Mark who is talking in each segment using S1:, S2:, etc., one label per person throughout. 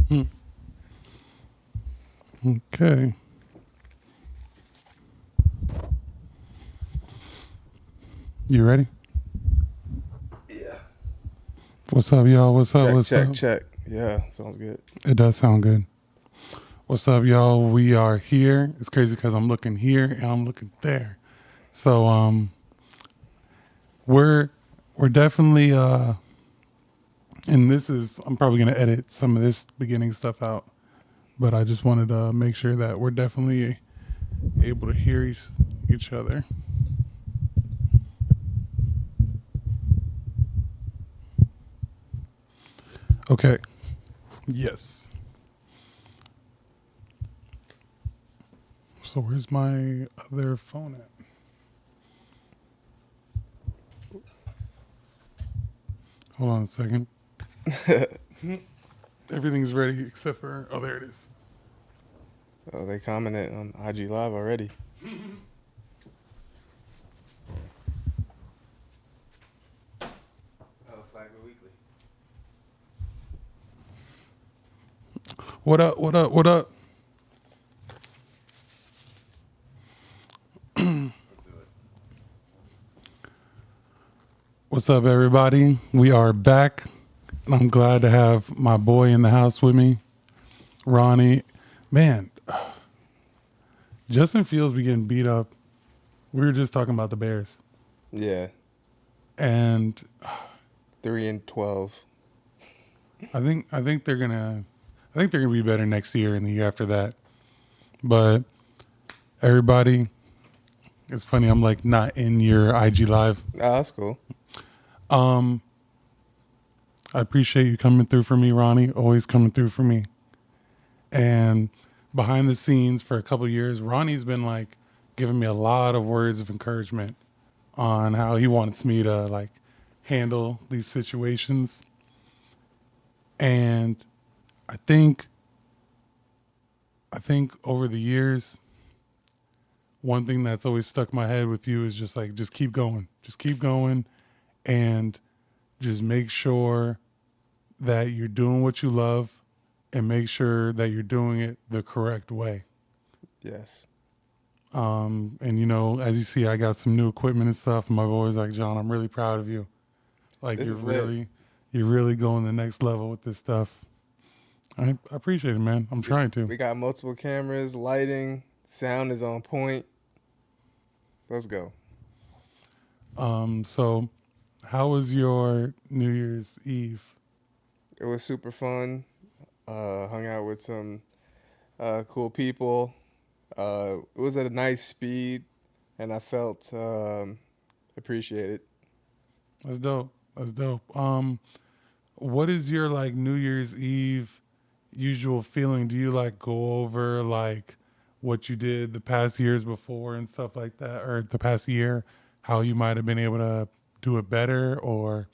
S1: Hmm. Okay. You ready?
S2: Yeah.
S1: What's up, y'all? What's up?
S2: Check,
S1: What's
S2: check,
S1: up?
S2: check. Yeah, sounds good.
S1: It does sound good. What's up, y'all? We are here. It's crazy because I'm looking here and I'm looking there. So we're definitely and this is I'm probably gonna edit some of this beginning stuff out, but I just wanted to make sure that we're definitely able to hear each other. Okay. Yes. So where's my other phone at? Hold on a second. Everything's ready except for there it is.
S2: Oh, they commented on IG Live already. Oh, Flagler Weekly.
S1: What up? What up? What up?
S2: Let's do it.
S1: What's up, everybody? We are back. I'm glad to have my boy in the house with me, Ronnie. Man, Justin Fields be getting beat up. We were just talking about the Bears,
S2: Yeah,
S1: and
S2: 3-12.
S1: I think they're gonna be better next year and the year after that. But everybody, it's funny. I'm like not in your IG live.
S2: Oh, that's cool.
S1: Um, I appreciate you coming through for me, Ronnie. Always coming through for me. And behind the scenes for a couple of years, Ronnie's been like giving me a lot of words of encouragement on how he wants me to like handle these situations. And I think I think over the years, one thing that's always stuck in my head with you is just like just keep going. Just keep going and just make sure that you're doing what you love and make sure that you're doing it the correct way.
S2: Yes.
S1: And you know, as you see, I got some new equipment and stuff. And my boy's like, John, I'm really proud of you. Like
S2: This is lit.
S1: you're really going the next level with this stuff. I appreciate it, man. I'm
S2: We,
S1: trying to.
S2: we got multiple cameras, lighting, sound is on point. Let's go.
S1: So how was your New Year's Eve?
S2: It was super fun. Hung out with some cool people. It was at a nice speed, and I felt appreciated.
S1: That's dope. That's dope. What is your like New Year's Eve usual feeling? Do you like go over like what you did the past years before and stuff like that, or the past year, how you might have been able to do it better, or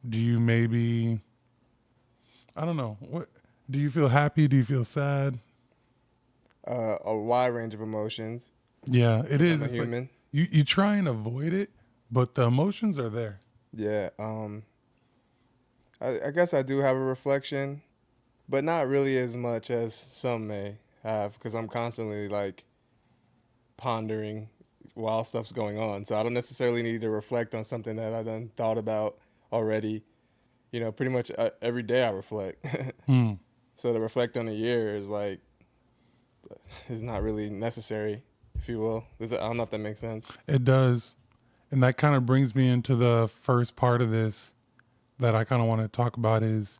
S1: do you maybe I don't know what do you feel happy? Do you feel sad?
S2: A wide range of emotions
S1: Yeah, it
S2: because I'm
S1: is.
S2: a
S1: It's like
S2: human.
S1: you try and avoid it, but the emotions are there.
S2: Yeah. I guess I do have a reflection, but not really as much as some may have because I'm constantly like pondering while stuff's going on. So I don't necessarily need to reflect on something that I done thought about already. You know, pretty much every day I reflect.
S1: Hmm.
S2: So to reflect on a year is like is not really necessary, if you will. I don't know if that makes sense.
S1: It does, and that kind of brings me into the first part of this that I kind of want to talk about is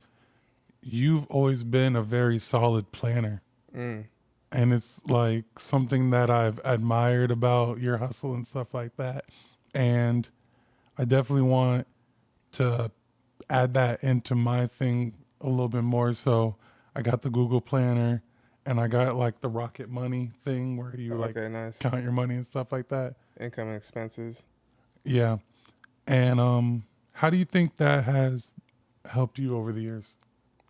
S1: you've always been a very solid planner.
S2: Mm.
S1: And it's like something that I've admired about your hustle and stuff like that. And I definitely want to add that into my thing a little bit more. So I got the Google Planner and I got like the Rocket Money thing where you like
S2: Okay, nice.
S1: count your money and stuff like that.
S2: Income and expenses.
S1: Yeah. And how do you think that has helped you over the years?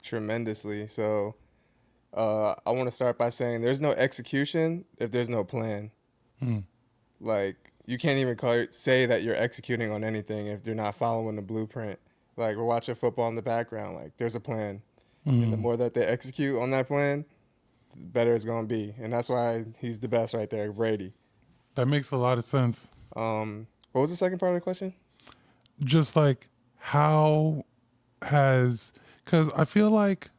S2: Tremendously. So I want to start by saying there's no execution if there's no plan.
S1: Hmm.
S2: Like you can't even say that you're executing on anything if you're not following the blueprint. Like we're watching football in the background. Like there's a plan. And the
S1: Mm,
S2: more that they execute on that plan, the better it's gonna be. And that's why he's the best right there, Brady.
S1: that makes a lot of sense.
S2: What was the second part of the question?
S1: Just like how has, because I feel like,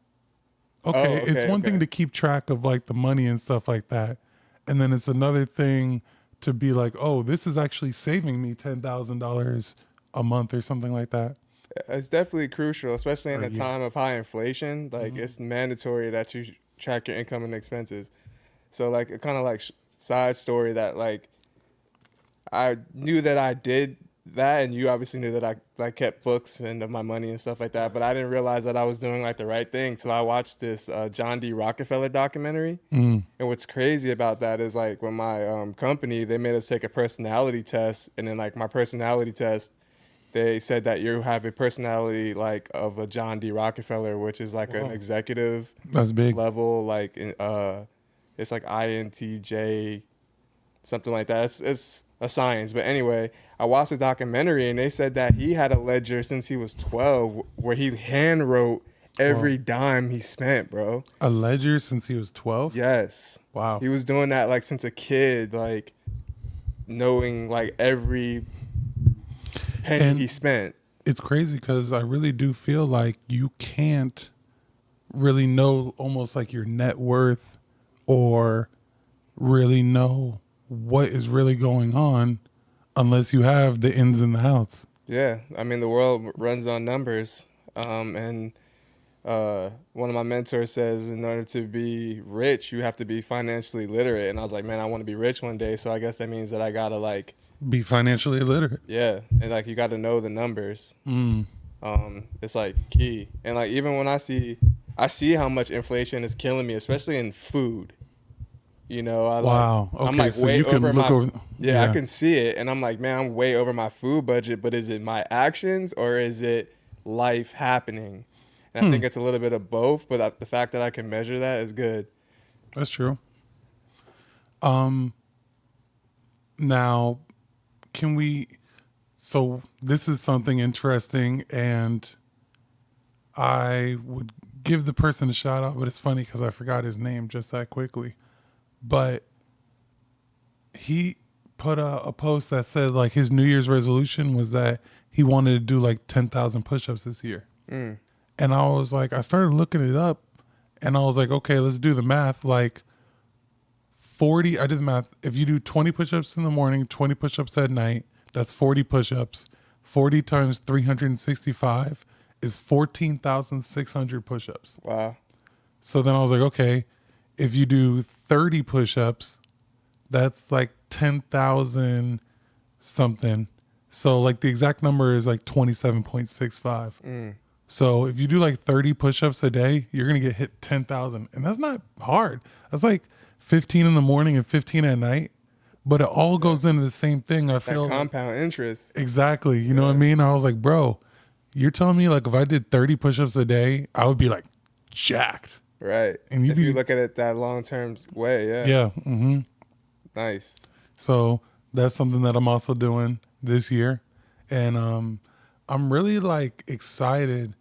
S2: Oh,
S1: okay, it's
S2: okay,
S1: one thing
S2: okay.
S1: to keep track of like the money and stuff like that. And then it's another thing to be like, oh, this is actually saving me $10,000 a month or something like that.
S2: It's definitely crucial, especially in
S1: Or a
S2: a
S1: year.
S2: time of high inflation. Like
S1: Hmm.
S2: it's mandatory that you track your income and expenses. So like a kind of like side story that like I knew that I did that, and you obviously knew that I like kept books and of my money and stuff like that. But I didn't realize that I was doing like the right thing. So I watched this John D. Rockefeller documentary.
S1: Mm.
S2: And what's crazy about that is like when my company they made us take a personality test, and then like my personality test, they said that you have a personality like of a John D. Rockefeller, which is like an
S1: Wow.
S2: executive
S1: That's big.
S2: level, like it's like INTJ, something like that. It's a science, but anyway, I watched a documentary and they said that he had a ledger since he was 12, where he hand wrote
S1: Well,
S2: every dime he spent, bro.
S1: a ledger since he was 12.
S2: Yes,
S1: Wow.
S2: he was doing that like since a kid, like knowing like every penny he
S1: And
S2: spent.
S1: it's crazy because I really do feel like you can't really know almost like your net worth or really know what is really going on unless you have the ins and the outs.
S2: Yeah, I mean the world runs on numbers, and one of my mentors says in order to be rich, you have to be financially literate. And I was like, man, I want to be rich one day, so I guess that means that I gotta like,
S1: Be financially illiterate.
S2: yeah, and like you got to know the numbers.
S1: Mm.
S2: It's like key, and like even when I see how much inflation is killing me, especially in food. You know,
S1: Wow.
S2: I'm
S1: Okay,
S2: like
S1: so
S2: way
S1: you can
S2: over
S1: look
S2: my,
S1: over.
S2: yeah, I
S1: Yeah.
S2: can see it, and I'm like, man, I'm way over my food budget. But is it my actions or is it life happening? And I
S1: Hmm.
S2: think it's a little bit of both. But the fact that I can measure that is good.
S1: That's true. Um. Now, can we? So this is something interesting, and I would give the person a shout out, but it's funny because I forgot his name just that quickly. But he put a post that said like his New Year's resolution was that he wanted to do like 10,000 push-ups this year.
S2: Mm,
S1: And I was like, I started looking it up, and I was like, okay, let's do the math. Like 40, I did the math. If you do 20 push-ups in the morning, 20 push-ups at night, that's 40 push-ups. 40 times 365 is 14,600 push-ups.
S2: wow.
S1: So then I was like, okay, if you do 30 push-ups, that's like 10,000 something. So like the exact number is like 27.65.
S2: Mm,
S1: So if you do like 30 push-ups a day, you're going to get hit 10,000. And that's not hard. That's like 15 in the morning and 15 at night. But it all
S2: yeah,
S1: goes into the same thing. I
S2: that
S1: feel like,
S2: compound interest.
S1: exactly. You know what I
S2: Yeah,
S1: mean? I was like, bro, you're telling me like if I did 30 push-ups a day, I would be like jacked.
S2: right.
S1: And you'd
S2: If you
S1: be,
S2: look at it that long term way, yeah,
S1: yeah. Hmm.
S2: nice.
S1: So that's something that I'm also doing this year. And I'm really like excited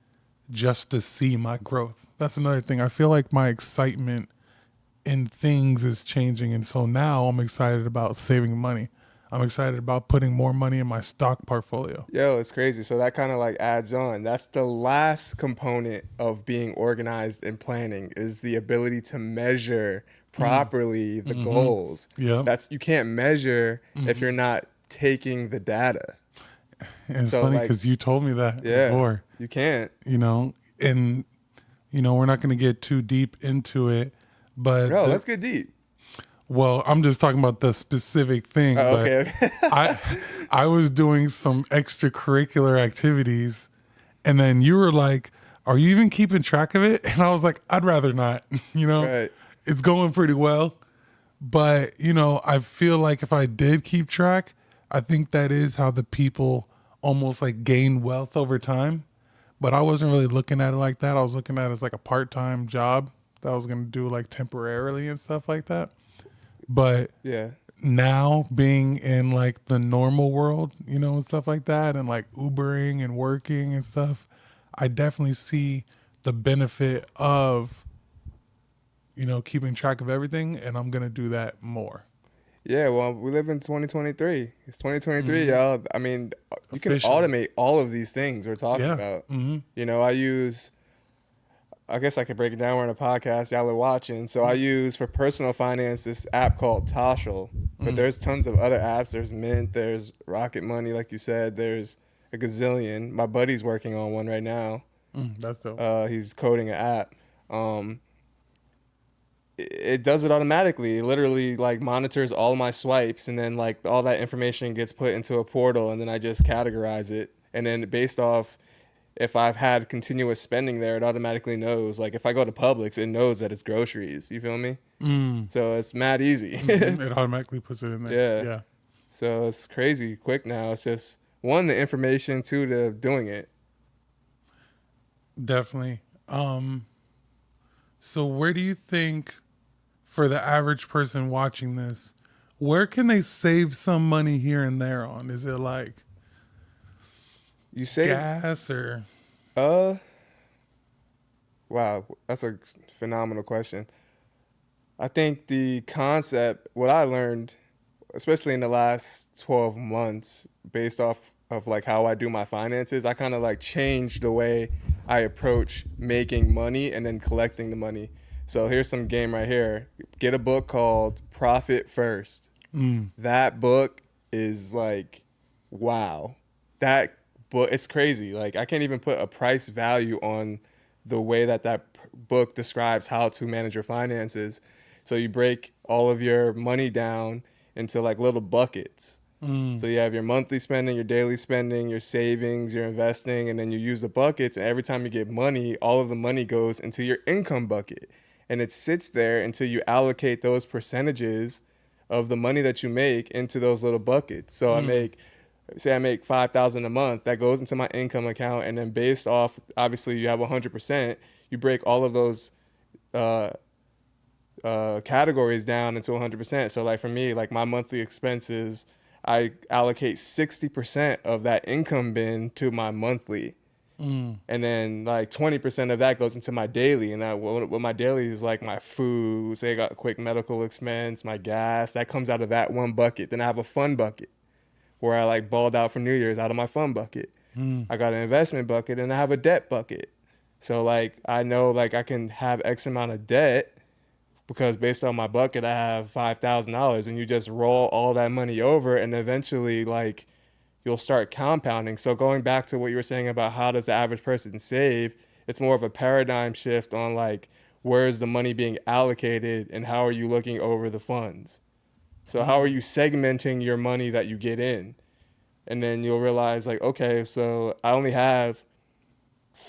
S1: just to see my growth. That's another thing. I feel like my excitement in things is changing. And so now I'm excited about saving money. I'm excited about putting more money in my stock portfolio.
S2: Yo, it's crazy. So that kind of like adds on. That's the last component of being organized and planning is the ability to measure
S1: Mm.
S2: properly the
S1: Hmm.
S2: goals.
S1: Yeah.
S2: That's you can't measure if
S1: Hmm.
S2: you're not taking the data.
S1: And it's
S2: So
S1: funny
S2: like,
S1: because you told me that
S2: yeah,
S1: before,
S2: you can't.
S1: and, we're not going to get too deep into it, but
S2: No, let's get deep.
S1: well, I'm just talking about the specific thing,
S2: Oh,
S1: but
S2: okay.
S1: I I was doing some extracurricular activities, and then you were like, "Are you even keeping track of it?" And I was like, "I'd rather not."
S2: Right.
S1: It's going pretty well, but I feel like if I did keep track, I think that is how the people almost like gain wealth over time. But I wasn't really looking at it like that. I was looking at it as like a part-time job that I was going to do like temporarily and stuff like that. But
S2: Yeah.
S1: now being in like the normal world, and stuff like that, and like Ubering and working and stuff, I definitely see the benefit of, keeping track of everything, and I'm gonna do that more.
S2: Yeah, well, we live in 2023. It's 2023,
S1: Mm-hmm.
S2: y'all. I mean, you can
S1: Officially.
S2: automate all of these things we're talking
S1: Yeah.
S2: about.
S1: Mm-hmm.
S2: I guess I could break it down. We're in a podcast, y'all are watching. So I use for personal finance this app called Toshel. But
S1: Mm.
S2: there's tons of other apps. There's Mint, there's Rocket Money, like you said. There's a gazillion. My buddy's working on one right now.
S1: That's dope.
S2: He's coding an app. Um, it does it automatically. It literally like monitors all my swipes, and then like all that information gets put into a portal, and then I just categorize it. And then based off if I've had continuous spending there, it automatically knows. Like if I go to Publix, it knows that it's groceries. You feel me?
S1: Mm.
S2: So it's mad easy.
S1: Mm-hmm. It automatically puts it in there.
S2: Yeah.
S1: Yeah,
S2: So it's crazy quick now. It's just one, the information, two, the doing it.
S1: definitely. So where do you think, for the average person watching this, where can they save some money here and there on? Is it like
S2: You save
S1: gas or?
S2: uh wow, that's a phenomenal question. I think the concept, what I learned, especially in the last 12 months, based off of like how I do my finances, I kind of like changed the way I approach making money and then collecting the money. So here's some game right here. Get a book called Profit First.
S1: Mm.
S2: That book is like, wow. That book, it's crazy. Like I can't even put a price value on the way that book describes how to manage your finances. So you break all of your money down into like little buckets.
S1: Mm.
S2: So you have your monthly spending, your daily spending, your savings, your investing, and then you use the buckets. And every time you get money, all of the money goes into your income bucket. And it sits there until you allocate those percentages of the money that you make into those little buckets. So
S1: Mm.
S2: say I make 5,000 a month, that goes into my income account. And then based off, obviously you have 100%, you break all of those uh, categories down into 100%. So like for me, like my monthly expenses, I allocate 60% of that income bin to my monthly.
S1: Mm.
S2: And then like 20% of that goes into my daily. And what my daily is like my food, say I got a quick medical expense, my gas, that comes out of that one bucket. Then I have a fun bucket where I like balled out for New Year's out of my fun bucket.
S1: Mm.
S2: I got an investment bucket and I have a debt bucket. So like I know like I can have X amount of debt because based on my bucket I have $5,000, and you just roll all that money over and eventually like you'll start compounding. So going back to what you were saying about how does the average person save, it's more of a paradigm shift on like where is the money being allocated and how are you looking over the funds. So how are you segmenting your money that you get in? And then you'll realize like, okay, so I only have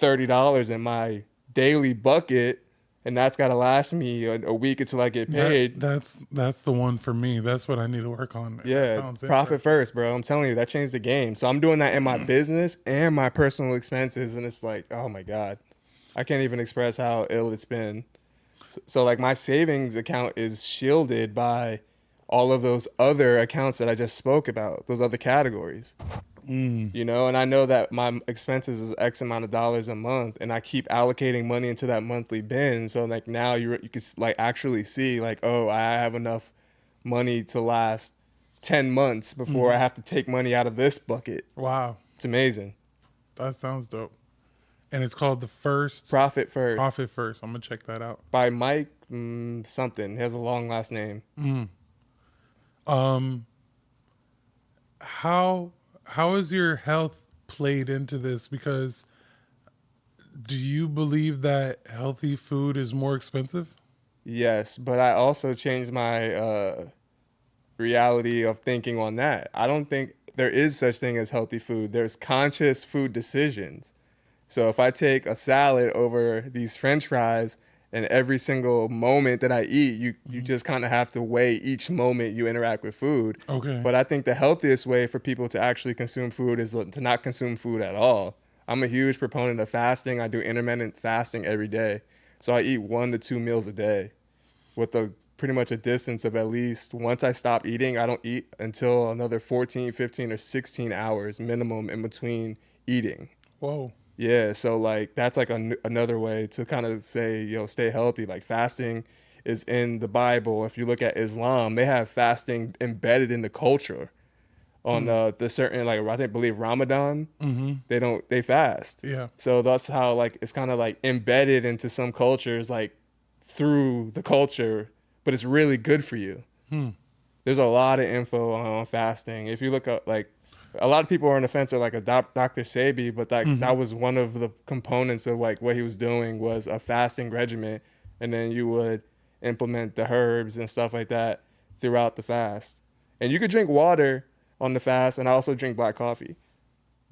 S2: $30 in my daily bucket, and that's got to last me a week until I get
S1: That
S2: paid.
S1: that's the one for me. That's what I need to work on. That
S2: Yeah,
S1: sounds
S2: profit
S1: interesting.
S2: first, bro. I'm telling you, that changed the game. So I'm doing that in my business and my personal expenses, and it's like, oh my god, I can't even express how ill it's been. So like my savings account is shielded by all of those other accounts that I just spoke about, those other categories.
S1: Mm.
S2: And I know that my expenses is X amount of dollars a month, and I keep allocating money into that monthly bin. So like now you can like actually see like, oh, I have enough money to last 10 months before I
S1: Mm.
S2: have to take money out of this bucket.
S1: Wow,
S2: It's amazing.
S1: that sounds dope. And it's called the First
S2: Profit First
S1: Profit First. I'm gonna check that out.
S2: by Mike something. He has a long last name.
S1: Mm. Um, how how is your health played into this? Because do you believe that healthy food is more expensive?
S2: Yes, but I also changed my reality of thinking on that. I don't think there is such thing as healthy food. There's conscious food decisions. So if I take a salad over these French fries, and every single moment that I eat, you
S1: Mhm.
S2: just kind of have to weigh each moment you interact with food.
S1: Okay.
S2: But I think the healthiest way for people to actually consume food is to not consume food at all. I'm a huge proponent of fasting. I do intermittent fasting every day. So I eat 1 to 2 meals a day with a pretty much a distance of at least once I stop eating, I don't eat until another 14, 15, or 16 hours minimum in between eating.
S1: Whoa.
S2: Yeah, so like that's like another way to kind of say, stay healthy. Like fasting is in the Bible. If you look at Islam, they have fasting embedded in the culture. On
S1: Hmm.
S2: the certain, like, I think believe Ramadan,
S1: Mm-hmm.
S2: they fast.
S1: Yeah.
S2: So that's how like it's kind of like embedded into some cultures, like through the culture, but it's really good for you.
S1: Hmm.
S2: There's a lot of info on fasting. If you look up, like, a lot of people are on the fence of like a Dr. Sebi, but
S1: Mm-hmm.
S2: that was one of the components of like what he was doing was a fasting regimen, and then you would implement the herbs and stuff like that throughout the fast. And you could drink water on the fast, and I also drink black coffee.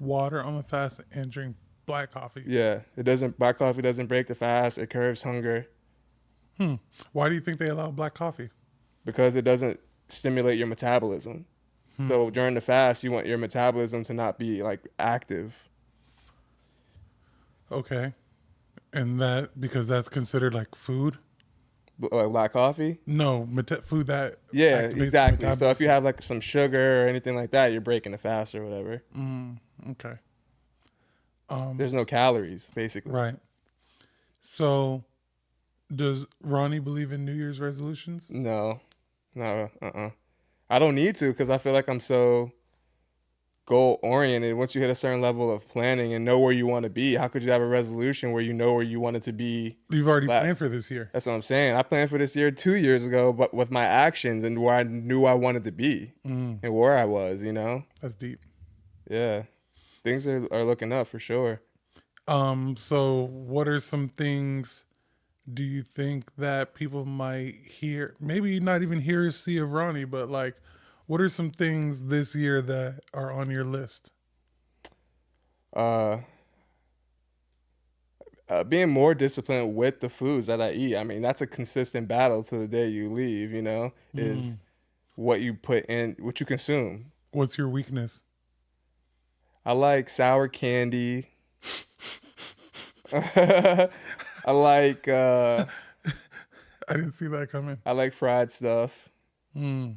S1: Water on the fast and drink black coffee.
S2: Yeah, it doesn't. Black coffee doesn't break the fast. It curbs hunger
S1: Hmm. Why do you think they allow black coffee?
S2: because it doesn't stimulate your metabolism.
S1: Hmm.
S2: So during the fast, you want your metabolism to not be like active.
S1: Okay. And that because that's considered like food?
S2: Like black coffee.
S1: No, food that
S2: Yeah,
S1: activates the
S2: exactly. So if you
S1: metabolism.
S2: have like some sugar or anything like that, you're breaking the fast or whatever.
S1: Mm, okay. Um,
S2: There's no calories, basically.
S1: right. So, does Ronnie believe in New Year's resolutions?
S2: No, no, I don't need to because I feel like I'm so goal oriented. Once you hit a certain level of planning and know where you want to be, how could you have a resolution where you know where you want it to be?
S1: You've already
S2: la-
S1: planned for this year.
S2: That's what I'm saying. I planned for this year 2 years ago, but with my actions and where I knew I wanted to be
S1: Mm,
S2: and where I was.
S1: that's deep.
S2: Yeah, things are looking up for sure.
S1: So what are some things do you think that people might hear, maybe not even hear or see of Ronnie, but like, what are some things this year that are on your list?
S2: Uh, Being more disciplined with the foods that I eat. I mean, that's a consistent battle to the day you leave.
S1: Mm,
S2: Is what you put in, what you consume.
S1: what's your weakness?
S2: I like sour candy. I like
S1: I didn't see that coming.
S2: I like fried stuff.
S1: Mm,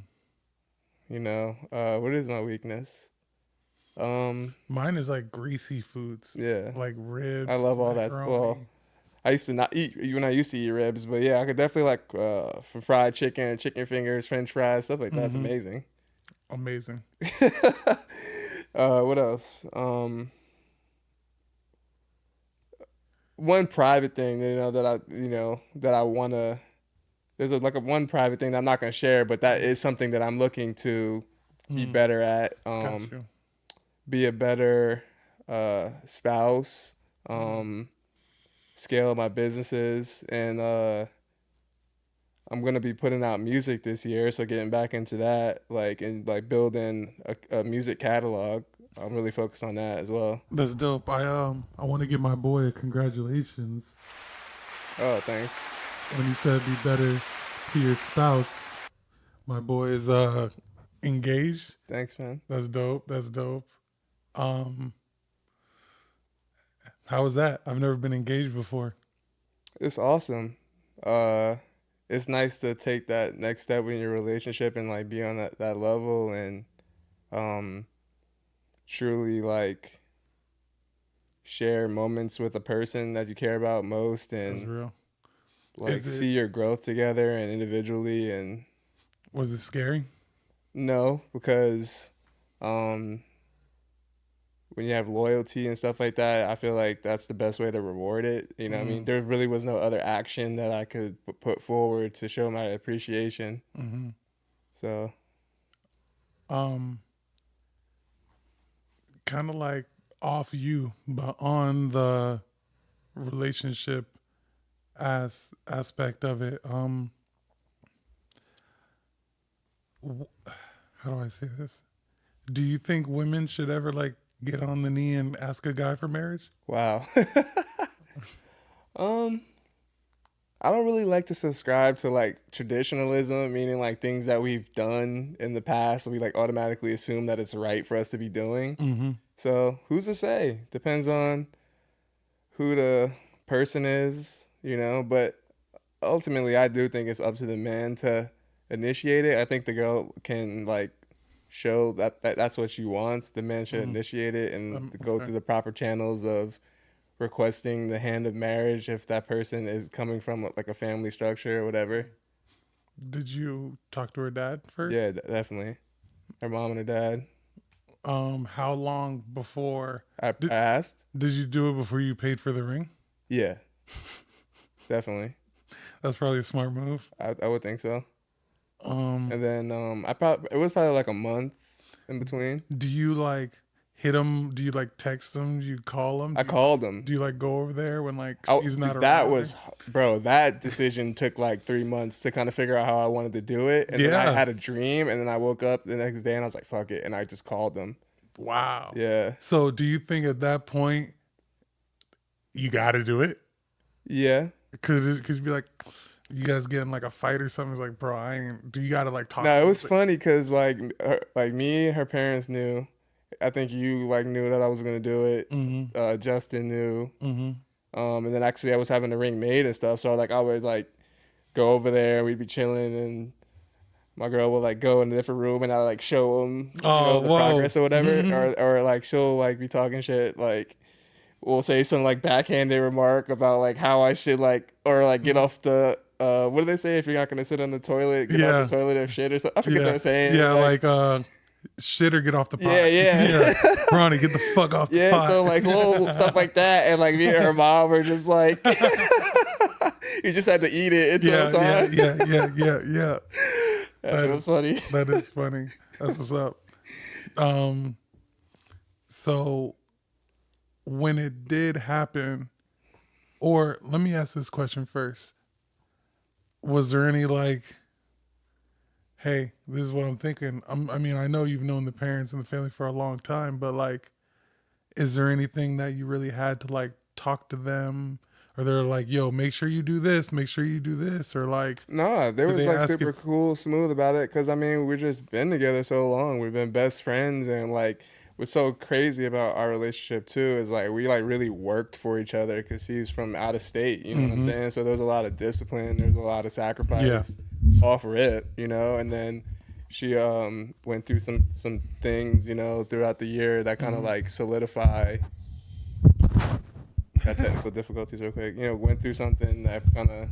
S2: What is my weakness? Um,
S1: mine is like greasy foods,
S2: yeah,
S1: like
S2: I
S1: ribs,
S2: love all that. Well,
S1: macaroni.
S2: I used to not eat when I used to eat ribs, but yeah, I could definitely like for fried chicken, chicken fingers, French fries, stuff like that's
S1: Hmm.
S2: amazing.
S1: Amazing.
S2: What else? One private thing that I wanna. There's a one private thing that I'm not gonna share, but that is something that I'm looking to be
S1: Mm,
S2: better at.
S1: got you.
S2: Be a better spouse.
S1: Mm.
S2: Scale my businesses, and I'm gonna be putting out music this year, so getting back into that, like, and like building a music catalog. I'm really focused on that as well.
S1: That's dope. I want to give my boy a congratulations
S2: Oh, thanks.
S1: when he said be better to your spouse. My boy is engaged.
S2: Thanks, man.
S1: That's dope. That's dope. Um, how was that? I've never been engaged before.
S2: It's awesome. Uh, it's nice to take that next step in your relationship and like be on that level and um, truly like share moments with a person that you care about most
S1: That's
S2: and
S1: real.
S2: like
S1: Is
S2: see
S1: it?
S2: your growth together and individually. And
S1: Was it scary?
S2: no, because um, when you have loyalty and stuff like that, I feel like that's the best way to reward it. You know what I mean?
S1: Mm,
S2: There really was no other action that I could put forward to show my appreciation.
S1: mm-hmm.
S2: So,
S1: Um, kind of like off you, but on the relationship aspect of it. How do I say this? Do you think women should ever like get on the knee and ask a guy for marriage?
S2: wow. um, I don't really like to subscribe to like traditionalism, meaning like things that we've done in the past, we like automatically assume that it's right for us to be doing.
S1: Mm-hmm.
S2: So, who's to say? Depends on who the person is, but ultimately I do think it's up to the man to initiate it. I think the girl can like show that that's what she wants. The man should
S1: Mm.
S2: initiate it and go
S1: Okay.
S2: through the proper channels of requesting the hand of marriage if that person is coming from like a family structure or whatever.
S1: Did you talk to her dad first?
S2: Yeah, definitely. Her mom and her dad.
S1: How long before
S2: I
S1: did
S2: asked.
S1: did you do it before you paid for the ring?
S2: Yeah, definitely.
S1: That's probably a smart move.
S2: I would think so.
S1: Um,
S2: And then I probably it was probably like a month in between.
S1: do you like hit him? Do you like text him? Do you call him?
S2: I called
S1: Do
S2: him.
S1: you like go over there when like
S2: I,
S1: she's not
S2: that
S1: around?
S2: was, bro, that decision took like 3 months to kind of figure out how I wanted to do it. And then I
S1: Yeah.
S2: had a dream, and then I woke up the next day and I was like, fuck it. And I just called them.
S1: Wow.
S2: Yeah.
S1: So do you think at that point you got to do it?
S2: Yeah.
S1: Could you be like, you guys get in like a fight or something? It's like, bro, I ain't. Do you got to like talk
S2: No,
S1: to
S2: it
S1: me?
S2: was
S1: It's like,
S2: funny because like me, her parents knew. I think you like knew that I was gonna do it. Justin knew. And then actually I was having the ring made and stuff. So like I would like go over there and we'd be chilling, and my girl will like go in a different room and I like show them,
S1: oh,
S2: the
S1: whoa.
S2: progress or whatever, or like she'll like be talking shit, like we'll say some like backhanded remark about like how I should like, or like get off the what do they say, if you're not gonna sit on the toilet, get off the
S1: Yeah.
S2: toilet or shit or something. I forget what
S1: Yeah.
S2: they're saying.
S1: Yeah.
S2: Like,
S1: Shit or get off the
S2: yeah,
S1: pot. Yeah.
S2: yeah.
S1: Ronnie, get the fuck off the
S2: Yeah,
S1: pot.
S2: so like little stuff like that, and like me and her mom were just like, you just had to eat it until
S1: Yeah. Yeah.
S2: time.
S1: Yeah. Yeah. Yeah. Yeah.
S2: That shit was funny.
S1: That is funny. That's what's up. Um, so when it did happen, or let me ask this question first. Was there any like, hey, this is what I'm thinking. I mean, I know you've known the parents and the family for a long time, but like, is there anything that you really had to like talk to them? Or they're like, yo, make sure you do this, make sure you do this, or like,
S2: Nah, they
S1: did
S2: was
S1: they
S2: like
S1: ask
S2: super
S1: if,
S2: cool, smooth about it. Cause I mean, we've just been together so long. We've been best friends, and like what's so crazy about our relationship too is like we like really worked for each other. Cause he's from out of state, you know what I'm saying? So there's a lot of discipline, there's a lot of
S1: yeah,
S2: sacrifice off rip, and then she went through some things, throughout the year that kind of like solidify. Got technical difficulties real quick. Went through something that kind of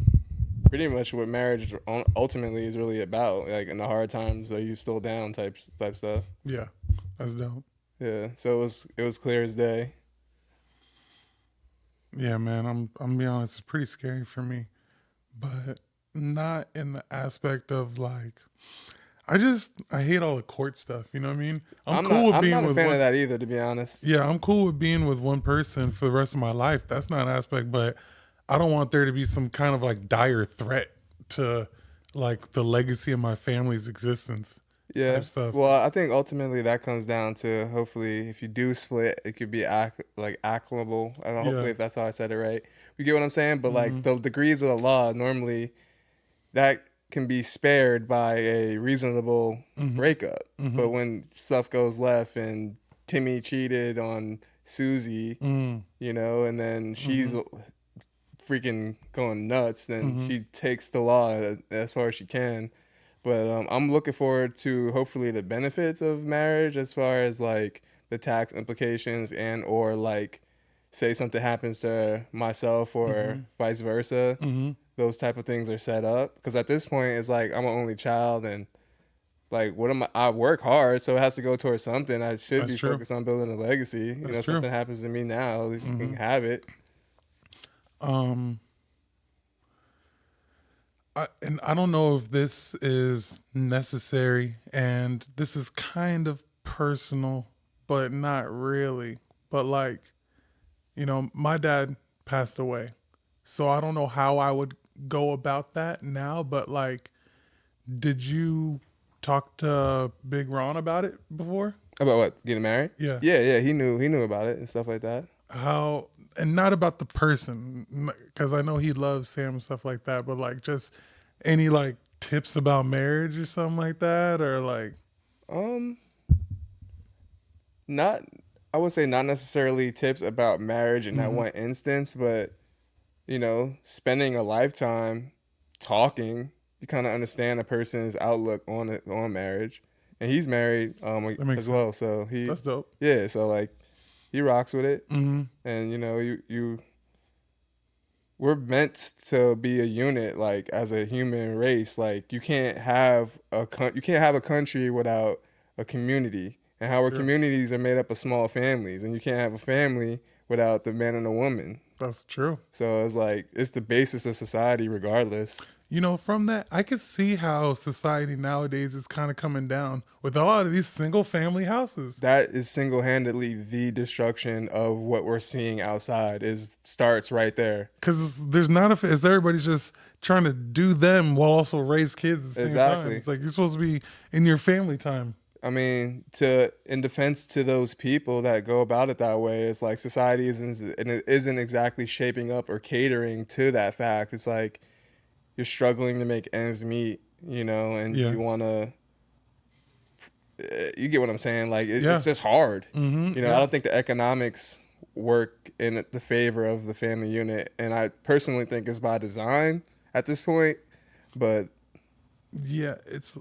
S2: pretty much what marriage ultimately is really about. Like in the hard times, are you still down type stuff.
S1: yeah, that's dope.
S2: Yeah. So it was clear as day.
S1: Yeah, man, I'm gonna be honest, it's pretty scary for me, but not in the aspect of like, I hate all the court stuff. You know what I mean? I'm
S2: I'm
S1: cool
S2: not
S1: with
S2: I'm
S1: being
S2: not a
S1: with
S2: fan
S1: one.
S2: of that either, to be honest.
S1: Yeah, I'm cool with being with one person for the rest of my life. That's not an aspect, but I don't want there to be some kind of like dire threat to like the legacy of my family's existence
S2: Yeah.
S1: type stuff.
S2: Well, I think ultimately that comes down to, hopefully if you do split, it could be like acclimable. I don't know,
S1: Yeah.
S2: hopefully if that's how I said it right. You get what I'm saying? But like
S1: Mm-hmm.
S2: the degrees of the law normally that can be spared by a reasonable breakup.
S1: Mm-hmm.
S2: But when stuff goes left and Timmy cheated on Susie,
S1: Mm.
S2: and then she's freaking going nuts, then
S1: Mm-hmm.
S2: she takes the law as far as she can. But I'm looking forward to hopefully the benefits of marriage, as far as like the tax implications, and or like say something happens to myself or vice versa.
S1: Mm-hmm.
S2: Those type of things are set up, because at this point it's like I'm an only child, and like what am I work hard, so it has to go towards something. I should
S1: That's
S2: be
S1: true.
S2: focused on building a legacy.
S1: That's true.
S2: Something happens to me now, at least you
S1: Mm-hmm.
S2: can have it.
S1: Um, and I don't know if this is necessary, and this is kind of personal, but not really. But like, my dad passed away, so I don't know how I would go about that now. But like, did you talk to Big Ron about it before?
S2: About what, getting married?
S1: Yeah.
S2: Yeah, he knew about it and stuff like that.
S1: How, and not about the person, because I know he loves Sam and stuff like that, but like just any like tips about marriage or something like that, or like,
S2: um not I would say not necessarily tips about marriage in that one instance, but spending a lifetime talking, you kind of understand a person's outlook on marriage. And he's married
S1: that makes
S2: as well,
S1: sense.
S2: so
S1: That's dope.
S2: yeah, so like he rocks with it,
S1: Mm-hmm.
S2: and we're meant to be a unit, like as a human race. Like you can't have a country without a community, and our
S1: Sure.
S2: communities are made up of small families, and you can't have a family without the man and the woman.
S1: That's true.
S2: So it's like it's the basis of society, regardless.
S1: You know, from that, I could see how society nowadays is kind of coming down with a lot of these single family houses.
S2: That is single-handedly the destruction of what we're seeing outside. Is starts right there.
S1: Because there's not a, as everybody's just trying to do them while also raise kids at the same time.
S2: Exactly.
S1: It's like you're supposed to be in your family time.
S2: I mean, to in defense to those people that go about it that way, it's like society isn't exactly shaping up or catering to that fact. It's like you're struggling to make ends meet, and
S1: Yeah.
S2: you want to. You get what I'm saying? Like
S1: Yeah.
S2: it's just hard.
S1: Mm-hmm.
S2: I don't think the economics work in the favor of the family unit, and I personally think it's by design at this point. But
S1: Yeah, it's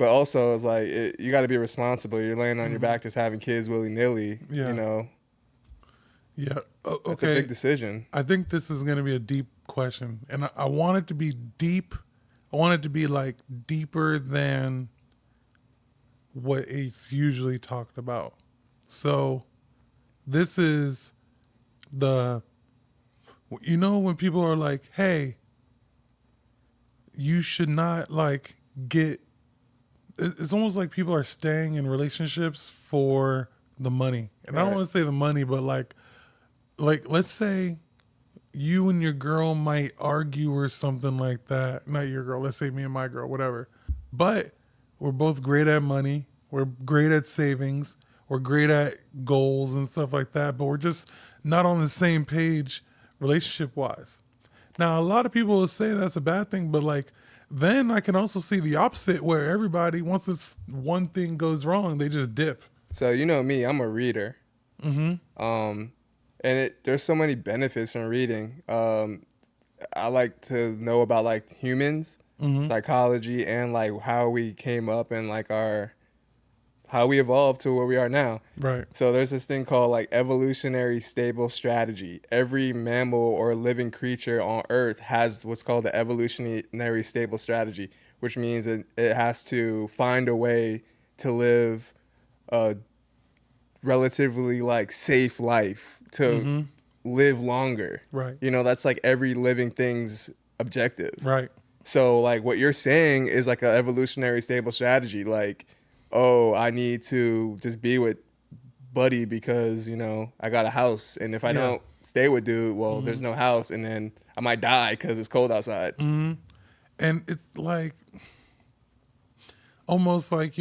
S2: also it's like you got to be responsible. You're laying on your back just having kids willy nilly.
S1: Yeah. Yeah.
S2: That's a
S1: Okay.
S2: big decision.
S1: I think this is going to be a deep question, and I want it to be deep. I want it to be like deeper than what it's usually talked about. So, this is the, when people are like, "Hey, you should not like get." It's almost like people are staying in relationships for the money, and I don't
S2: Right.
S1: want to say the money, but like let's say you and your girl might argue or something like that. Not your girl, let's say me and my girl, whatever. But we're both great at money. We're great at savings. We're great at goals and stuff like that. But we're just not on the same page relationship wise. Now, a lot of people will say that's a bad thing, but like, then I can also see the opposite where everybody, once this one thing goes wrong, they just dip.
S2: So you know me, I'm a reader. And there's so many benefits from reading. I like to know about like humans, psychology, and like how we came up and like how we evolved to where we are now.
S1: Right.
S2: So there's this thing called like evolutionary stable strategy. Every mammal or living creature on Earth has what's called the evolutionary stable strategy, which means it has to find a way to live a relatively like safe life to live longer.
S1: Right.
S2: That's like every living thing's objective.
S1: Right.
S2: So like what you're saying is like an evolutionary stable strategy. Like, oh, I need to just be with Buddy because, I got a house. And if I don't stay with dude, well, there's no house. And then I might die because it's cold outside.
S1: And it's like almost like,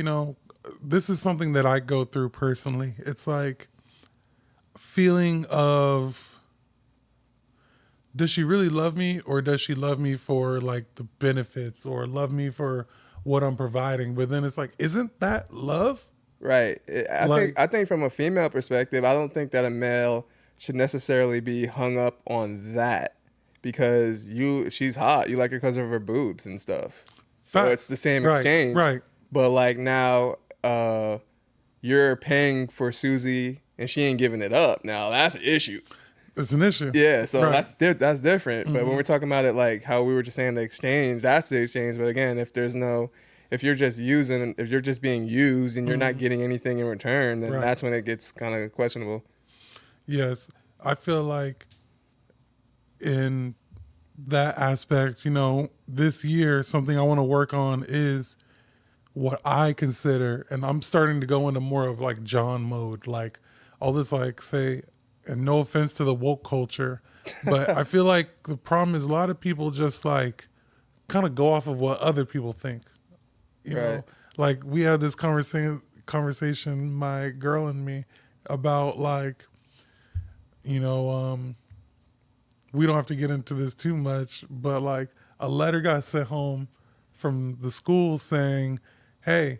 S1: this is something that I go through personally. It's like feeling of, does she really love me, or does she love me for like the benefits or love me for what I'm providing? But then it's like, isn't that love?
S2: Right.
S1: Like-
S2: I think from a female perspective, I don't think that a male should necessarily be hung up on that because she's hot. You like her because of her boobs and stuff. So
S1: Facts.
S2: it's the same
S1: Right,
S2: exchange.
S1: right.
S2: But like now, you're paying for Susie and she ain't giving it up. Now that's an issue.
S1: It's an issue.
S2: Yeah, so
S1: Right.
S2: that's different. But when we're talking about it like how we were just saying the exchange, that's the exchange. But again, if you're just being used and you're not getting anything in return, then
S1: Right.
S2: that's when it gets kind of questionable.
S1: Yes. I feel like in that aspect, this year, something I want to work on is what I consider, and I'm starting to go into more of like John mode, like all this, like, say, and no offense to the woke culture, but I feel like the problem is a lot of people just like kind of go off of what other people think. You know,
S2: Right.
S1: like we had this conversation, my girl and me, about like, we don't have to get into this too much, but like a letter got sent home from the school saying, hey,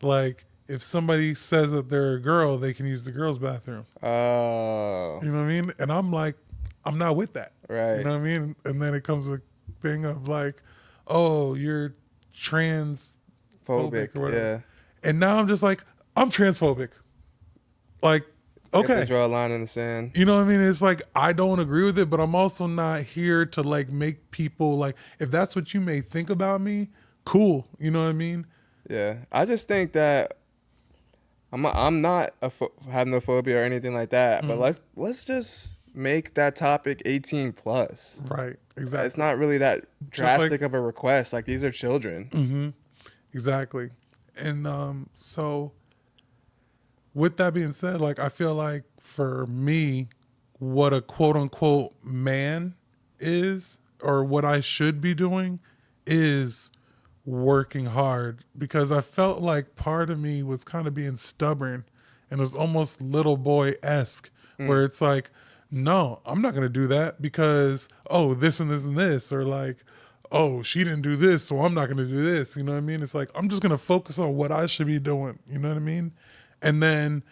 S1: like if somebody says that they're a girl, they can use the girls' bathroom.
S2: Oh,
S1: You know what I mean? And I'm like, I'm not with that.
S2: right.
S1: You know what I mean? And then it comes a thing of like, oh, you're transphobic
S2: Phobic.
S1: or whatever.
S2: Yeah.
S1: And now I'm just like, I'm transphobic. Like,
S2: You have to
S1: okay.
S2: draw a line in the sand.
S1: You know what I mean? It's like I don't agree with it, but I'm also not here to like make people like if that's what you may think about me, cool. You know what I mean?
S2: Yeah, I just think that I'm not have no phobia or anything like that. But
S1: Mm,
S2: let's just make that topic 18 plus.
S1: right.
S2: It's
S1: Exactly.
S2: not really that
S1: Just like
S2: drastic of a request. Like these are children.
S1: exactly. And so with that being said, like I feel like for me, what a quote unquote man is, or what I should be doing, is working hard because I felt like part of me was kind of being stubborn and it was almost little boy esque
S2: Mm,
S1: where it's like, no, I'm not going to do that because, oh, this and this and this, or like, oh, she didn't do this, so I'm not going to do this. You know what I mean? It's like, I'm just going to focus on what I should be doing. You know what I mean? And then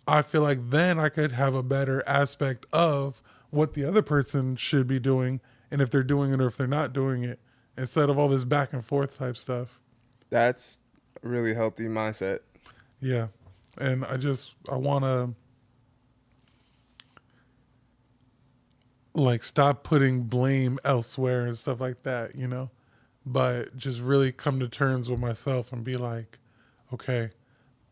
S1: I feel like then I could have a better aspect of what the other person should be doing and if they're doing it or if they're not doing it instead of all this back and forth type stuff.
S2: that's a really healthy mindset.
S1: Yeah. And I want to like stop putting blame elsewhere and stuff like that, you know, but just really come to terms with myself and be like, okay,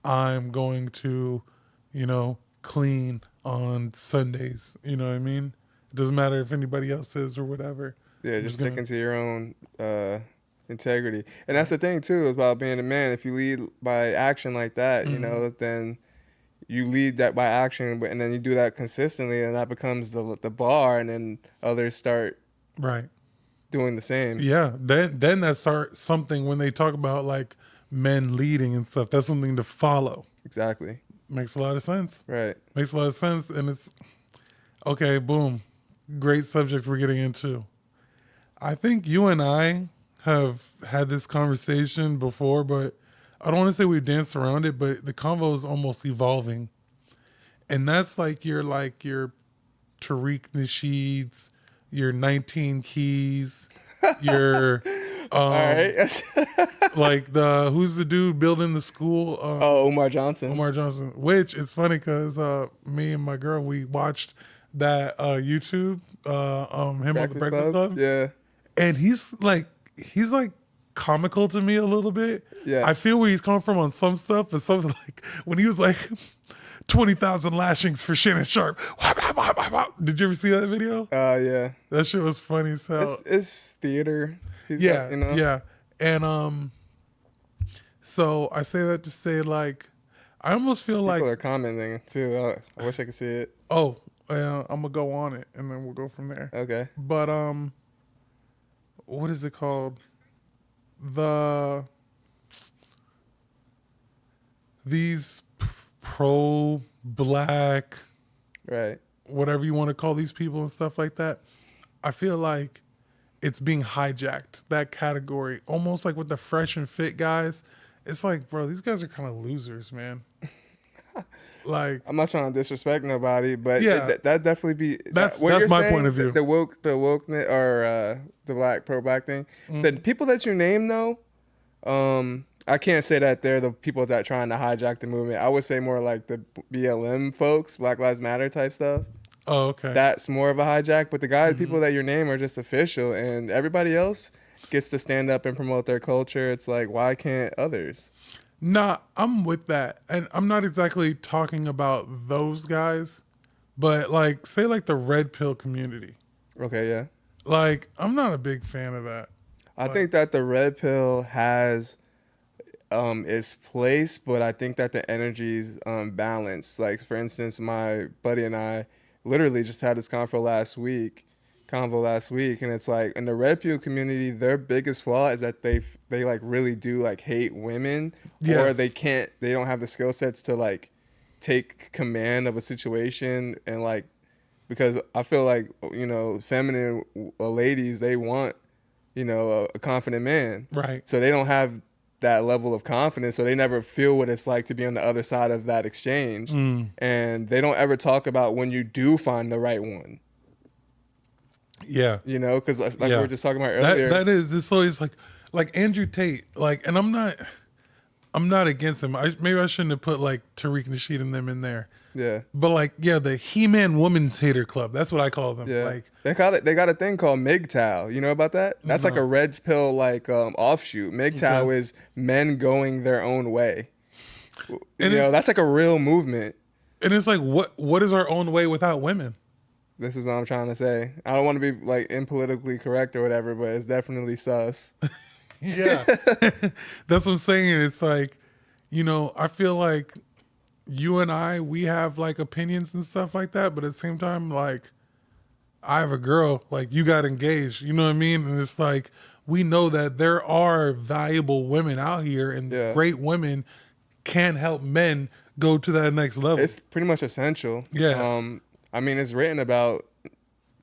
S1: I'm going to, you know, clean on Sundays. You know what I mean? It doesn't matter if anybody else is or whatever.
S2: Yeah,
S1: I'm
S2: just
S1: just gonna.
S2: sticking to your own integrity. And that's the thing too about being a man. If you lead by action like that,
S1: Mm,
S2: then you lead that by action, and then you do that consistently, and that becomes the bar, and then others start
S1: right.
S2: doing the same.
S1: Yeah. Then that's something when they talk about like men leading and stuff. That's something to follow.
S2: Exactly.
S1: Makes a lot of sense.
S2: Right.
S1: Makes a lot of sense, and it's okay. Boom. Great subject we're getting into. I think you and I have had this conversation before, but I don't want to say we danced around it, but the convo is almost evolving. And that's like your Tariq Nasheeds, your 19 Keys, your
S2: All right.
S1: like the who's the dude building the school?
S2: Oh, Omar Johnson.
S1: Omar Johnson. Which is funny because me and my girl we watched that YouTube him on the
S2: Breakfast
S1: Breakfast
S2: Club.
S1: Club,
S2: Yeah.
S1: and he's like comical to me a little bit.
S2: Yeah.
S1: I feel where he's coming from on some stuff, but some like when he was like 20,000 lashings for Shannon Sharp. Did you ever see that video?
S2: Yeah.
S1: That shit was funny as hell.
S2: It's theater. He's
S1: Yeah,
S2: got.
S1: yeah. And so I say that to say like I almost feel
S2: People
S1: like
S2: are commenting too. I wish I could see it.
S1: oh, I'm gonna go on it and then we'll go from there.
S2: Okay.
S1: But what is it called? The these pro black
S2: Right.
S1: whatever you want to call these people and stuff like that. I feel like it's being hijacked, that category, almost like with the fresh and fit guys. It's like, bro, these guys are kind of losers, man. Like,
S2: I'm not trying to disrespect nobody, but
S1: yeah,
S2: that definitely be
S1: that's
S2: what you're
S1: my
S2: saying,
S1: point of view.
S2: The wokeness or the pro black thing. The people that you name though, I can't say that they're the people that trying to hijack the movement. I would say more like the BLM folks, Black Lives Matter type stuff.
S1: Oh, okay.
S2: That's more of a hijack. But the guys, people that you name are just official, and everybody else gets to stand up and promote their culture. It's like, why can't others?
S1: Nah, I'm with that. And I'm not exactly talking about those guys, but like, say, like the red pill community.
S2: Okay, yeah.
S1: Like, I'm not a big fan of that.
S2: I think that the red pill has its place, but I think that the energy's balanced. Like for instance, my buddy and I literally just had this convo last week, and it's like in the red pill community, their biggest flaw is that they like really do like hate women, or
S1: Yes.
S2: they don't have the skill sets to like take command of a situation, and like because I feel like feminine ladies, they want a confident man,
S1: Right.
S2: so they don't have that level of confidence, so they never feel what it's like to be on the other side of that exchange, and they don't ever talk about when you do find the right one.
S1: Yeah.
S2: Because like we
S1: Yeah.
S2: were just talking about earlier.
S1: It's always like Andrew Tate, like, and I'm not, I'm not against him. Maybe I shouldn't have put like Tariq Nasheed and them in there.
S2: Yeah.
S1: But like, yeah, the He-Man Women's Hater Club. That's what I call them.
S2: Yeah.
S1: Like,
S2: They call it. They got a thing called MGTOW. You know about that? That's like a
S1: no,
S2: red pill offshoot.
S1: okay.
S2: MGTOW is men going their own way.
S1: And it's
S2: That's like a real movement.
S1: and it's like, what is our own way without women?
S2: This is what I'm trying to say. I don't want to be like impolitically correct or whatever, but it's definitely sus.
S1: Yeah, that's what I'm saying. It's like, I feel like you and we have like opinions and stuff like that, but at the same time, like, I have a girl, like you got engaged, you know what I mean? And it's like we know that there are valuable women out here and
S2: Yeah.
S1: great women can help men go to that next level.
S2: It's pretty much essential.
S1: Yeah.
S2: I mean, it's written about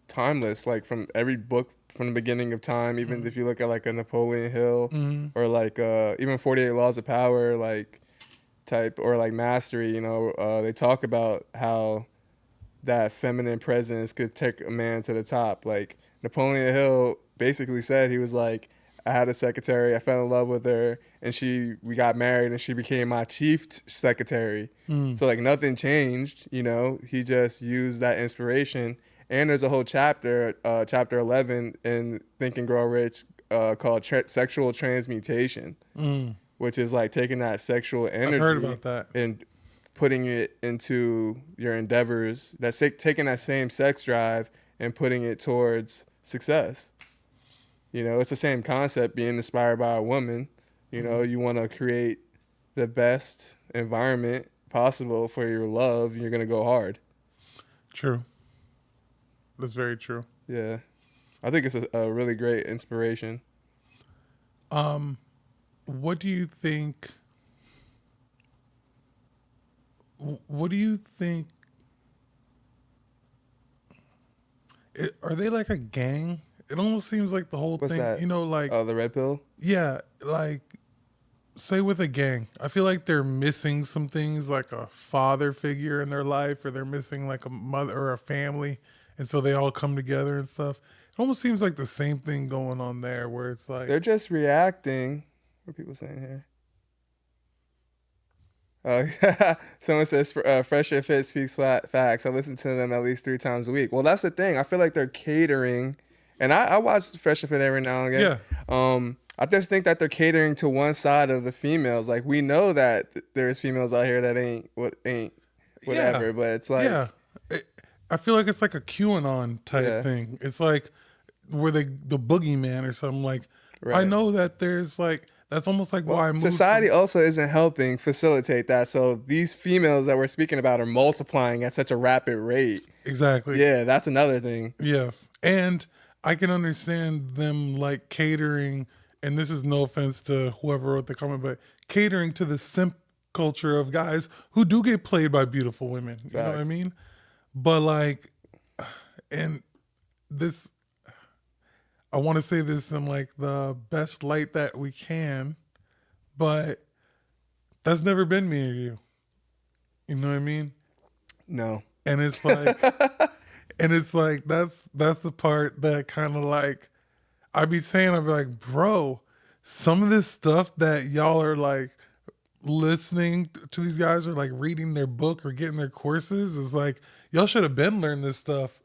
S2: timeless, like from every book from the beginning of time. Even if you look at like a Napoleon Hill or like even 48 Laws of Power, like type or like Mastery. They talk about how that feminine presence could take a man to the top. Like Napoleon Hill basically said, he was like, I had a secretary, I fell in love with her, and we got married, and she became my chief secretary. So like nothing changed, He just used that inspiration. And there's a whole chapter, chapter 11 in Think and Grow Rich, called sexual transmutation, which is like taking that sexual
S1: I've heard
S2: energy
S1: about that.
S2: and putting it into your endeavors. That's taking that same sex drive and putting it towards success. It's the same concept, being inspired by a woman. You want to create the best environment possible for your love. You're going to go hard.
S1: True. That's very true.
S2: Yeah. I think it's a really great inspiration.
S1: What do you think? What do you think? Are they like a gang? It almost seems like the whole
S2: What's
S1: thing,
S2: that?
S1: like,
S2: The red pill?
S1: yeah, like, say with a gang, I feel like they're missing some things, like a father figure in their life, or they're missing like a mother or a family, and so they all come together and stuff. It almost seems like the same thing going on there, where it's like,
S2: They're just reacting. What are people saying here? Someone says Fresh and Fit speaks facts. I listen to them at least 3 times a week. Well, that's the thing. I feel like they're catering, and I watch Fresh and Fit every now and again.
S1: yeah,
S2: I just think that they're catering to one side of the females. Like we know that there's females out here that ain't
S1: yeah,
S2: whatever, but it's like
S1: yeah. I feel like it's like a QAnon type
S2: yeah,
S1: thing. It's like where the boogeyman or something. Like, I
S2: right.
S1: know that there's like, that's almost like
S2: Well,
S1: why I moved
S2: society
S1: from,
S2: also isn't helping facilitate that. So these females that we're speaking about are multiplying at such a rapid rate.
S1: exactly.
S2: Yeah, that's another thing.
S1: Yes. And I can understand them like catering, and this is no offense to whoever wrote the comment, but catering to the simp culture of guys who do get played by beautiful women. You know what I
S2: Facts.
S1: mean? But like, and this, I want to say this in like the best light that we can, but that's never been me or you. You know what I mean?
S2: No.
S1: And it's like, that's the part that kind of like I be saying, I'd be like, bro, some of this stuff that y'all are like listening to these guys, or like reading their book or getting their courses, is like y'all should have been learned this stuff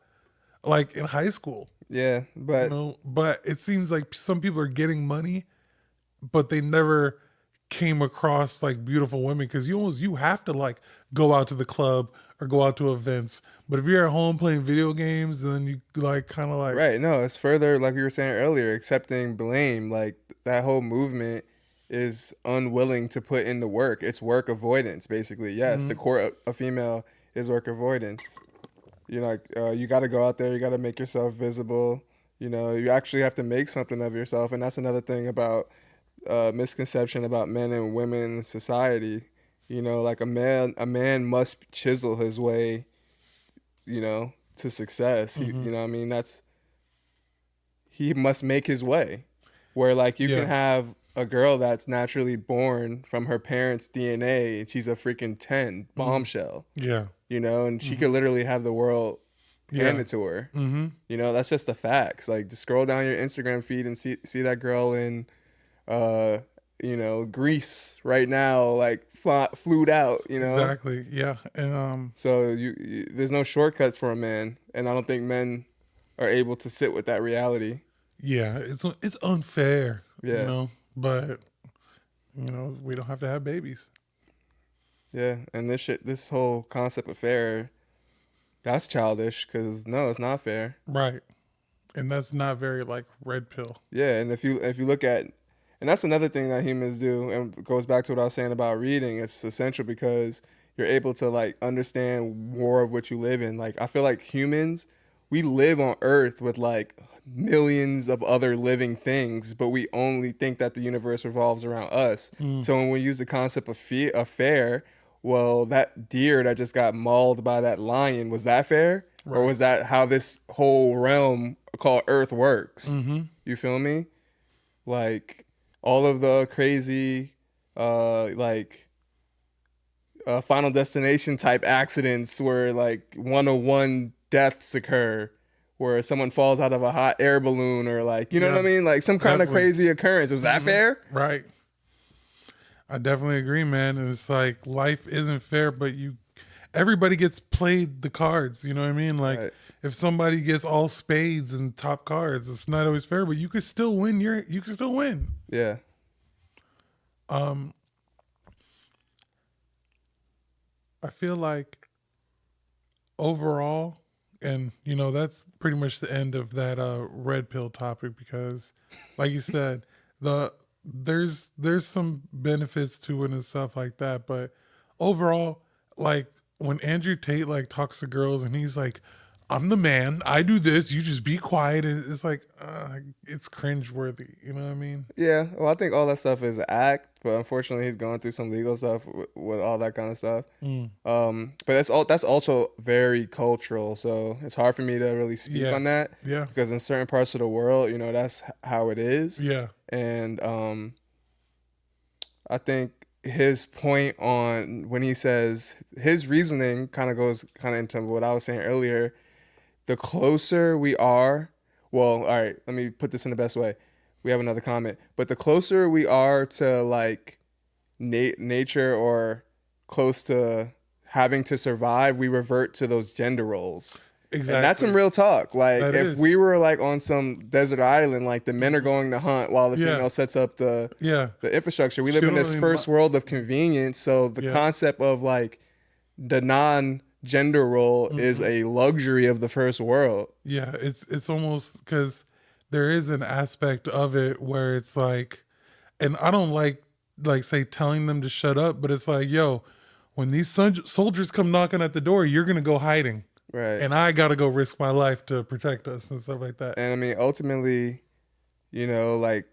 S1: like in high school.
S2: Yeah, but
S1: But it seems like some people are getting money, but they never came across like beautiful women, because you have to like go out to the club or go out to events. But if you're at home playing video games, then you like kind of like,
S2: right, no, it's further like we were saying earlier, accepting blame. Like that whole movement is unwilling to put in the work. It's work avoidance, basically. Yes, the core a female is work avoidance. You got to go out there. You got to make yourself visible. You actually have to make something of yourself, and that's another thing about misconception about men and women in society. Like a man must chisel his way, to success. You know what I mean? He must make his way. Where like you can
S1: yeah,
S2: have a girl that's naturally born from her parents' DNA and she's a freaking 10 bombshell,
S1: yeah,
S2: and she could literally have the world
S1: yeah,
S2: handed to her. That's just the facts. Like just scroll down your Instagram feed and see that girl in uh Greece right now, like flued out.
S1: Exactly. Yeah. And
S2: So there's no shortcuts for a man, and I don't think men are able to sit with that reality.
S1: yeah, it's unfair,
S2: Yeah,
S1: but we don't have to have babies.
S2: yeah, and this whole concept of fair, that's childish. Cause no, it's not fair.
S1: Right. And that's not very like red pill.
S2: Yeah, and if you look at, and that's another thing that humans do, and it goes back to what I was saying about reading. It's essential because you're able to like understand more of what you live in. Like I feel like humans, we live on Earth with like millions of other living things, but we only think that the universe revolves around us.
S1: Mm,
S2: So when we use the concept of fair, well, that deer that just got mauled by that lion, was that fair? Or
S1: right.
S2: was that how this whole realm called Earth works?
S1: Mm-hmm.
S2: You feel me? Like all of the crazy, like Final Destination type accidents where like 101 deaths occur, where someone falls out of a hot air balloon, or like, you know what
S1: Yeah,
S2: I mean? Like some kind of
S1: definitely.
S2: crazy occurrence. Was that
S1: Hmm.
S2: fair?
S1: Right. I definitely agree, man. And it's like life isn't fair, but everybody gets played the cards. You know what I mean? Like
S2: Right.
S1: if somebody gets all spades and top cards, it's not always fair, but you could still win. You could still win.
S2: Yeah.
S1: Um, I feel like overall, and that's pretty much the end of that red pill topic because, like you said, there's some benefits to it and stuff like that, but overall, like when Andrew Tate like talks to girls and he's like, "I'm the man. I do this. You just be quiet." And it's like it's cringeworthy. You know what I mean?
S2: Yeah. Well, I think all that stuff is act, but unfortunately, he's going through some legal stuff with all that kind of stuff.
S1: Mm.
S2: But that's also very cultural, so it's hard for me to really speak
S1: Yeah,
S2: on that
S1: yeah,
S2: because in certain parts of the world, that's how it is.
S1: yeah.
S2: And I think his point on when he says his reasoning kind of goes kind of into what I was saying earlier. The closer we are, well, all right, let me put this in the best way. We have another comment, but the closer we are to like nature or close to having to survive, we revert to those gender roles. And that's some
S1: Exactly.
S2: real talk. Like
S1: That
S2: if
S1: is.
S2: we were like on some desert island, like the men are going to hunt while the
S1: Yeah,
S2: female sets up
S1: yeah.
S2: the infrastructure. We
S1: She
S2: live in
S1: don't
S2: this
S1: even.
S2: first world of convenience. So the
S1: Yeah.
S2: concept of like the non-gender role is
S1: Hmm.
S2: a luxury of the first world.
S1: Yeah, it's almost because there is an aspect of it where it's like, and I don't like say telling them to shut up, but it's like, yo, when these soldiers come knocking at the door, you're gonna go hiding,
S2: Right.
S1: and I gotta go risk my life to protect us and stuff like that.
S2: And I mean, ultimately, like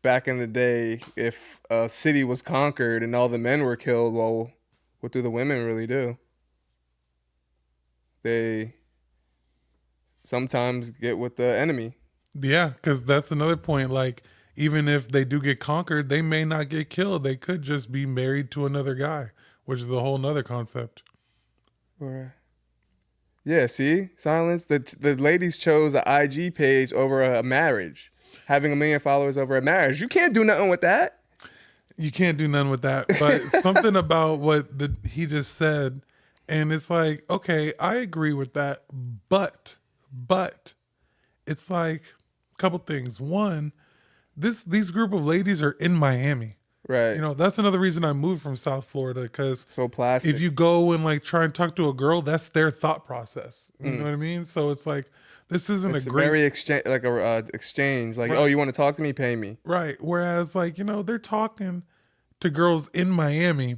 S2: back in the day, if a city was conquered and all the men were killed, well, what do the women really do? They sometimes get with the enemy.
S1: Yeah, because that's another point. Like, even if they do get conquered, they may not get killed. They could just be married to another guy, which is a whole nother concept.
S2: Or yeah, see, silence. The ladies chose an IG page over a marriage, having 1 million followers over a marriage. You can't do nothing with that.
S1: You can't do none with that. But something about what he just said, and it's like, okay, I agree with that, but it's like a couple things. One, these group of ladies are in Miami.
S2: Right.
S1: That's another reason I moved from South Florida because
S2: So
S1: if
S2: plastic.
S1: you go and like try and talk to a girl, that's their thought process. You know
S2: Mm.
S1: what I mean? So it's like this isn't a
S2: It's a
S1: great
S2: very exchange, like a exchange. Like, oh,
S1: right,
S2: you want to talk to me? Pay me.
S1: right. Whereas like they're talking to girls in Miami,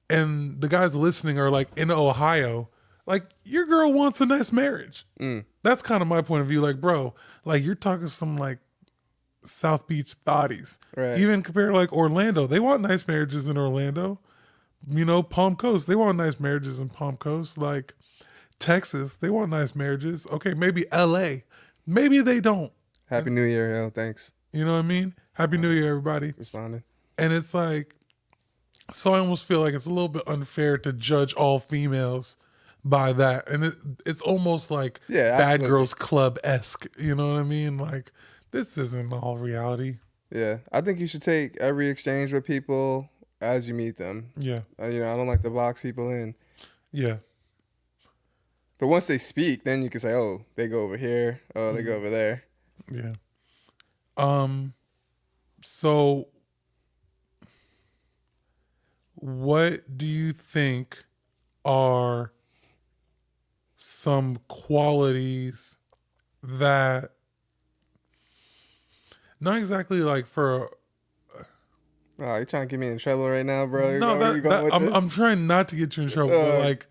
S1: and the guys listening are like in Ohio. Like your girl wants a nice marriage.
S2: Mm.
S1: That's kind of my point of view. Like, bro, like you're talking some like South Beach thotties.
S2: Right.
S1: Even compared to like Orlando, they want nice marriages in Orlando. Palm Coast, they want nice marriages in Palm Coast. Like Texas, they want nice marriages. Okay, maybe LA. Maybe they don't.
S2: Happy New Year, yo. Thanks.
S1: You know what I mean? Happy New Year, everybody.
S2: Responding.
S1: And it's like, so I almost feel like it's a little bit unfair to judge all females by that. And it's almost like
S2: Yeah,
S1: Bad
S2: absolutely.
S1: Girls Club esque. You know what I mean? Like, this isn't all reality.
S2: Yeah, I think you should take every exchange with people as you meet them.
S1: Yeah.
S2: You know, I don't like to box people in.
S1: Yeah.
S2: But once they speak, then you can say, "Oh, they go over here. Oh, they go over there."
S1: Yeah. Um. So, what do you think are some qualities that not exactly like for
S2: Oh, you trying to get me in trouble right now, bro?
S1: no
S2: Where you
S1: that
S2: going
S1: that
S2: with this?
S1: I'm trying not to get you in trouble, but
S2: Uh,
S1: like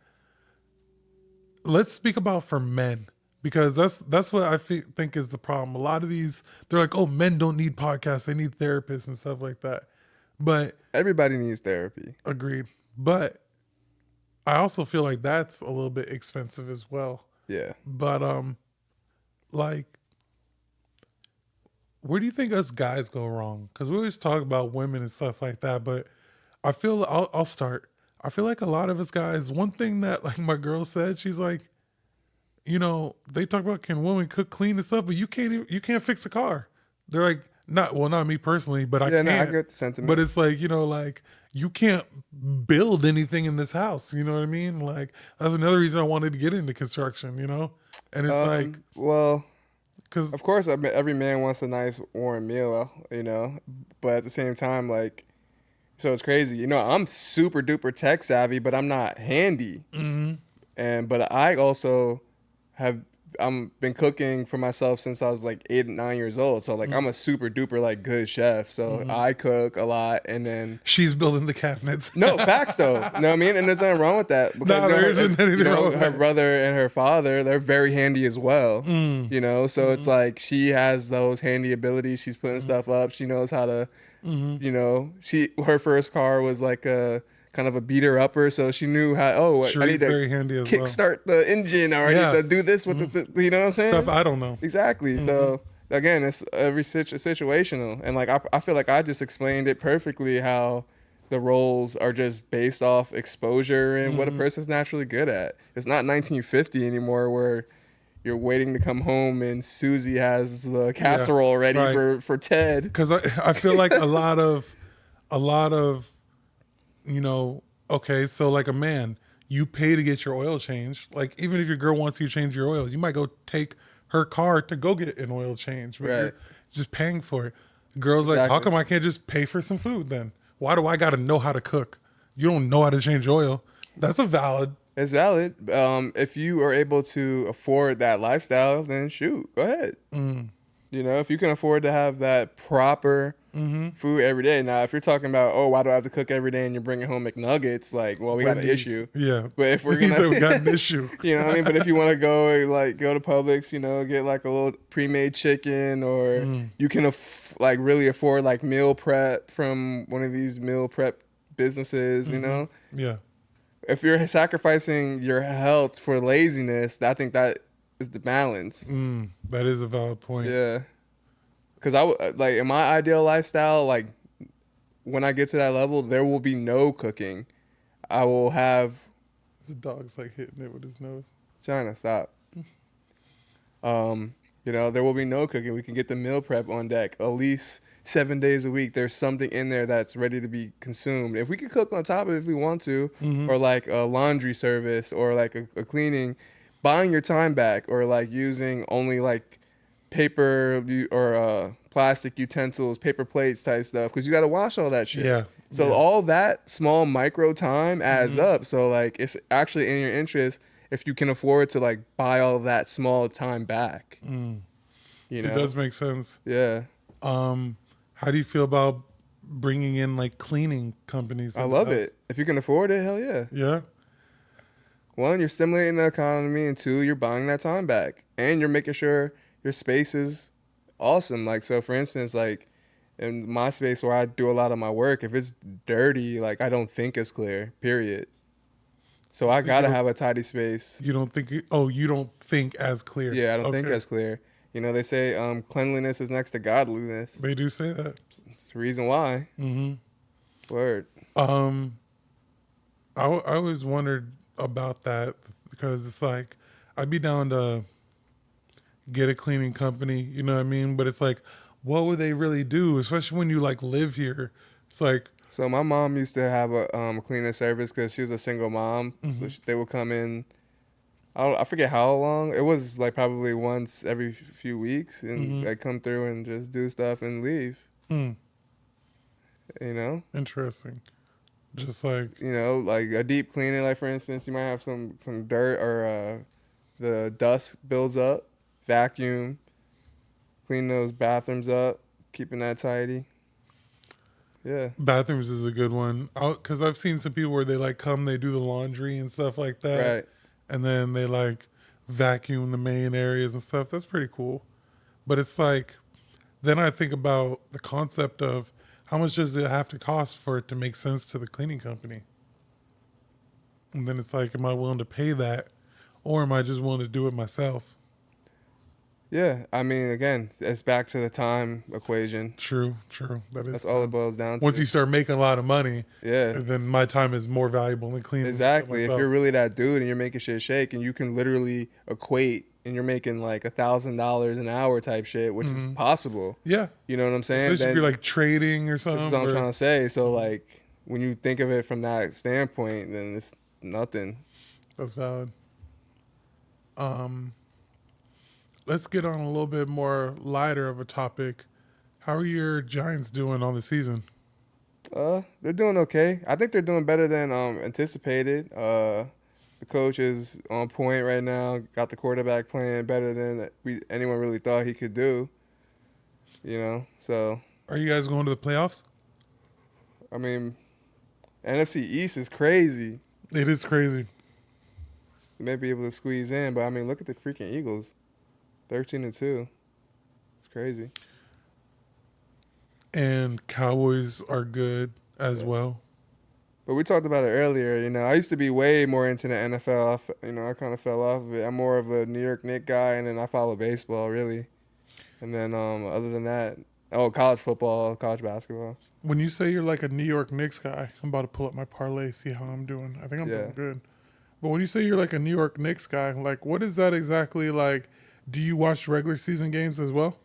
S1: let's speak about for men because that's what I think is the problem. A lot of these they're like, oh, men don't need podcasts, they need therapists and stuff like that. But
S2: Everybody needs therapy.
S1: agreed. But I also feel like that's a little bit expensive as well.
S2: Yeah.
S1: But like, where do you think us guys go wrong? Because we always talk about women and stuff like that, but I feel I'll start. I feel like a lot of us guys. One thing that like my girl said, she's like, you know, they talk about can women cook, clean and stuff, but you can't fix a car. They're like, not me personally, but I
S2: Yeah, no, I
S1: can't.
S2: get the
S1: But
S2: sentiment.
S1: it's like, you know, like you can't build anything in this house. You know what I mean? Like that's another reason I wanted to get into construction. You know, and it's like
S2: Well,
S1: because
S2: of course, every man wants a nice warm meal, but at the same time, like, so it's crazy. You know, I'm super duper tech savvy, but I'm not handy. But I also have I'm been cooking for myself since I was like 8 or 9 years old. So like I'm a super duper like good chef. So I cook a lot, and then
S1: she's building the cabinets.
S2: no facts though. You know what I mean? And there's nothing wrong with that because
S1: No, there isn't anything wrong with
S2: her
S1: that.
S2: brother and her father, they're very handy as well. You know, so it's like she has those handy abilities. She's putting stuff up. She knows how to, her first car was like a kind of a beater upper, so she knew how. Oh, I need
S1: Cherie's
S2: to
S1: very handy as well.
S2: kickstart the engine, or I
S1: Yeah.
S2: need to do this with the you know what I'm saying?
S1: Stuff I don't know.
S2: Exactly. So again, it's every situational, and like I feel like I just explained it perfectly how the roles are just based off exposure and what a person's naturally good at. It's not 1950 anymore where you're waiting to come home and Susie has the casserole ready
S1: right.
S2: for Ted.
S1: Because I feel like a lot of you know, okay, so like a man, you pay to get your oil changed. Like even if your girl wants you to change your oil, you might go take her car to go get an oil change, but
S2: Right.
S1: you're just paying for it. Girl's like, how
S2: Exactly.
S1: come I can't just pay for some food then? Why do I got to know how to cook? You don't know how to change oil. That's a valid.
S2: It's valid. If you are able to afford that lifestyle, then shoot, go ahead. You know, if you can afford to have that proper food every day. Now, if you're talking about, oh, why do I have to cook every day and you're bringing home McNuggets? Like, well, we got an
S1: Wendy's.
S2: issue.
S1: Yeah.
S2: But if we're
S1: He
S2: gonna,
S1: said we got an issue.
S2: you know what I mean? But if you want to go to Publix, get like a little pre-made chicken, or you can like really afford like meal prep from one of these meal prep businesses, you know?
S1: Yeah.
S2: If you're sacrificing your health for laziness, I think that is the balance.
S1: That is a valid point.
S2: Yeah. Because like in my ideal lifestyle, like when I get to that level, there will be no cooking. I will have
S1: The dog's like hitting it with his nose.
S2: China stop. There will be no cooking. We can get the meal prep on deck at least 7 days a week. There's something in there that's ready to be consumed. If we could cook on top of it if we want to, or like a laundry service, or like a cleaning, buying your time back, or like using only like paper or plastic utensils, paper plates type stuff, because you got to wash all that shit.
S1: Yeah.
S2: So
S1: Yeah.
S2: all that small micro time adds up. So like it's actually in your interest if you can afford to like buy all of that small time back. You know?
S1: It does make sense.
S2: Yeah.
S1: How do you feel about bringing in like cleaning companies?
S2: I
S1: in the
S2: love
S1: house?
S2: it. If you can afford it, hell yeah.
S1: Yeah.
S2: One, you're stimulating the economy, and two, you're buying that time back, and you're making sure your space is awesome. Like, so for instance, like in my space where I do a lot of my work, if it's dirty, like I don't think it's clear, period. So I gotta have a tidy space.
S1: You don't think? You don't think as clear.
S2: Yeah, I don't think
S1: Okay.
S2: that's clear. You know, they say cleanliness is next to godliness.
S1: They do say that.
S2: It's the reason why. Word.
S1: I always wondered about that because it's like I'd be down to get a cleaning company, you know what I mean? But it's like what would they really do? Especially when you like live here. It's like,
S2: So my mom used to have a cleaning service because she was a single mom. So
S1: mhm,
S2: they would come in. I forget how long. It was like probably once every few weeks, and
S1: mhm,
S2: they come through and just do stuff and leave.
S1: mm,
S2: You know,
S1: interesting. Just like,
S2: like a deep cleaning. Like for instance, you might have some dirt or the dust builds up. Vacuum, clean those bathrooms up, keeping that tidy. Yeah,
S1: bathrooms is a good one. Because I've seen some people where they like come, they do the laundry and stuff like that,
S2: right.
S1: and then they like vacuum the main areas and stuff. That's pretty cool. But it's like, then I think about the concept of how much does it have to cost for it to make sense to the cleaning company? And then it's like, am I willing to pay that, or am I just willing to do it myself?
S2: Yeah, I mean, again, it's back to the time equation.
S1: True, true. That is
S2: That's all it
S1: time.
S2: boils down
S1: Once
S2: to.
S1: you start making a lot of money,
S2: Yeah,
S1: then my time is more valuable than cleaning shit
S2: exactly. If
S1: myself.
S2: you're really that dude and you're making shit shake and you can literally equate and you're making like $1,000 an hour type shit, which is
S1: Hmm.
S2: possible.
S1: Yeah,
S2: You know what I'm saying?
S1: especially if you're
S2: Then
S1: like trading or
S2: this is what
S1: something.
S2: I'm
S1: Or
S2: trying to say. So like when you think of it from that standpoint, then it's nothing.
S1: that's valid. Um, let's get on a little bit more lighter of a topic. How are your Giants doing on the season?
S2: They're doing okay. I think they're doing better than anticipated. The coach is on point right now. Got the quarterback playing better than anyone really thought he could do. So
S1: Are you guys going to the playoffs?
S2: I mean, NFC East is crazy.
S1: It is crazy.
S2: We may be able to squeeze in, but I mean, look at the freaking Eagles, 13-2. It's crazy.
S1: And Cowboys are good as well.
S2: But we talked about it earlier. I used to be way more into the NFL. I kind of fell off of it. I'm more of a New York Knicks guy, and then I follow baseball really. And then other than that, college football, college basketball.
S1: When you say you're like a New York Knicks guy, I'm about to pull up my parlay, see how I'm doing. I think I'm
S2: Yeah.
S1: doing good. But when you say you're like a New York Knicks guy, like what is that exactly like? Do you watch regular season games as well?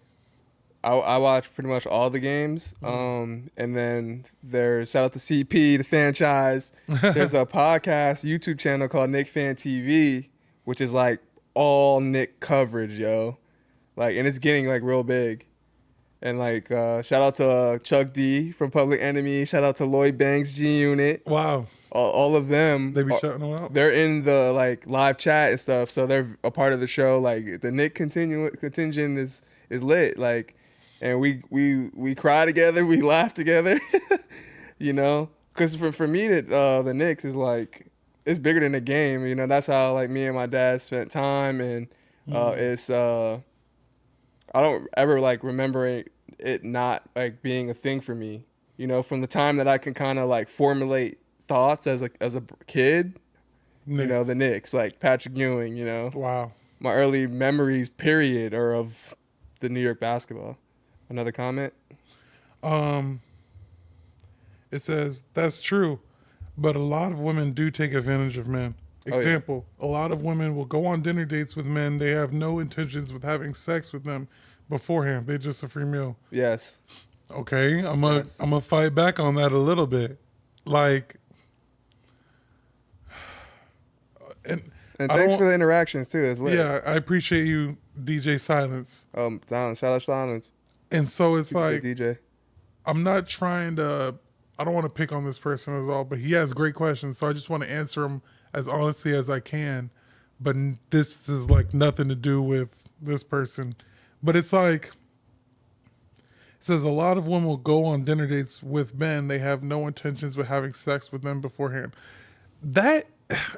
S2: I watch pretty much all the games. And then there's shout out to CP, the franchise. There's a podcast, YouTube channel called Nick Fan TV, which is like all Nick coverage, yo. Like, and it's getting like real big. And like, shout out to Chuck D from Public Enemy. Shout out to Lloyd Banks, G Unit.
S1: Wow.
S2: All of them.
S1: They be shutting them out?
S2: They're in the like live chat and stuff, so they're a part of the show. Like the Nick contingent is lit. Like, and we cry together, we laugh together. Because for me, the Knicks is like it's bigger than the game. That's how like me and my dad spent time, and it's I don't ever like remember it not like being a thing for me. From the time that I can kind of like formulate thoughts as a kid.
S1: Knicks.
S2: The Knicks, like Patrick Ewing.
S1: Wow.
S2: My early memories, period, are of the New York basketball. Another comment?
S1: Um, it says that's true, but a lot of women do take advantage of men.
S2: Oh, yeah.
S1: Example, a lot of women will go on dinner dates with men. They have no intentions with having sex with them beforehand. They just a free meal.
S2: Yes.
S1: Okay,
S2: Yes.
S1: I'm gonna fight back on that a little bit. Like, and
S2: And
S1: I
S2: thanks
S1: don't-
S2: for the interactions too. It's lit.
S1: yeah, I appreciate you, DJ Silence.
S2: Silence. Shout out Silence.
S1: And so it's like,
S2: DJ.
S1: I'm not trying to, I don't want to pick on this person at all, but he has great questions. So I just want to answer them as honestly as I can. But this is like nothing to do with this person. But it's like, it says a lot of women will go on dinner dates with men. They have no intentions with having sex with them beforehand. That,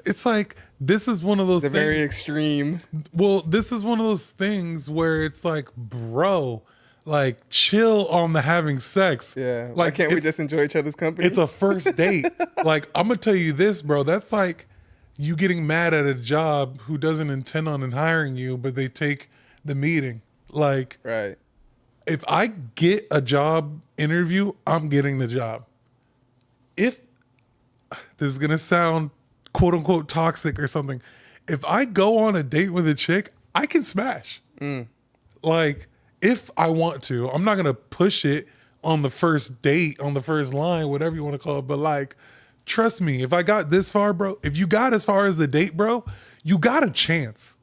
S1: it's like, this is one of those
S2: It's a
S1: things.
S2: very extreme.
S1: Well, this is one of those things where it's like, bro, like chill on the having sex.
S2: Yeah.
S1: Like,
S2: Can't we
S1: it's-
S2: just enjoy each other's company?
S1: It's a first date. Like, I'm gonna tell you this, bro. That's like you getting mad at a job who doesn't intend on hiring you, but they take the meeting. Like,
S2: right.
S1: if I get a job interview, I'm getting the job. If this is gonna sound quote unquote toxic or something, if I go on a date with a chick, I can smash. Like, if I want to. I'm not gonna push it on the first date, on the first line, whatever you want to call it. But like, trust me, if I got this far, bro, if you got as far as the date, bro, you got a chance.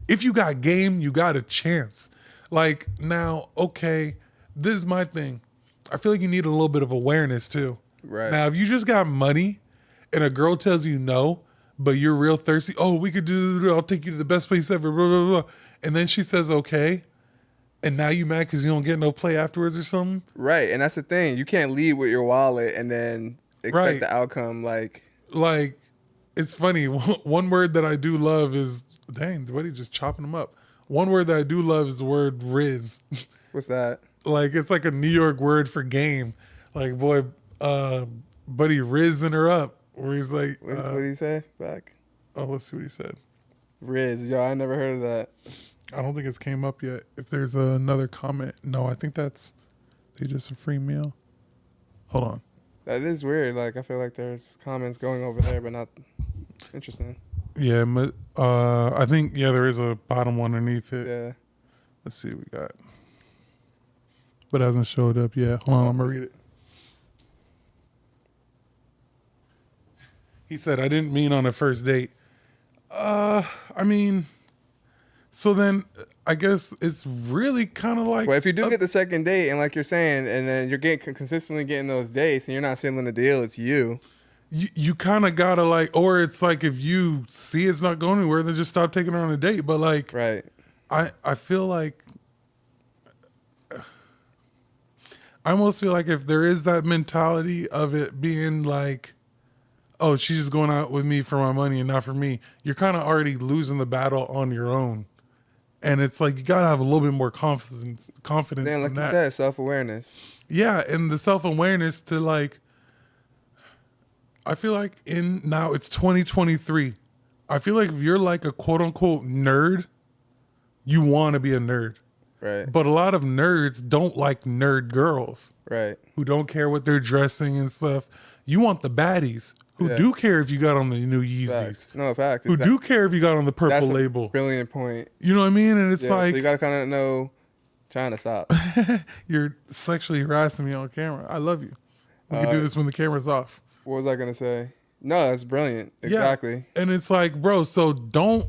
S1: If you got game, you got a chance. Like now, okay, this is my thing. I feel like you need a little bit of awareness too.
S2: Right.
S1: Now, if you just got money and a girl tells you no, but you're real thirsty, oh, we could do this, I'll take you to the best place ever, blah, blah, blah. And then she says okay, and now you mad because you don't get no play afterwards or something.
S2: Right. And that's the thing. You can't lead with your wallet and then expect
S1: Right.
S2: the outcome like
S1: It's funny. One word that I do love is, dang, buddy just chopping them up. One word that I do love is the word Riz.
S2: what's that?
S1: Like, it's like a New York word for game. Like, boy, buddy rizzing her up. Where he's like,
S2: What did he say back?
S1: oh, let's see what he said.
S2: Riz. Yo, I never heard of that.
S1: I don't think it's came up yet. If there's another comment. No, I think that's, they just a free meal. Hold on.
S2: That is weird. Like, I feel like there's comments going over there, but not interesting.
S1: Yeah, I think, yeah, there is a bottom one underneath it.
S2: Yeah.
S1: Let's see what we got. But it hasn't showed up yet. Hold on, I'm going to read it. He said, I didn't mean on a first date. I mean, so then I guess it's really kind of like.
S2: Well, if you do get the second date, and like you're saying, and then you're getting consistently getting those dates, and you're not sealing the deal, it's you.
S1: You kind of gotta like, or it's like if you see it's not going anywhere, then just stop taking her on a date. But like,
S2: Right.
S1: I feel like, I almost feel like if there is that mentality of it being like, oh, she's just going out with me for my money and not for me, you're kind of already losing the battle on your own. And it's like, you gotta have a little bit more confidence
S2: Then, like
S1: in
S2: you
S1: that.
S2: said, self-awareness.
S1: Yeah, and the self-awareness to like, I feel like now it's 2023. I feel like if you're like a quote unquote nerd, you want to be a nerd.
S2: Right.
S1: But a lot of nerds don't like nerd girls
S2: Right.
S1: who don't care what they're dressing and stuff. You want the baddies who
S2: Yeah.
S1: do care if you got on the new Yeezys,
S2: Facts. No, facts.
S1: who do care if you got on the purple
S2: That's a
S1: label.
S2: brilliant point.
S1: You know what I mean? And it's
S2: Yeah,
S1: like,
S2: so you gotta kind of know. Trying to stop.
S1: you're sexually harassing me on camera. I love you. We can do this when the camera's off.
S2: What was I gonna say? No, that's brilliant. Exactly.
S1: Yeah. And it's like, bro, so don't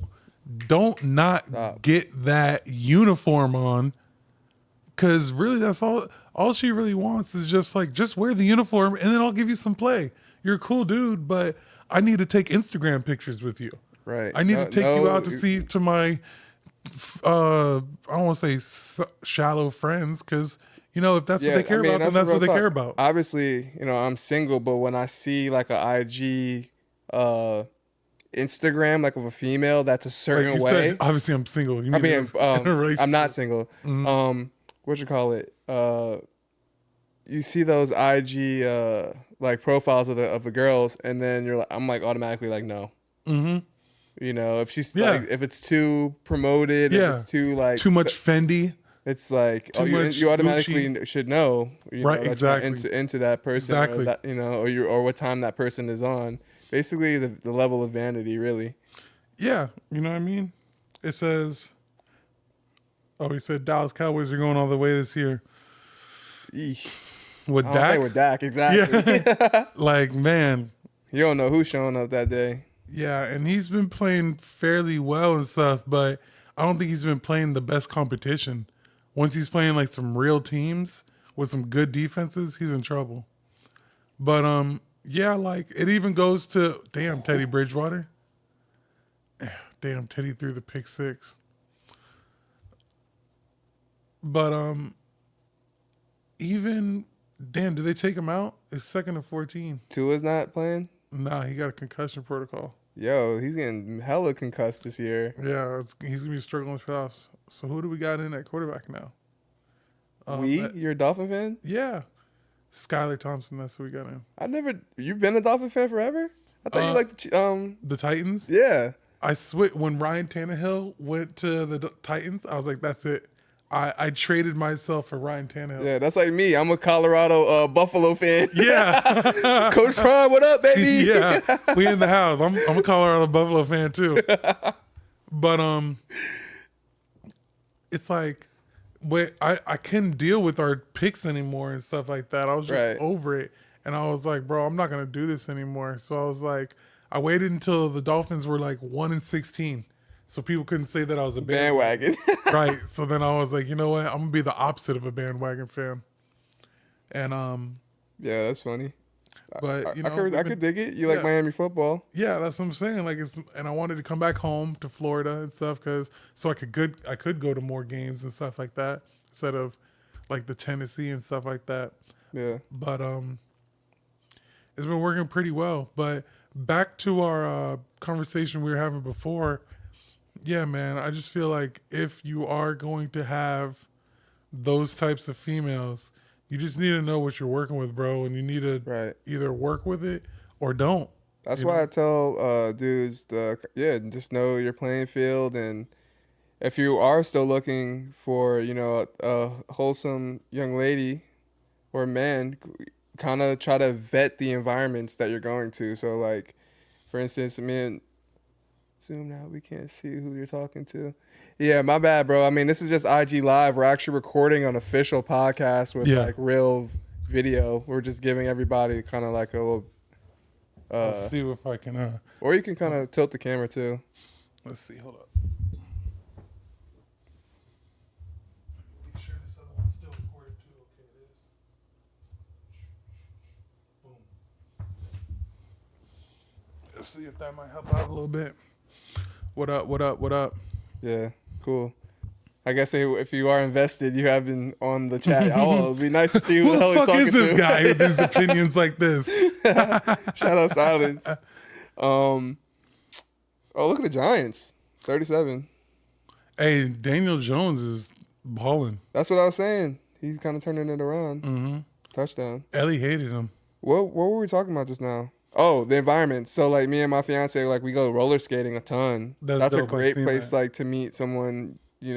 S1: not
S2: Stop.
S1: get that uniform on, because really that's all she really wants is just like, just wear the uniform and then I'll give you some play. You're a cool dude, but I need to take Instagram pictures with you.
S2: Right.
S1: I need to take you out to see to my I don't want to say shallow friends, because you know, if that's what they care about, then that's what they care about.
S2: Obviously, you know, I'm single, but when I see like a IG Instagram, like of a female that's a
S1: Like
S2: certain
S1: you
S2: way.
S1: said, obviously I'm single. You
S2: I
S1: mean
S2: mean,
S1: in a relationship.
S2: I'm not single. What you call it? You see those IG like profiles of the girls, and then you're like, I'm like automatically like no.
S1: Mm-hmm.
S2: You know, if she's
S1: Yeah.
S2: like, if it's too promoted,
S1: Yeah.
S2: if it's too like
S1: Too much Fendi.
S2: it's like
S1: Too much
S2: you automatically
S1: Gucci.
S2: should know, you
S1: Right,
S2: know, that you're not
S1: exactly.
S2: into that person,
S1: Exactly.
S2: or that, you know, or what time that person is on. Basically, the level of vanity, really.
S1: Yeah, you know what I mean? It says, oh, he said Dallas Cowboys are going all the way this year.
S2: Eesh.
S1: With
S2: I don't
S1: Dak?
S2: think with Dak, exactly.
S1: Like, man,
S2: You don't know who's showing up that day.
S1: yeah, and he's been playing fairly well and stuff, but I don't think he's been playing the best competition. Once he's playing like some real teams with some good defenses, he's in trouble. But yeah, like it even goes to damn Teddy Bridgewater. Damn, Teddy threw the pick six. But even damn, did they take him out? It's 2nd and 14.
S2: Tua's not playing.
S1: Nah, he got a concussion protocol.
S2: Yo, he's getting hella concussed this year.
S1: Yeah, he's gonna be struggling with playoffs. So who do we got in at quarterback now?
S2: You're a Dolphin fan?
S1: Yeah, Skylar Thompson. That's who we got in.
S2: You've been a Dolphin fan forever? I thought you liked
S1: The Titans.
S2: yeah.
S1: I switched when Ryan Tannehill went to the Titans. I was like, that's it. I traded myself for Ryan Tannehill.
S2: Yeah, that's like me. I'm a Colorado Buffalo fan.
S1: Yeah.
S2: Coach Prime, what up, baby?
S1: Yeah, we in the house. I'm a Colorado Buffalo fan too. But it's like but I couldn't deal with our picks anymore and stuff like that. I was just
S2: Right.
S1: over it. And I was like, bro, I'm not going to do this anymore. So I was like, I waited until the Dolphins were like 1-16. So people couldn't say that I was a bandwagon.
S2: Bandwagon.
S1: Right. So then I was like, you know what? I'm going to be the opposite of a bandwagon fan. And,
S2: Yeah, that's funny.
S1: but, you know,
S2: I could dig it. You like
S1: yeah.
S2: Miami football?
S1: Yeah, that's what I'm saying. Like, and I wanted to come back home to Florida and stuff so I could go to more games and stuff like that instead of like the Tennessee and stuff like that.
S2: Yeah.
S1: But it's been working pretty well. But back to our conversation we were having before. Yeah, man, I just feel like if you are going to have those types of females, you just need to know what you're working with, bro, and you need to
S2: Right.
S1: either work with it or don't.
S2: That's
S1: You
S2: why I
S1: know?
S2: tell dudes, just know your playing field, and if you are still looking for, a wholesome young lady or man, kind of try to vet the environments that you're going to. So, like, for instance, me and Zoom now, we can't see who you're talking to. Yeah, my bad, bro. I mean, this is just IG Live. We're actually recording an official podcast with
S1: Yeah.
S2: like real video. We're just giving everybody kind of like a little.
S1: Let's see if I can.
S2: Or you can kind of tilt the camera too.
S1: Let's see. Hold up. Make sure this other one's still recorded too. Okay, it is. Boom. Let's see if that might help out a little bit. What up? What up? What up?
S2: Yeah, cool. I guess if you are invested, you have been on the chat. Oh, it'd be nice to see who the hell he's
S1: fuck
S2: talking
S1: is this
S2: to.
S1: guy with his opinions like this?
S2: Shout out Silence. Oh, look at the Giants. 37.
S1: Hey, Daniel Jones is balling.
S2: That's what I was saying. He's kind of turning it around.
S1: Mm-hmm.
S2: Touchdown.
S1: Ellie hated him.
S2: What were we talking about just now? Oh, the environment. So like me and my fiance, like we go roller skating a ton. That's a
S1: dope. I've
S2: great
S1: seen
S2: place
S1: that.
S2: like to meet someone, like
S1: you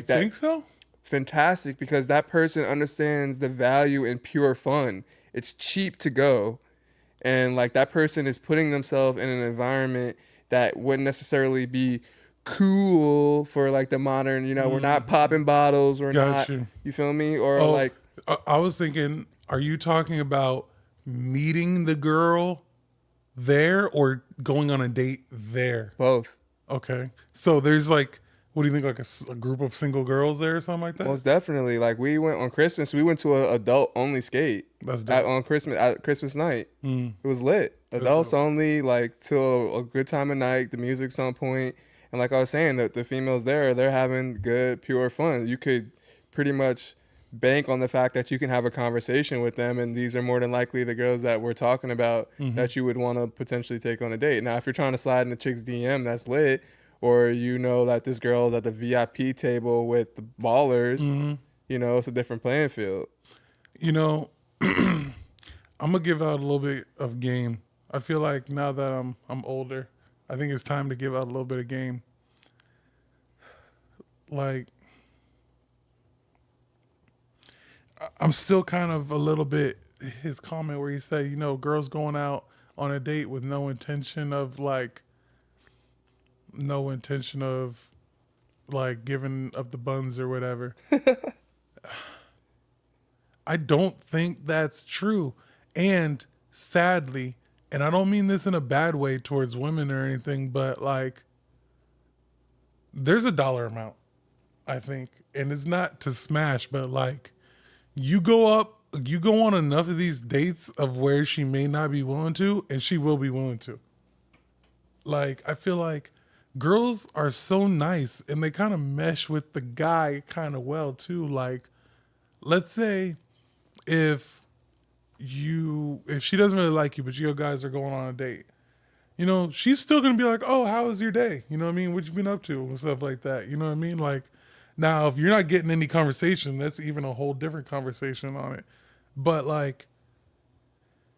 S2: that.
S1: think so?
S2: Fantastic, because that person understands the value in pure fun. It's cheap to go, and like that person is putting themselves in an environment that wouldn't necessarily be cool for like the modern, we're not popping bottles, we're
S1: Got
S2: not
S1: you.
S2: you feel me, or
S1: Oh,
S2: like
S1: I was thinking, are you talking about meeting the girl there or going on a date there?
S2: both.
S1: Okay. So there's like, what do you think, like a group of single girls there or something like that?
S2: Most definitely. Like we went on Christmas, we went to a adult only skate
S1: That's dope.
S2: on Christmas night.
S1: Mm.
S2: It was lit. Adults
S1: dope.
S2: only, like till a good time of night. The music's on point, and like I was saying, the females there, they're having good, pure fun. You could pretty much bank on the fact that you can have a conversation with them, and these are more than likely the girls that we're talking about that you would want to potentially take on a date. Now, if you're trying to slide in the chick's DM, that's lit. Or you know that this girl's at the VIP table with the ballers, it's a different playing field.
S1: I'm gonna give out a little bit of game. I feel like now that I'm older, I think it's time to give out a little bit of game. Like, I'm still kind of a little bit his comment where he said, girls going out on a date with no intention of giving up the buns or whatever. I don't think that's true. And sadly, and I don't mean this in a bad way towards women or anything, but like, there's a dollar amount, I think. And it's not to smash, but like, you go on enough of these dates of where she may not be willing to, and she will be willing to. Like, I feel like girls are so nice and they kind of mesh with the guy kind of well too. Like, let's say if she doesn't really like you, but you guys are going on a date, she's still gonna be like, oh, how was your day? You know what I mean? What you been up to? And stuff like that. You know what I mean? Like, now if you're not getting any conversation, that's even a whole different conversation on it. But like,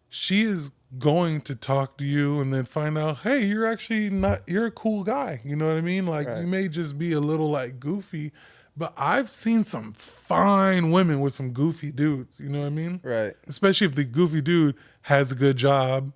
S1: she is going to talk to you and then find out, hey, you're a cool guy. You know what I mean? Like,
S2: Right.
S1: You may just be a little like goofy, but I've seen some fine women with some goofy dudes. You know what I mean?
S2: Right.
S1: Especially if the goofy dude has a good job.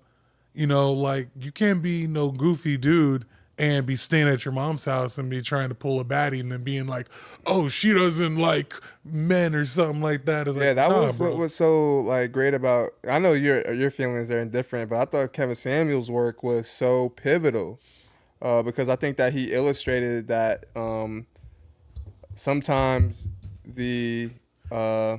S1: Like, you can't be no goofy dude and be staying at your mom's house and be trying to pull a baddie and then being like, oh, she doesn't like men or something like that. It's
S2: Yeah,
S1: like,
S2: that
S1: nah,
S2: was what
S1: bro.
S2: was so like great about. I know your feelings are indifferent, but I thought Kevin Samuel's work was so pivotal because I think that he illustrated that sometimes the uh,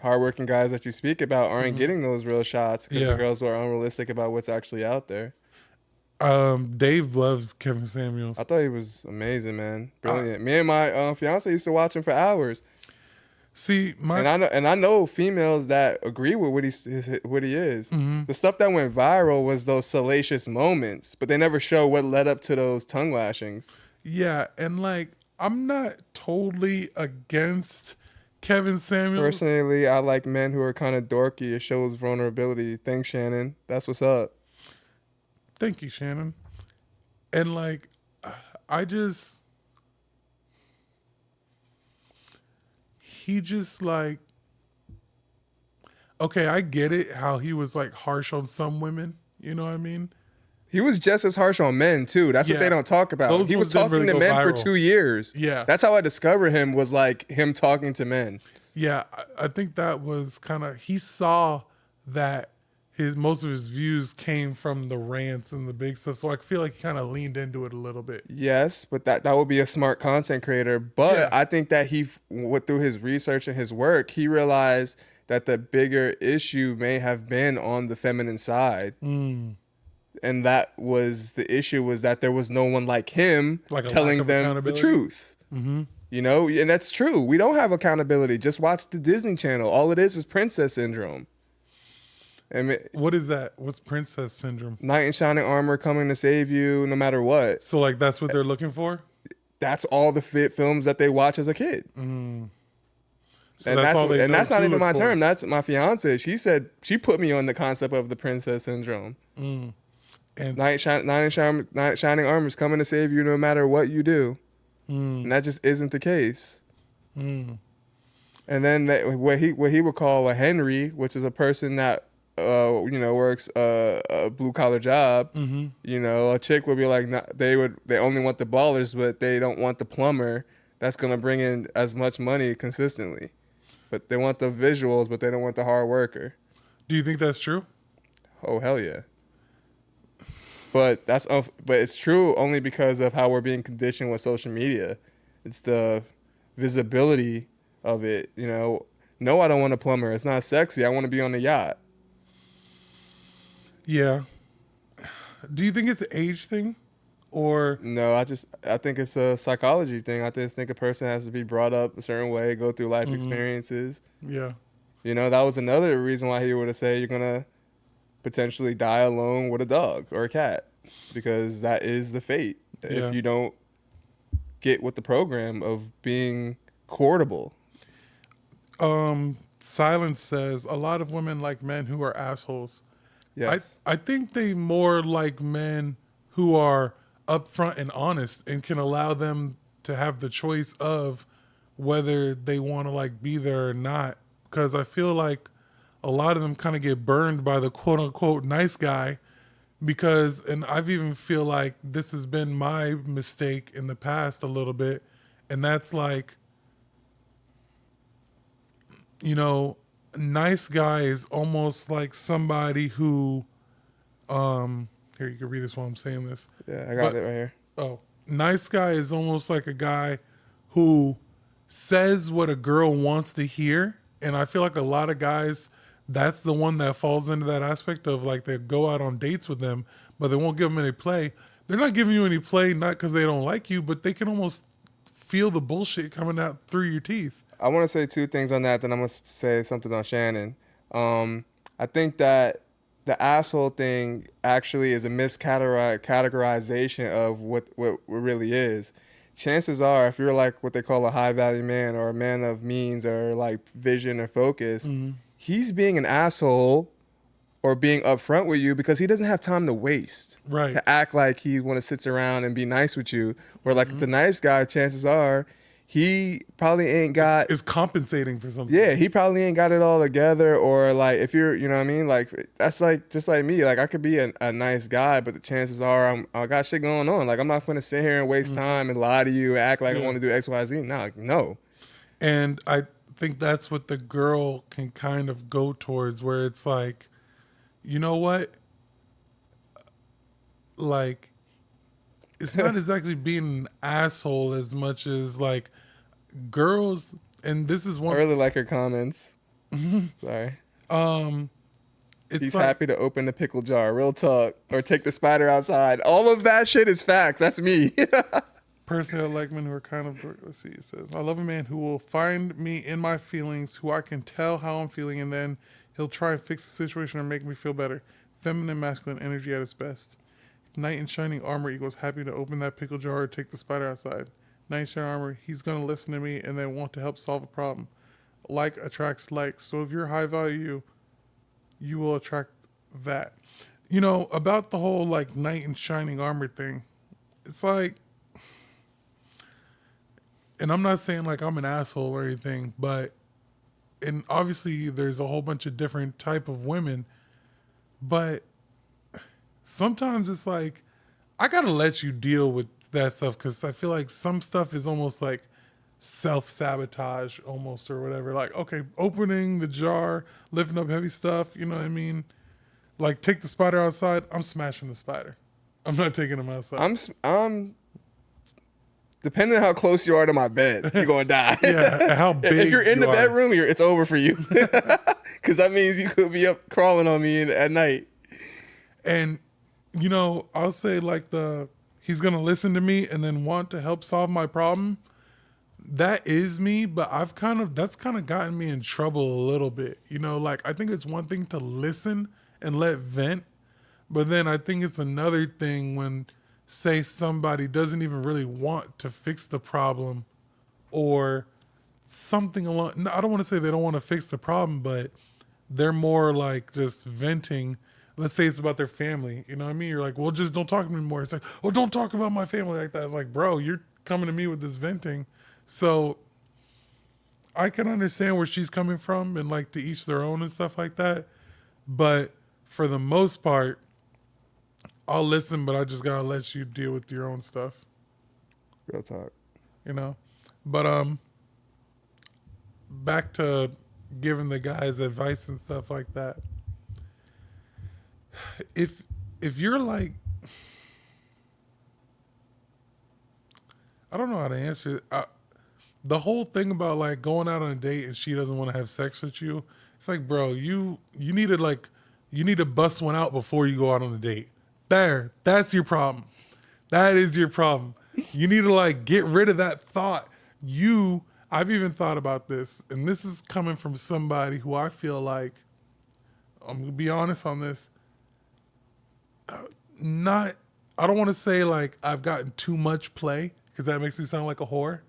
S2: hardworking guys that you speak about aren't
S1: Hmm.
S2: getting those real shots because the
S1: Yeah.
S2: girls are unrealistic about what's actually out there.
S1: Dave loves Kevin
S2: I
S1: Samuels.
S2: thought he was amazing, man,
S1: I
S2: brilliant. Me and my fiance used to watch him for hours.
S1: see my.
S2: And I know females that agree with what he is.
S1: Mhm.
S2: The stuff that went viral was those salacious moments, but they never show what led up to those tongue lashings.
S1: Yeah, and like I'm not totally against Kevin Samuels.
S2: Personally, I like men who are kind of dorky. It shows vulnerability. Thanks, Shannon. That's what's up.
S1: Thank you, Shannon. And like, I just he just like okay, I get it how he was like harsh on some women. You know what I mean?
S2: He was just as harsh on men too. That's what they
S1: Yeah,
S2: don't talk about.
S1: those
S2: He was
S1: ones didn't
S2: talking
S1: really
S2: to
S1: go
S2: men for
S1: viral.
S2: 2 years.
S1: Yeah,
S2: That's how I discovered him. Was like him talking to men.
S1: yeah. I think that was kind of he saw that his most of his views came from the rants and the big stuff. So I feel like he kind of leaned into it a little bit.
S2: Yes, but that would be a smart content creator. But
S1: Yeah.
S2: I think that through his research and his work, he realized that the bigger issue may have been on the feminine side,
S1: Mm.
S2: and that was the issue was that there was no one like him
S1: Like a lack
S2: telling
S1: of
S2: them the
S1: accountability.
S2: truth.
S1: Mm-hmm.
S2: You know, and that's true. We don't have accountability. Just watch the Disney Channel. All it is princess syndrome. I mean,
S1: What is that? What's princess syndrome?
S2: knight in shining armor coming to save you no matter what.
S1: So like that's what they're looking for.
S2: That's all the films that they watch as a kid.
S1: So
S2: And
S1: that's all they.
S2: that's not
S1: to
S2: even
S1: look
S2: my
S1: for.
S2: term. That's my fiance. She said she put me on the concept of the princess syndrome.
S1: And
S2: Knight shining armor is coming to save you no matter what you do, and that just isn't the case.
S1: mm,
S2: And then what he would call a Henry, which is a person that works a blue collar job.
S1: mm-hmm.
S2: You know, a chick would be like, they only want the ballers, but they don't want the plumber that's gonna bring in as much money consistently. But they want the visuals, but they don't want the hard worker.
S1: Do you think that's true?
S2: Oh hell yeah! But but it's true only because of how we're being conditioned with social media. It's the visibility of it. You know, no, I don't want a plumber. It's not sexy. I want to be on the yacht.
S1: Yeah. Do you think it's an age thing, or
S2: No, I think it's a psychology thing. I just think a person has to be brought up a certain way, go through life experiences.
S1: yeah,
S2: You know, that was another reason why he would have said you're gonna potentially die alone with a dog or a cat, because that is the fate
S1: Yeah.
S2: if you don't get with the program of being courtable.
S1: Silence says a lot of women like men who are assholes.
S2: Yes.
S1: I think they more like men who are upfront and honest and can allow them to have the choice of whether they want to like be there or not. Because I feel like a lot of them kind of get burned by the quote unquote nice guy. Because, and I've even feel like this has been my mistake in the past a little bit. And that's like, you know, nice guy is almost like somebody who, here you can read this while I'm saying this.
S2: Yeah, I got
S1: But-
S2: it right here.
S1: Oh, nice guy is almost like a guy who says what a girl wants to hear. And I feel like a lot of guys, that's the one that falls into that aspect of like they go out on dates with them, but they won't give them any play. They're not giving you any play, not because they don't like you, but they can almost feel the bullshit coming out through your teeth.
S2: I want to say two things on that, then I'm going to say something on Shannon. I think that the asshole thing actually is a miscategorization of what really is. Chances are, if you're like what they call a high value man or a man of means or like vision or focus, he's being an asshole or being upfront with you because he doesn't have time to waste.
S1: Right.
S2: To act like he want to sit around and be nice with you. Where like the nice guy, chances are, he probably ain't got.
S1: Is compensating for something.
S2: Yeah, he probably ain't got it all together, or like if you're, you know what I mean, like that's like just like me. Like I could be a nice guy, but the chances are I got shit going on. Like I'm not gonna sit here and waste
S1: Mm-hmm.
S2: time and lie to you, and act like I
S1: Yeah.
S2: want to do X, Y, Z. Nah, no.
S1: And I think that's what the girl can kind of go towards, where it's like, you know what? Like, it's not exactly being an asshole as much as like girls, and this is
S2: I
S1: one,
S2: really like her comments. Sorry.
S1: um, it's
S2: He's
S1: like,
S2: happy to open the pickle jar. Real talk. Or take the spider outside. All of that shit is facts. That's me.
S1: personally, I like men who are kind of, let's see, it says, I love a man who will find me in my feelings, who I can tell how I'm feeling, and then he'll try and fix the situation or make me feel better. Feminine, masculine energy at its best. Knight in shining armor equals happy to open that pickle jar or take the spider outside. Knight in shining armor, he's going to listen to me and then want to help solve a problem. Like attracts like. So if you're high value, you will attract that. You know, about the whole like knight in shining armor thing, it's like, and I'm not saying like I'm an asshole or anything, but, and obviously there's a whole bunch of different type of women, but sometimes it's like, I gotta let you deal with that stuff because I feel like some stuff is almost like self sabotage, almost, or whatever. Like, okay, opening the jar, lifting up heavy stuff, you know what I mean? Like, take the spider outside, I'm smashing the spider. I'm not taking him outside.
S2: I'm depending on how close you are to my bed, you're gonna die.
S1: Yeah, and how big
S2: if you're in
S1: you
S2: the
S1: are.
S2: bedroom, it's over for you. Because that means you could be up crawling on me at night.
S1: And, you know, I'll say like he's gonna listen to me and then want to help solve my problem. That is me, but that's kind of gotten me in trouble a little bit. You know, like I think it's one thing to listen and let vent, but then I think it's another thing when, say, somebody doesn't even really want to fix the problem or something along. No, I don't want to say they don't want to fix the problem, but they're more like just venting. Let's say it's about their family. You know what I mean? You're like, well, just don't talk to me anymore. It's like, oh, don't talk about my family like that. It's like, bro, you're coming to me with this venting. So I can understand where she's coming from and like to each their own and stuff like that. But for the most part, I'll listen, but I just gotta let you deal with your own stuff,
S2: Real talk.
S1: you know? But back to giving the guys advice and stuff like that. If you're like, I don't know how to answer it. The whole thing about like going out on a date and she doesn't want to have sex with you, it's like, bro, you need to like, you need to bust one out before you go out on a date. That's your problem. That is your problem. You need to like get rid of that thought. I've even thought about this, and this is coming from somebody who I feel like, I'm gonna be honest on this. Not, I don't want to say like I've gotten too much play because that makes me sound like a whore,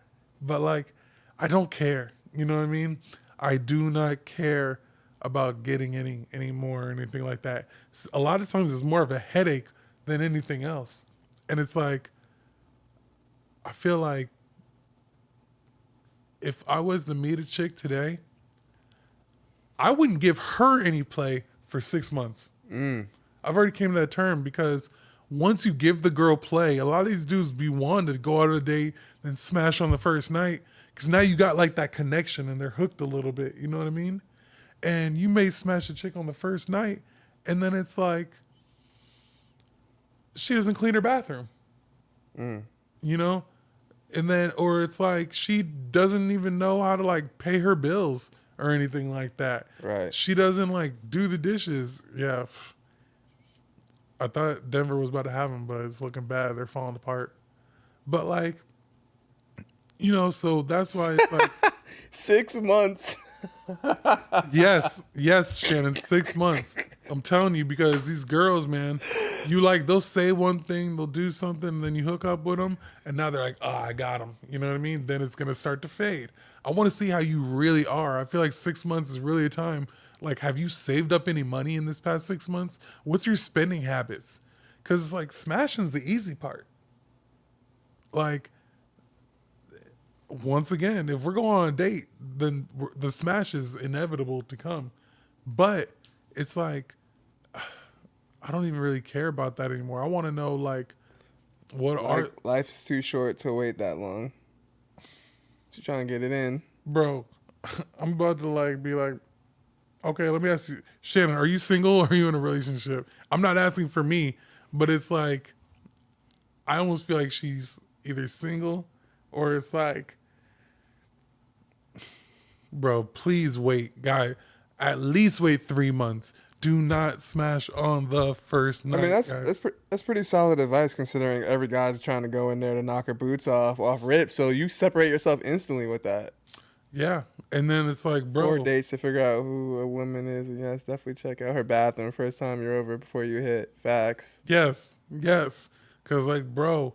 S1: but like I don't care. You know what I mean? I do not care about getting any more or anything like that. A lot of times it's more of a headache than anything else. And it's like, I feel like if I was to meet a chick today, I wouldn't give her any play for 6 months. I've already came to that term because once you give the girl play, a lot of these dudes be wanting to go out on a date and smash on the first night because now you got like that connection and they're hooked a little bit. You know what I mean? And you may smash a chick on the first night and then it's like she doesn't clean her bathroom, you know? And then, or it's like she doesn't even know how to like pay her bills or anything like that.
S2: Right.
S1: She doesn't like do the dishes. Yeah. I thought Denver was about to have them, but it's looking bad. They're falling apart. But like, you know, so that's why it's like
S2: 6 months.
S1: yes, Shannon, 6 months. I'm telling you, because these girls, man, you like, they'll say one thing, they'll do something, and then you hook up with them, and now they're like, oh, I got them. You know what I mean? Then it's gonna start to fade. I want to see how you really are. I feel like 6 months is really a time. Like, have you saved up any money in this past 6 months? What's your spending habits? Because it's like smashing's the easy part. Like, once again, if we're going on a date, then the smash is inevitable to come. But it's like I don't even really care about that anymore. I want to know like what
S2: Like
S1: are
S2: life's too short to wait that long. So you're trying to get it in.
S1: bro. I'm about to like be like, okay, let me ask you, Shannon, are you single or are you in a relationship? I'm not asking for me, but it's like I almost feel like she's either single or it's like, bro, please wait, guy. At least wait 3 months. Do not smash on the first
S2: I mean,
S1: night, guys.
S2: that's pretty solid advice considering every guy's trying to go in there to knock her boots off rip. So you separate yourself instantly with that.
S1: Yeah. And then it's like,
S2: 4 dates to figure out who a woman is, and yes, definitely check out her bathroom first time you're over before you hit. Facts.
S1: yes, yes. Cause like, bro,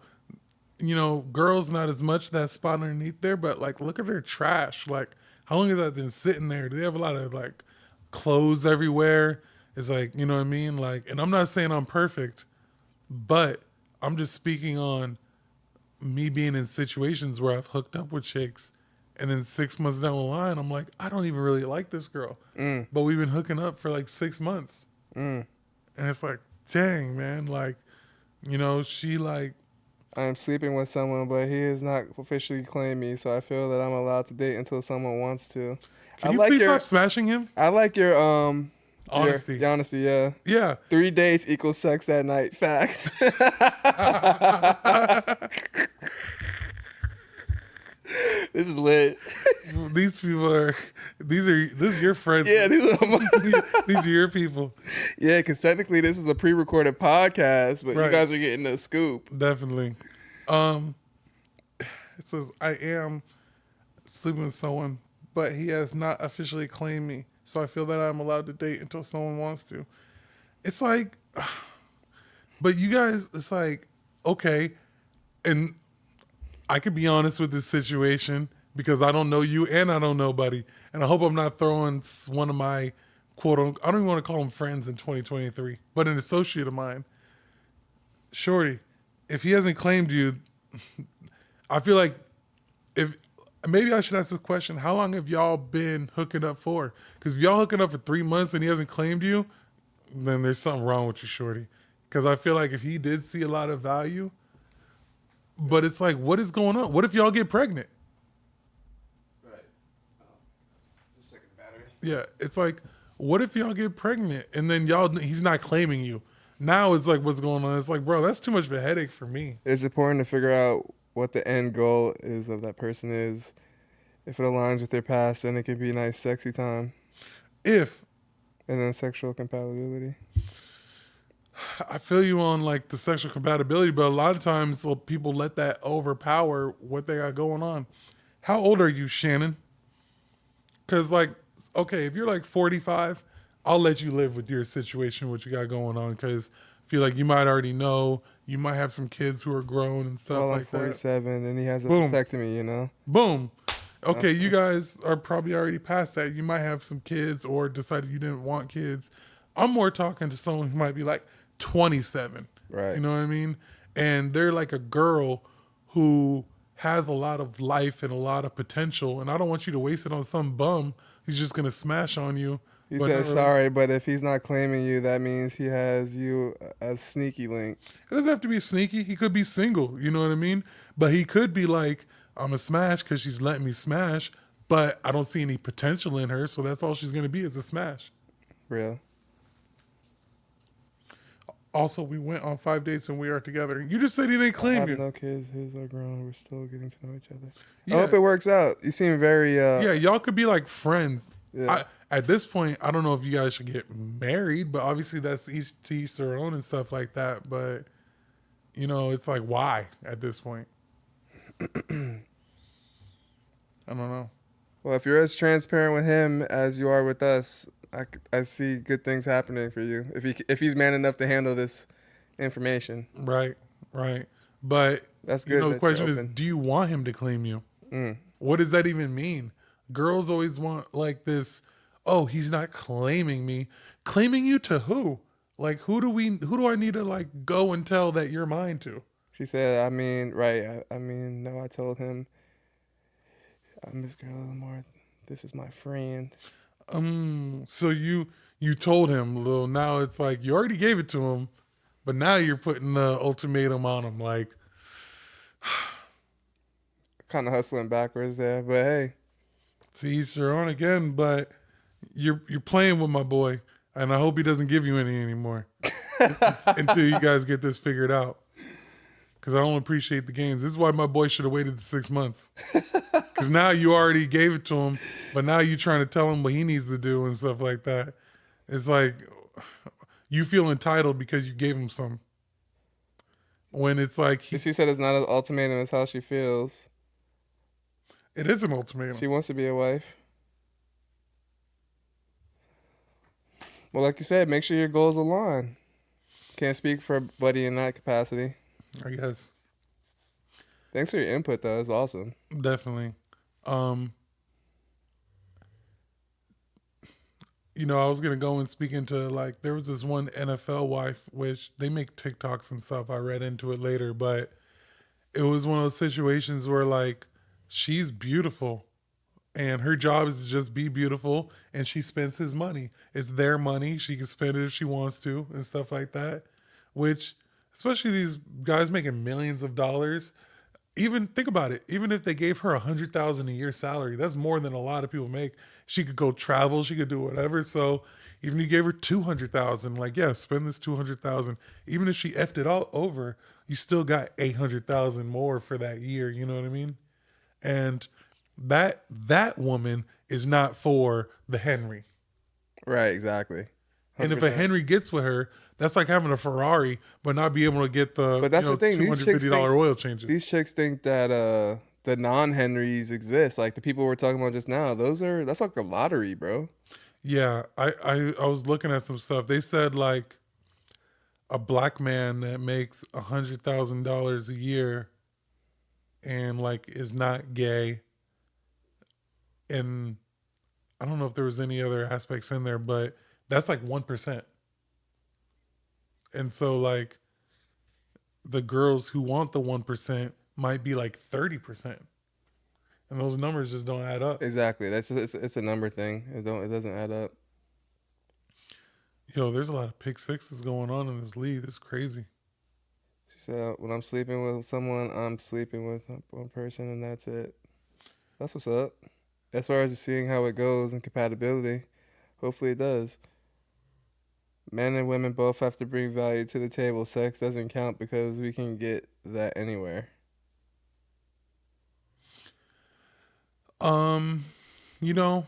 S1: girls not as much that spot underneath there, but like look at their trash. Like, how long has that been sitting there? Do they have a lot of like clothes everywhere? It's like, you know what I mean? Like, and I'm not saying I'm perfect, but I'm just speaking on me being in situations where I've hooked up with chicks and then 6 months down the line, I'm like, I don't even really like this girl. But we've been hooking up for like 6 months. And it's like, dang, man. Like, she like,
S2: I am sleeping with someone, but he has not officially claimed me, so I feel that I'm allowed to date until someone wants to.
S1: can you please stop smashing him?
S2: I like your
S1: Honesty.
S2: Your honesty, yeah.
S1: Yeah.
S2: 3 dates equals sex that night. Facts. This is lit.
S1: These people are, this is your friends.
S2: Yeah,
S1: These are your people.
S2: Yeah, because technically this is a pre-recorded podcast, but
S1: Right.
S2: you guys are getting the scoop.
S1: Definitely. It says, I am sleeping with someone, but he has not officially claimed me. So I feel that I'm allowed to date until someone wants to. It's like, but you guys, it's like, okay. And I could be honest with this situation because I don't know you and I don't know Buddy. And I hope I'm not throwing one of my quote unquote, I don't even want to call them friends in 2023, but an associate of mine. Shorty, if he hasn't claimed you, I feel like if maybe I should ask this question: how long have y'all been hooking up for? Because if y'all hooking up for 3 months and he hasn't claimed you, then there's something wrong with you, Shorty. Because I feel like if he did see a lot of value, but it's like, what is going on? What if y'all get pregnant?
S2: Right. Just checking the battery.
S1: Yeah, it's like, what if y'all get pregnant and then he's not claiming you? Now it's like, what's going on? It's like, bro, that's too much of a headache for me.
S2: It's important to figure out what the end goal is of that person is. If it aligns with their past, then it can be a nice, sexy time. And then sexual compatibility.
S1: I feel you on like the sexual compatibility, but a lot of times people let that overpower what they got going on. How old are you, Shannon? Because like, okay, if you're like 45, I'll let you live with your situation, what you got going on, because I feel like you might already know. You might have some kids who are grown and stuff
S2: Well, I'm
S1: like
S2: 47 and he has a
S1: Boom.
S2: vasectomy, you know?
S1: Boom. Okay, you guys are probably already past that. You might have some kids or decided you didn't want kids. I'm more talking to someone who might be like 27.
S2: Right.
S1: You know what I mean? And they're like a girl who has a lot of life and a lot of potential. And I don't want you to waste it on some bum who's just going to smash on you.
S2: He
S1: but
S2: said,
S1: not really-
S2: sorry, but if he's not claiming you, that means he has you as sneaky link.
S1: It doesn't have to be sneaky. He could be single. You know what I mean? But he could be like, I'm a smash because she's letting me smash, but I don't see any potential in her. So that's all she's going to be is a smash.
S2: Real.
S1: Also, we went on 5 dates and we are together. You just said he didn't
S2: I
S1: claim
S2: have
S1: you.
S2: no kids. His are grown. We're still getting to know each other.
S1: Yeah.
S2: I hope it works out. You seem very...
S1: Yeah, y'all could be like friends.
S2: Yeah.
S1: At this point, I don't know if you guys should get married, but obviously that's each to each their own and stuff like that. But, it's like, why at this point? I don't know.
S2: Well, if you're as transparent with him as you are with us, I see good things happening for you. If he's man enough to handle this information.
S1: Right. But,
S2: That's good.
S1: the
S2: that
S1: question
S2: you're
S1: is,
S2: open.
S1: do you want him to claim you?
S2: Mm.
S1: What does that even mean? Girls always want like this, oh, he's not claiming me. Claiming you to who? Like, who do I need to like go and tell that you're mine to?
S2: She said, right. No, I told him I miss girl more. This is my friend.
S1: So you told him, Lil. Now it's like you already gave it to him, but now you're putting the ultimatum on him. Like,
S2: Kind of hustling backwards there, but hey,
S1: to each their own again. But you're playing with my boy, and I hope he doesn't give you any anymore until you guys get this figured out. Because I don't appreciate the games. This is why my boy should have waited the 6 months. Because now you already gave it to him, but now you're trying to tell him what he needs to do and stuff like that. It's like you feel entitled because you gave him some. When it's like
S2: she said it's not an ultimatum. It's how she feels.
S1: it is an ultimatum.
S2: She wants to be a wife. Well, like you said, make sure your goals align. Can't speak for Buddy in that capacity.
S1: I guess
S2: Thanks for your input, though. It's awesome.
S1: definitely. I was gonna go and speak into like there was this one NFL wife which they make TikToks and stuff. I read into it later, but it was one of those situations where like she's beautiful and her job is to just be beautiful and she spends his money. It's their money. She can spend it if she wants to and stuff like that. Which especially these guys making millions of dollars, even think about it. Even if they gave her 100,000 a year salary, that's more than a lot of people make. She could go travel, she could do whatever. So even if you gave her 200,000, like yeah, spend this 200,000. Even if she effed it all over, you still got 800,000 more for that year. You know what I mean? And that woman is not for the Henry.
S2: Right, exactly.
S1: And if a
S2: 100%.
S1: Henry gets with her, that's like having a Ferrari, but not be able to get the
S2: But that's the thing. These chicks
S1: $250
S2: think
S1: oil changes.
S2: these chicks think that the non-Henrys exist. Like the people we're talking about just now. That's like a lottery, bro.
S1: Yeah, I was looking at some stuff. They said like a black man that makes $100,000 a year and like is not gay, and I don't know if there was any other aspects in there, but that's like 1%. And so like the girls who want the 1% might be like 30%. And those numbers just don't add up.
S2: Exactly. That's just, it's a number thing. It doesn't add up.
S1: Yo, there's a lot of pick sixes going on in this league. It's crazy.
S2: She said, when I'm sleeping with someone, I'm sleeping with one person, and that's it. That's what's up. As far as seeing how it goes and compatibility, hopefully it does. Men and women both have to bring value to the table. Sex doesn't count because we can get that anywhere.
S1: Um, you know,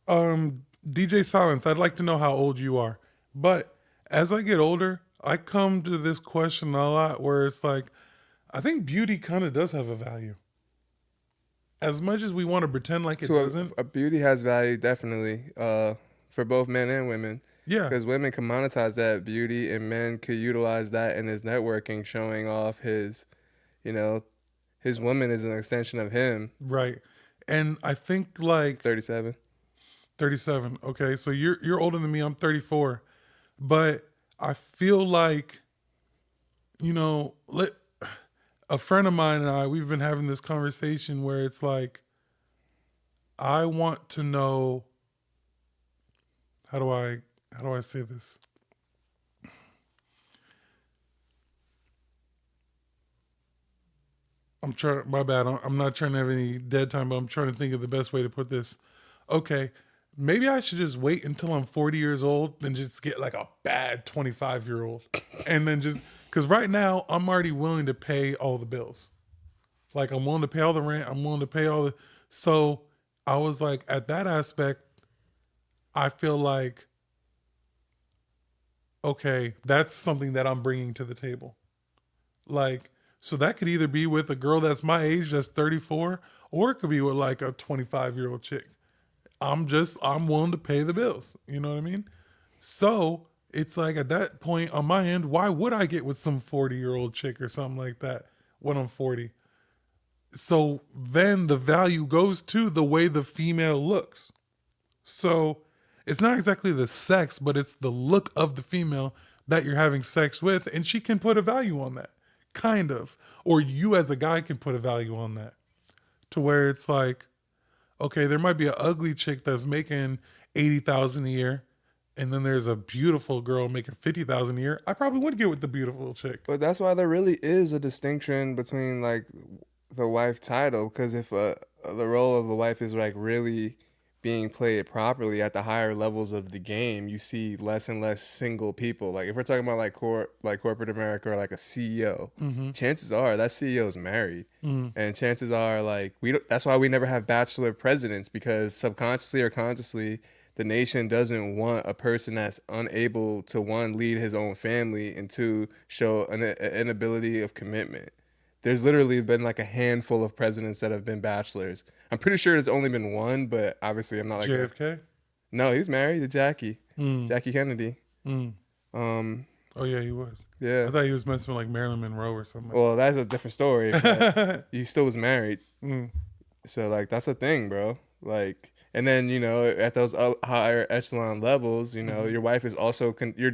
S1: DJ Silence, I'd like to know how old you are. But as I get older, I come to this question a lot where it's like, I think beauty kind of does have a value. As much as we want to pretend like it
S2: So
S1: doesn't.
S2: a beauty has value, definitely, for both men and women.
S1: Yeah.
S2: Because women can monetize that beauty, and men could utilize that in his networking, showing off you know, his woman is an extension of him.
S1: Right. And I think like
S2: 37.
S1: 37. Okay. So you're older than me. I'm 34. But I feel like, a friend of mine and we've been having this conversation where it's like, I want to know, how do I say this? My bad. I'm not trying to have any dead time, but I'm trying to think of the best way to put this. Okay. Maybe I should just wait until I'm 40 years old and just get like a bad 25-year-old. And then because right now I'm already willing to pay all the bills. Like I'm willing to pay all the rent. I'm willing to pay so I was like, at that aspect, I feel like, okay, that's something that I'm bringing to the table. Like, so that could either be with a girl that's my age, that's 34, or it could be with like a 25-year-old chick. I'm willing to pay the bills. You know what I mean? So it's like at that point on my end, why would I get with some 40-year-old chick or something like that when I'm 40? So then the value goes to the way the female looks. So it's not exactly the sex, but it's the look of the female that you're having sex with, and she can put a value on that, kind of. Or you as a guy can put a value on that. to where it's like, okay, there might be an ugly chick that's making 80,000 a year, and then there's a beautiful girl making 50,000 a year. I probably would get with the beautiful chick.
S2: But that's why there really is a distinction between like the wife title, because if the role of the wife is like really being played properly at the higher levels of the game, you see less and less single people. Like if we're talking about like corporate America or like a CEO,
S1: Mm-hmm.
S2: chances are that CEO is married,
S1: Mm-hmm.
S2: and chances are like we don't, that's why we never have bachelor presidents, because subconsciously or consciously the nation doesn't want a person that's unable to, one, lead his own family, and two, show an inability of commitment. There's literally been like a handful of presidents that have been bachelors. I'm pretty sure it's only been one, but obviously I'm not like a.
S1: JFK.
S2: No, he's married to Jackie,
S1: Mm.
S2: Jackie Kennedy.
S1: Mm.
S2: Um,
S1: Oh yeah, he was. I
S2: yeah.
S1: thought he was messing with like Marilyn Monroe or something.
S2: Well, that's a different story, but
S1: Like
S2: he still was married.
S1: mm.
S2: So like that's a thing, bro. Like, and then at those higher echelon levels,
S1: Mm-hmm.
S2: your wife is also you're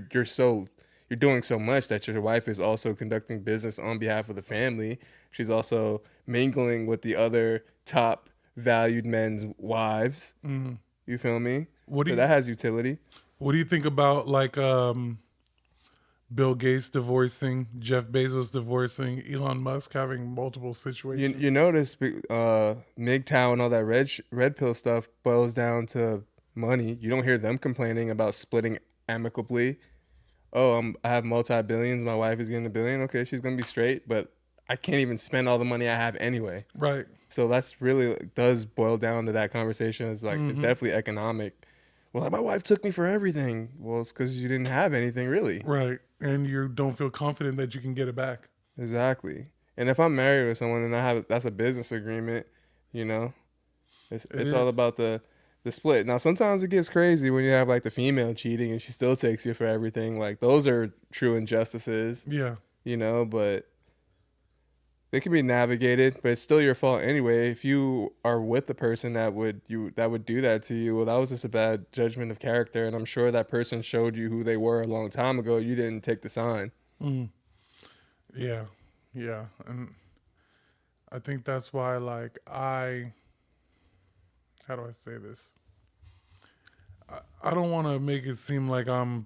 S2: doing so much that your wife is also conducting business on behalf of the family. She's also mingling with the other top valued men's wives.
S1: Mm-hmm.
S2: You feel me?
S1: What do
S2: So
S1: you
S2: that has utility.
S1: What do you think about like Bill Gates divorcing, Jeff Bezos divorcing, Elon Musk having multiple
S2: You
S1: situations?
S2: notice MGTOW and all that red pill stuff boils down to money. You don't hear them complaining about splitting amicably. Oh, I have multi billions. My wife is getting a billion. Okay, she's gonna be straight, but I can't even spend all the money I have anyway.
S1: Right.
S2: So that's really does boil down to that conversation. It's like it's
S1: Mm-hmm.
S2: definitely economic. Well, like, my wife took me for everything. Well, it's because you didn't have anything really.
S1: Right. And you don't feel confident that you can get it back.
S2: Exactly. And if I'm married with someone and that's a business agreement, you know,
S1: It
S2: it's all
S1: is.
S2: about the split. Now sometimes it gets crazy when you have like the female cheating and she still takes you for everything. Like those are true injustices,
S1: Yeah.
S2: but they can be navigated, but it's still your fault anyway. If you are with the person that would do that to you, well, that was just a bad judgment of character, and I'm sure that person showed you who they were a long time ago. You didn't take the sign.
S1: Mm. Yeah. Yeah. And I think that's why like how do I say this? I don't want to make it seem like I'm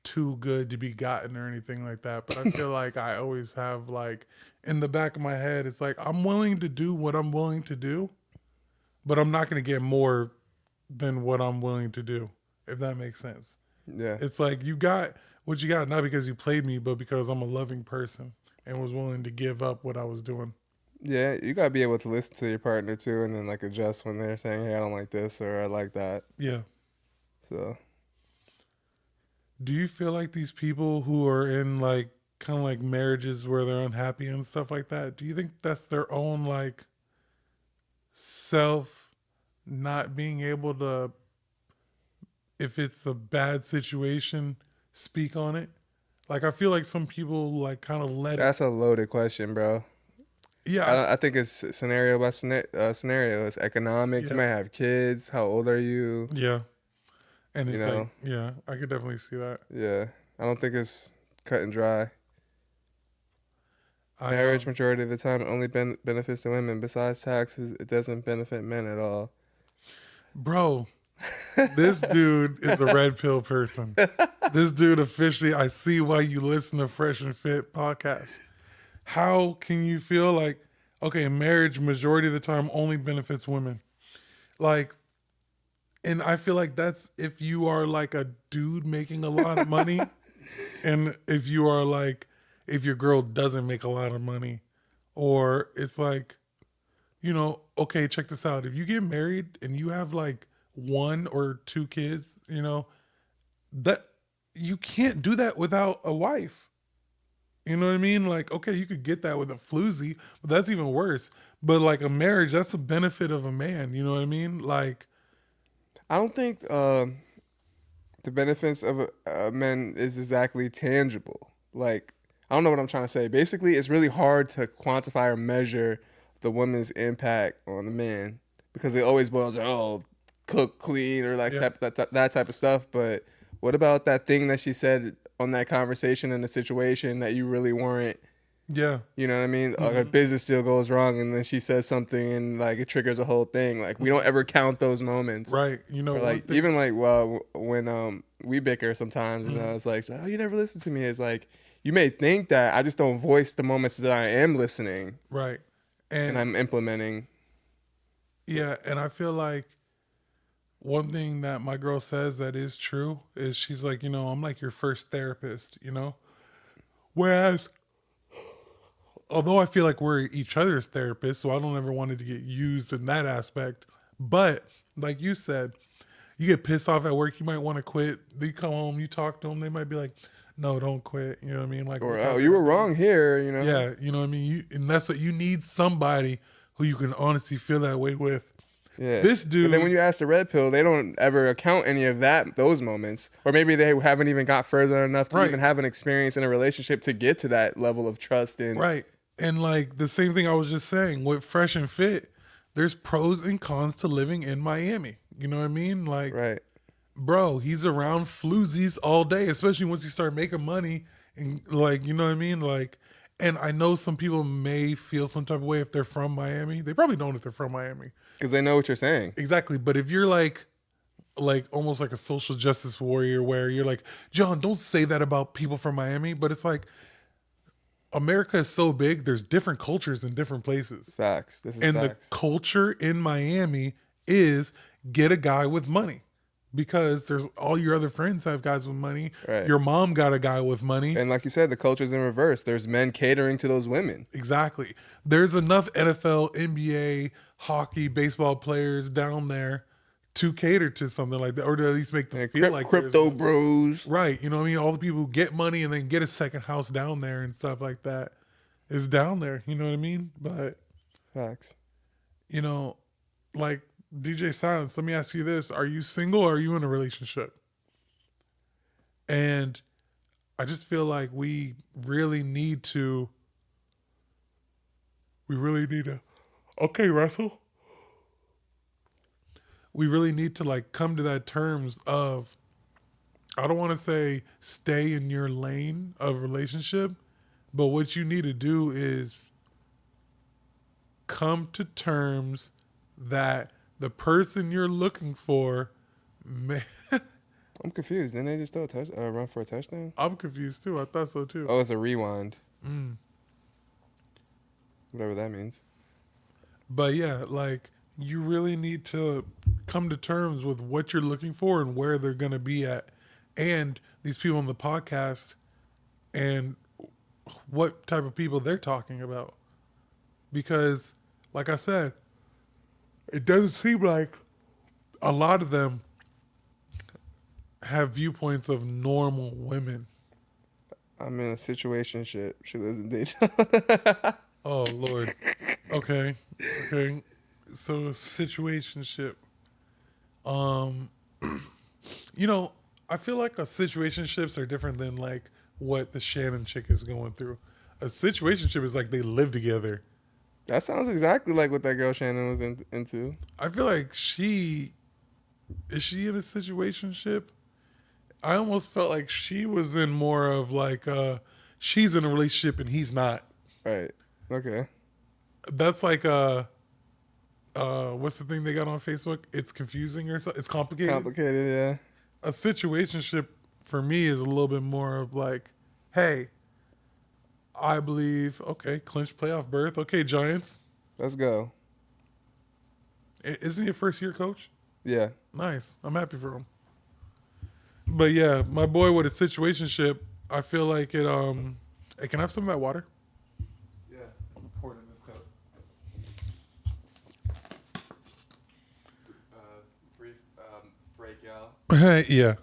S1: too good to be gotten or anything like that, but I feel like I always have like in the back of my head it's like I'm willing to do what I'm willing to do, but I'm not going to get more than what I'm willing to do, if that makes sense.
S2: Yeah,
S1: It's like you got what you got not because you played me, but because I'm a loving person and was willing to give up what I was doing.
S2: yeah. You gotta be able to listen to your partner too, and then like adjust when they're saying, "Hey, I don't like this" or "I like that."
S1: Yeah.
S2: So
S1: Do you feel like these people who are in like kind of like marriages where they're unhappy and stuff like that, do you think that's their own like self not being able to, if it's a bad situation, speak on it? Like I feel like some people like kind of let it.
S2: that's a loaded question, bro.
S1: Yeah,
S2: I think it's scenario by scenario. It's economic. You
S1: yeah,
S2: might have kids. How old are you?
S1: yeah. And
S2: You
S1: it's like,
S2: know,
S1: yeah, I could definitely see that.
S2: yeah. I don't think it's cut and dry.
S1: I
S2: Marriage, majority of the time, only benefits the women. Besides taxes, it doesn't benefit men at all.
S1: bro, this dude is a red pill person. This dude officially, I see why you listen to Fresh and Fit podcast. How can you feel like, okay, marriage majority of the time only benefits women? Like, and I feel like that's if you are like a dude making a lot of money, and if you are like, if your girl doesn't make a lot of money, or it's like, okay, check this out. If you get married and you have like one or two kids, that you can't do that without a wife. You know what I mean? Like, okay, you could get that with a floozy, but that's even worse. But like a marriage, that's a benefit of a man. You know what I mean? Like,
S2: I don't think the benefits of men is exactly tangible. Like, I don't know what I'm trying to say. Basically, it's really hard to quantify or measure the woman's impact on the man, because it always boils down, oh, cook, clean, or like
S1: yeah,
S2: that type of stuff. But what about that thing that she said on that conversation in the situation that you really weren't
S1: Yeah.
S2: You know what I mean? Like a
S1: Mhm.
S2: business deal goes wrong, and then she says something, and like it triggers a whole thing. Like we don't ever count those moments,
S1: Right. You know,
S2: or
S1: one
S2: like
S1: thing.
S2: even like well when we bicker sometimes, and
S1: Mhm.
S2: it's like, oh, you never listen to me. It's like you may think that I just don't voice the moments that I am listening
S1: Right.
S2: and
S1: And
S2: I'm implementing.
S1: yeah, and I feel like one thing that my girl says that is true is she's like, I'm like your first therapist. Whereas, although I feel like we're each other's therapists, so I don't ever want it to get used in that aspect. But like you said, you get pissed off at work, you might want to quit. Then you come home, you talk to them, they might be like, "No, don't quit." You know what I mean? Like,
S2: Or
S1: look how
S2: oh, you
S1: they're
S2: were
S1: being.
S2: wrong here. You know.
S1: Yeah, you know what I mean. And that's what you need, somebody who you can honestly feel that way with.
S2: Yeah.
S1: This
S2: But then when
S1: dude,
S2: you ask the red pill, they don't ever account any of those moments. Or maybe they haven't even got further enough to
S1: right,
S2: even have an experience in a relationship to get to that level of trust and
S1: right, and like the same thing I was just saying with Fresh and Fit. There's pros and cons to living in Miami. You know what I mean? Like,
S2: right.
S1: bro, he's around floozies all day, especially once you start making money and like, you know what I mean? Like, and I know some people may feel some type of way if they're from Miami. They probably don't if they're from Miami.
S2: Because they know what you're saying.
S1: Exactly. But if you're like almost like a social justice warrior where you're like, John, don't say that about people from Miami, but it's like America is so big, there's different cultures in different places.
S2: Facts. This is
S1: And the
S2: facts.
S1: culture in Miami is get a guy with money because there's all your other friends have guys with money.
S2: Right.
S1: Your mom got a guy with money.
S2: And like you said, the culture's in reverse. There's men catering to those women.
S1: Exactly. There's enough NFL, NBA, hockey, baseball players down there to cater to something like that, or to at least make them
S2: And
S1: feel like there's
S2: crypto bros.
S1: right. You know what I mean? All the people who get money and then get a second house down there and stuff like that is down there. You know what I mean? But
S2: Facts.
S1: you know, like DJ Silence, let me ask you this. Are you single or are you in a relationship? And I just feel like we really need to, okay, Russell. We really need to like come to that terms of, I don't want to say stay in your lane of relationship, but what you need to do is come to terms that the person you're looking for may,
S2: I'm confused. Didn't they just throw a run for a touchdown?
S1: I'm confused too. I thought so too.
S2: Oh, it's a rewind.
S1: Mm.
S2: Whatever that means.
S1: But yeah, like you really need to come to terms with what you're looking for and where they're going to be at. And these people on the podcast and what type of people they're talking about. Because, like I said, it doesn't seem like a lot of them have viewpoints of normal women.
S2: I'm in a situationship. She lives in Daytona.
S1: Oh, Lord. Okay. Okay. So, situationship. Um, I feel like a situationships are different than like what the Shannon chick is going through. A situationship is like they live together.
S2: That sounds exactly like what that girl Shannon was into.
S1: I feel like is she in a situationship? I almost felt like she was in more of like she's in a relationship and he's not.
S2: Right. Okay.
S1: That's like what's the thing they got on Facebook? It's confusing or something. It's complicated.
S2: Complicated, yeah.
S1: A situationship for me is a little bit more of like, hey, I believe, okay, clinch playoff berth. Okay, Giants.
S2: Let's go.
S1: Isn't he a first year coach?
S2: Yeah.
S1: Nice. I'm happy for him. But yeah, my boy with a situationship, I feel like it hey, can I have some of that water?
S2: Yeah.
S1: I'm pouring in this cup.
S2: Brief break, y'all.
S1: Hey, yeah.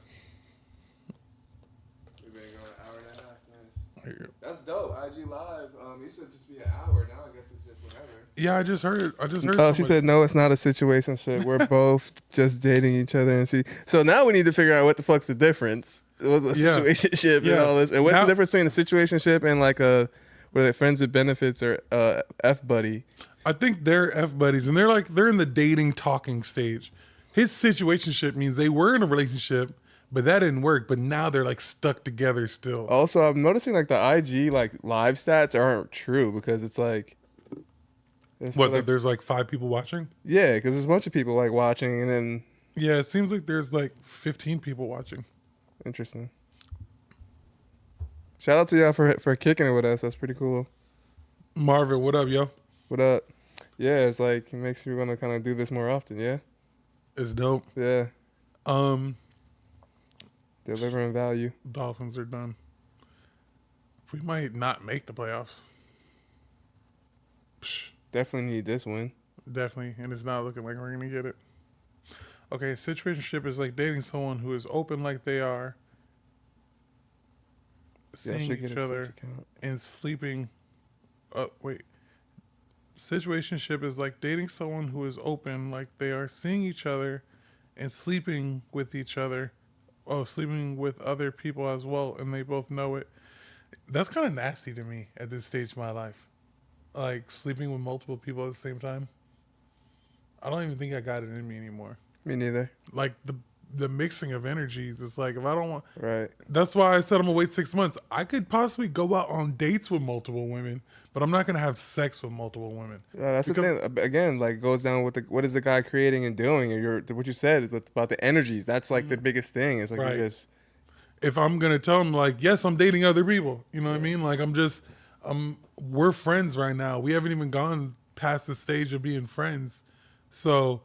S2: We've been going an hour and a half. Nice.
S1: There you go.
S2: That's dope. IG Live. You said just be an hour. Now I guess it's just whenever.
S1: Yeah, I just heard
S2: Oh, she
S1: somebody-
S2: said no, it's not a situationship. We're both just dating each other and see. So now we need to figure out what the fuck's the difference with a
S1: Yeah.
S2: situationship and
S1: Yeah.
S2: all this. And what's
S1: Now-
S2: the difference between a situationship and like a where they friends with benefits or F buddy?
S1: I think they're F buddies and they're in the dating talking stage. His situationship means they were in a relationship, but that didn't work. But now they're like stuck together still.
S2: Also, I'm noticing like the IG like live stats aren't true because it's like it's for
S1: What?
S2: like
S1: There's like 5 people watching.
S2: yeah, because there's a bunch of people like watching and then
S1: Yeah, it seems like there's like 15 people watching.
S2: interesting. Shout out to y'all for kicking it with us. That's pretty cool.
S1: Marvin, what up, yo?
S2: What up? Yeah, it's like it makes me want to kind of do this more often. Yeah,
S1: It's dope.
S2: yeah,
S1: Um,
S2: delivering value.
S1: Dolphins are done. We might not make the playoffs. Psh,
S2: Definitely need this win.
S1: definitely, and it's not looking like we're gonna get it. Okay, situationship is like dating someone who is open like they are,
S2: Yeah, I
S1: seeing
S2: should get
S1: each
S2: a
S1: other,
S2: Twitch account.
S1: and sleeping. Oh wait, situationship is like dating someone who is open like they are, seeing each other, and sleeping with each other. Oh, sleeping with other people as well, and they both know it. That's kind of nasty to me at this stage of my life. Like sleeping with multiple people at the same time. I don't even think I got it in me anymore.
S2: Me neither.
S1: Like the mixing of energies. It's like if I don't want.
S2: Right.
S1: That's why I said I'm gonna wait 6 months. I could possibly go out on dates with multiple women, but I'm not gonna have sex with multiple women.
S2: Yeah, that's
S1: Because-
S2: the thing. Again, like goes down with the what is the guy creating and doing, and what you said about the energies. That's like the biggest thing. It's like
S1: Right.
S2: you just
S1: If I'm gonna tell them like, yes, I'm dating other people. You know what I mean? Like we're friends right now. We haven't even gone past the stage of being friends. So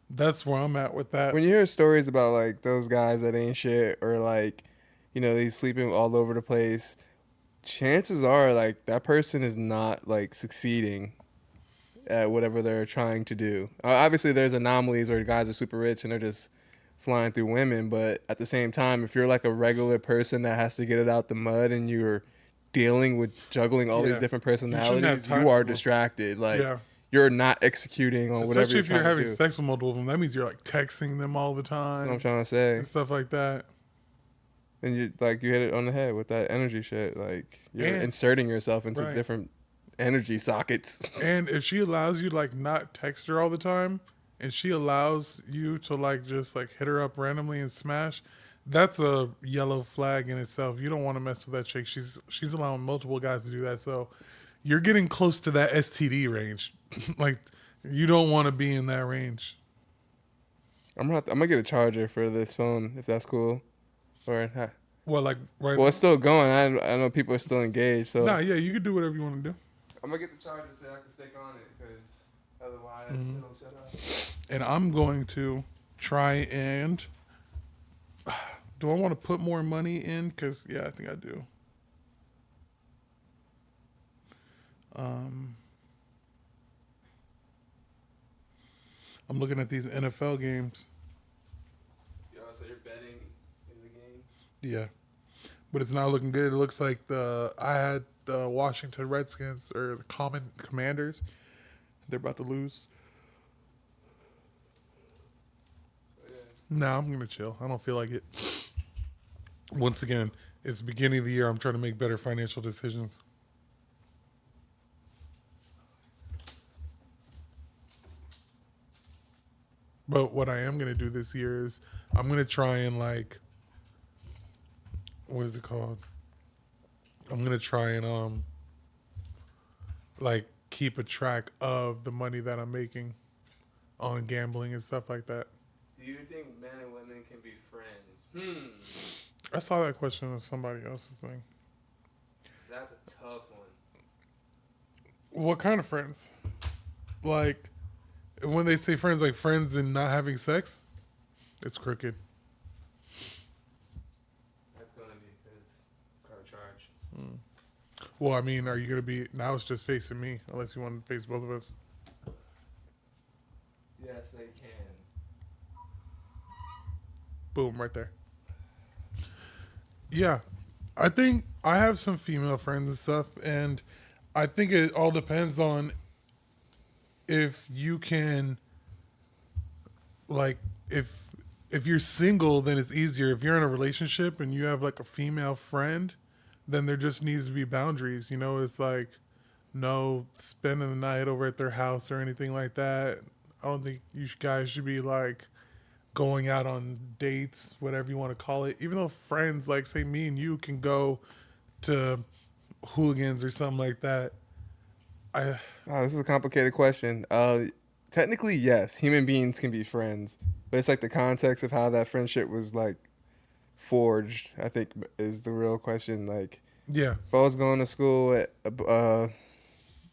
S1: that's where I'm at with that.
S2: when you hear stories about like those guys that ain't shit or like, they sleeping all over the place. Chances are like that person is not like succeeding at whatever they're trying to do. Obviously, there's anomalies where guys are super rich and they're just flying through women, but at the same time, if you're like a regular person that has to get it out the mud and you're dealing with juggling all
S1: Yeah.
S2: these different
S1: You shouldn't have
S2: personalities,
S1: time
S2: you are
S1: for-
S2: distracted. Like
S1: Yeah.
S2: you're not executing on whatever
S1: Especially if you're
S2: trying to
S1: having
S2: do.
S1: sex with multiple of them, that means you're like texting them all the
S2: That's what I'm
S1: time
S2: trying to say.
S1: and stuff like that.
S2: And you hit it on the head with that energy shit. Like you're
S1: And-
S2: inserting yourself into
S1: Right.
S2: different energy sockets.
S1: And if she allows you to like not text her all the time, and she allows you to like just like hit her up randomly and smash, that's a yellow flag in itself. You don't want to mess with that chick. She's allowing multiple guys to do that. So you're getting close to that STD range. Like you don't want to be in that range.
S2: I'm gonna get a charger for this phone if that's cool. Or
S1: Well, like right.
S2: well, it's still going. I know people are still engaged, so
S1: Nah, yeah, you can do whatever you want to do.
S2: I'm gonna get the charger so I can stick on it because otherwise it'll shut off.
S1: And I'm going to try and. Do I want to put more money in? Because, yeah, I think I do. I'm looking at these NFL games.
S2: Yo, so you're betting in the game?
S1: Yeah. But it's not looking good. It looks like I had the Washington Redskins or the Commanders. They're about to lose. Nah, I'm going to chill. I don't feel like it. Once again, it's the beginning of the year. I'm trying to make better financial decisions. But what I am going to do this year is I'm going to try and like, what is it called? I'm going to try and like keep a track of the money that I'm making on gambling and stuff like that.
S2: Do you think men and women can be friends?
S1: I saw that question on somebody else's thing.
S2: That's a tough one.
S1: What kind of friends? Like, when they say friends, like friends and not having sex, it's crooked.
S2: That's gonna be because it's gonna charge.
S1: Well, I mean, are you gonna be now? It's just facing me, unless you want to face both of us.
S2: Yes, they can.
S1: Boom, right there. Yeah, I think I have some female friends and stuff, and I think it all depends on if you can, like, if you're single, then it's easier. If you're in a relationship and you have like a female friend, then there just needs to be boundaries. You know, it's like no spending the night over at their house or anything like that. I don't think you guys should be like going out on dates, whatever you want to call it. Even though friends, like say me and you, can go to hooligans or something like that. I
S2: Oh, this is a complicated question. Technically, yes, human beings can be friends, but it's like the context of how that friendship was like forged. I think is the real question. Like,
S1: yeah.
S2: if I was going to school with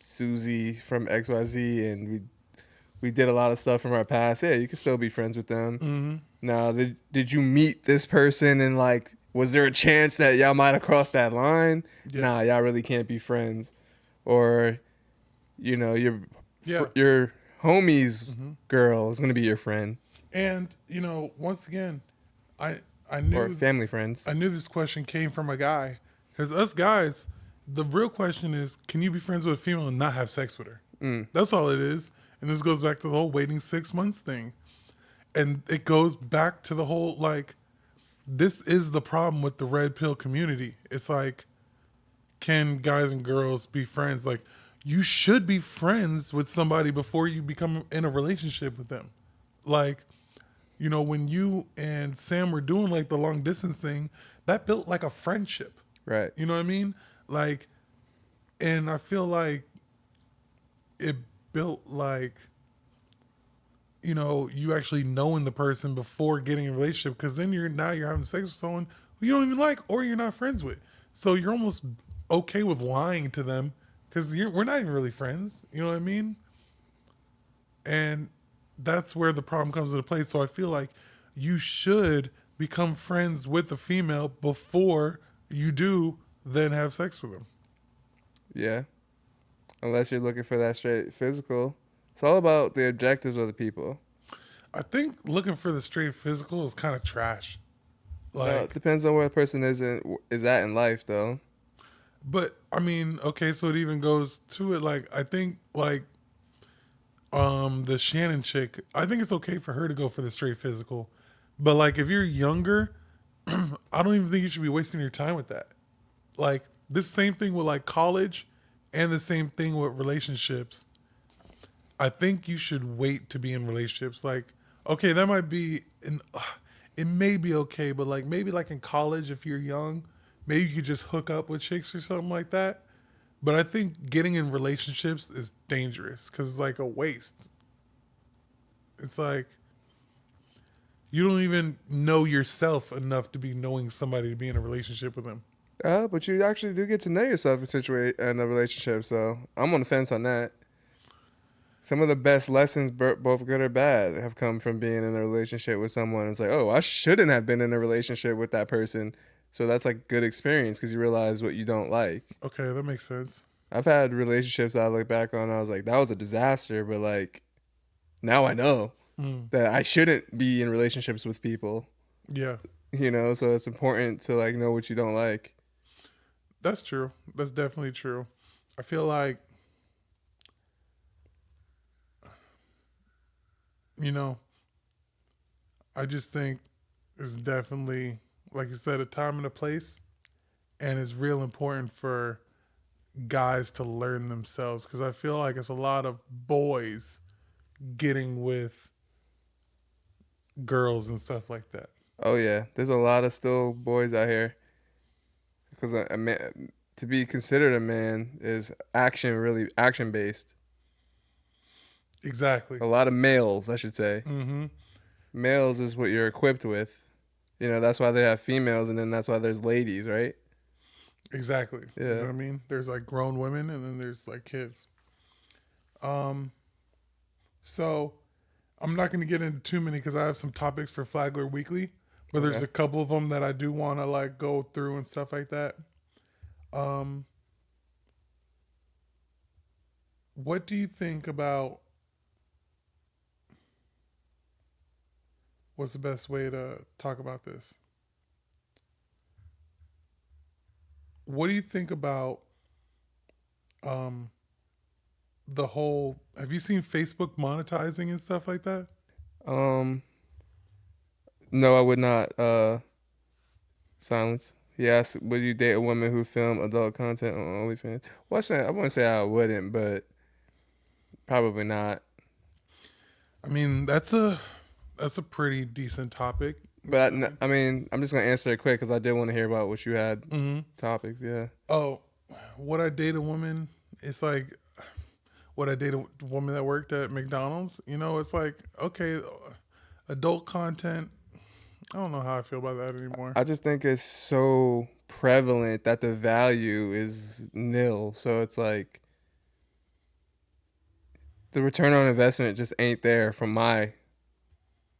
S2: Susie from XYZ and we did a lot of stuff from our past, yeah, you can still be friends with them.
S1: Mm-hmm.
S2: Now, did you meet this person and like was there a chance that y'all might have crossed that line?
S1: Yeah.
S2: Nah, y'all really can't be friends. Or your
S1: Yeah.
S2: your homie's
S1: Mm-hmm.
S2: girl is gonna be your friend
S1: And once again, I I
S2: or
S1: knew
S2: family friends.
S1: I knew this question came from a guy, because us guys, the real question is, can you be friends with a female and not have sex with her?
S2: Mm,
S1: That's all it is. And this goes back to the whole waiting 6 months thing. And it goes back to the whole, like, this is the problem with the red pill community. It's like, can guys and girls be friends? Like, you should be friends with somebody before you become in a relationship with them. Like, when you and Sam were doing like the long distance thing, that built like a friendship.
S2: right.
S1: You know what I mean? Like, and I feel like it built like, you actually knowing the person before getting a relationship, because then you're having sex with someone who you don't even like or you're not friends with. So you're almost okay with lying to them because we're not even really friends. You know what I mean? And that's where the problem comes into play. So I feel like you should become friends with the female before you do then have sex with them.
S2: Yeah. Unless you're looking for that straight physical, it's all about the objectives of the people.
S1: I think looking for the straight physical is kind of trash.
S2: No, it
S1: Like,
S2: depends on where a person is at in life, though.
S1: but I mean, okay, so it even goes to it. Like, I think like the Shannon chick, I think it's okay for her to go for the straight physical. But like if you're younger, I don't even think you should be wasting your time with that. Like this same thing with like college and the same thing with relationships. I think you should wait to be in relationships. Like, okay, that might be it may be okay, but like maybe like in college if you're young, maybe you could just hook up with chicks or something like that. But I think getting in relationships is dangerous because it's like a waste. It's like you don't even know yourself enough to be knowing somebody to be in a relationship with them.
S2: But you actually do get to know yourself in a relationship, so I'm on the fence on that. Some of the best lessons, both good or bad, have come from being in a relationship with someone. It's like, oh, I shouldn't have been in a relationship with that person. So that's like good experience because you realize what you don't like.
S1: Okay, that makes sense.
S2: I've had relationships I look back on. I was like, that was a disaster, but like now I know
S1: Mm,
S2: that I shouldn't be in relationships with people.
S1: yeah,
S2: So it's important to like know what you don't like.
S1: that's true. That's definitely true. I feel like, you know, I just think it's definitely, like you said, a time and a place. And it's real important for guys to learn themselves because I feel like it's a lot of boys getting with girls and stuff like that.
S2: Oh yeah, there's a lot of still boys out here because a man to be considered a man is really action based.
S1: Exactly.
S2: A lot of males, I should say.
S1: Mm-hmm.
S2: Males is what you're equipped with. That's why they have females, and then that's why there's ladies, right?
S1: Exactly. You know
S2: Yeah.
S1: what I mean? There's like grown women and then there's like kids. Um, so I'm not going to get into too many because I have some topics for Flagler Weekly, but there's
S2: Okay.
S1: a couple of them that I do want to like go through and stuff like that. Um, what do you think about what's the best way to talk about this? What do you think about um, the whole? Have you seen Facebook monetizing and stuff like that?
S2: Um. No, I would not. Silence. Yes. Would you date a woman who film adult content on OnlyFans? Well, I wouldn't say I wouldn't, but probably not.
S1: I mean, That's a pretty decent topic. You
S2: But
S1: know what
S2: I mean, I'm just gonna answer it quick because I did want to hear about what you had
S1: I mean?
S2: topics. Yeah.
S1: Oh, would I date a woman? It's like, would I date a woman that worked at McDonald's? You know, it's like, okay, adult content. I don't know how I feel about that anymore.
S2: I just think it's so prevalent that the value is nil. So it's like the return on investment just ain't there from my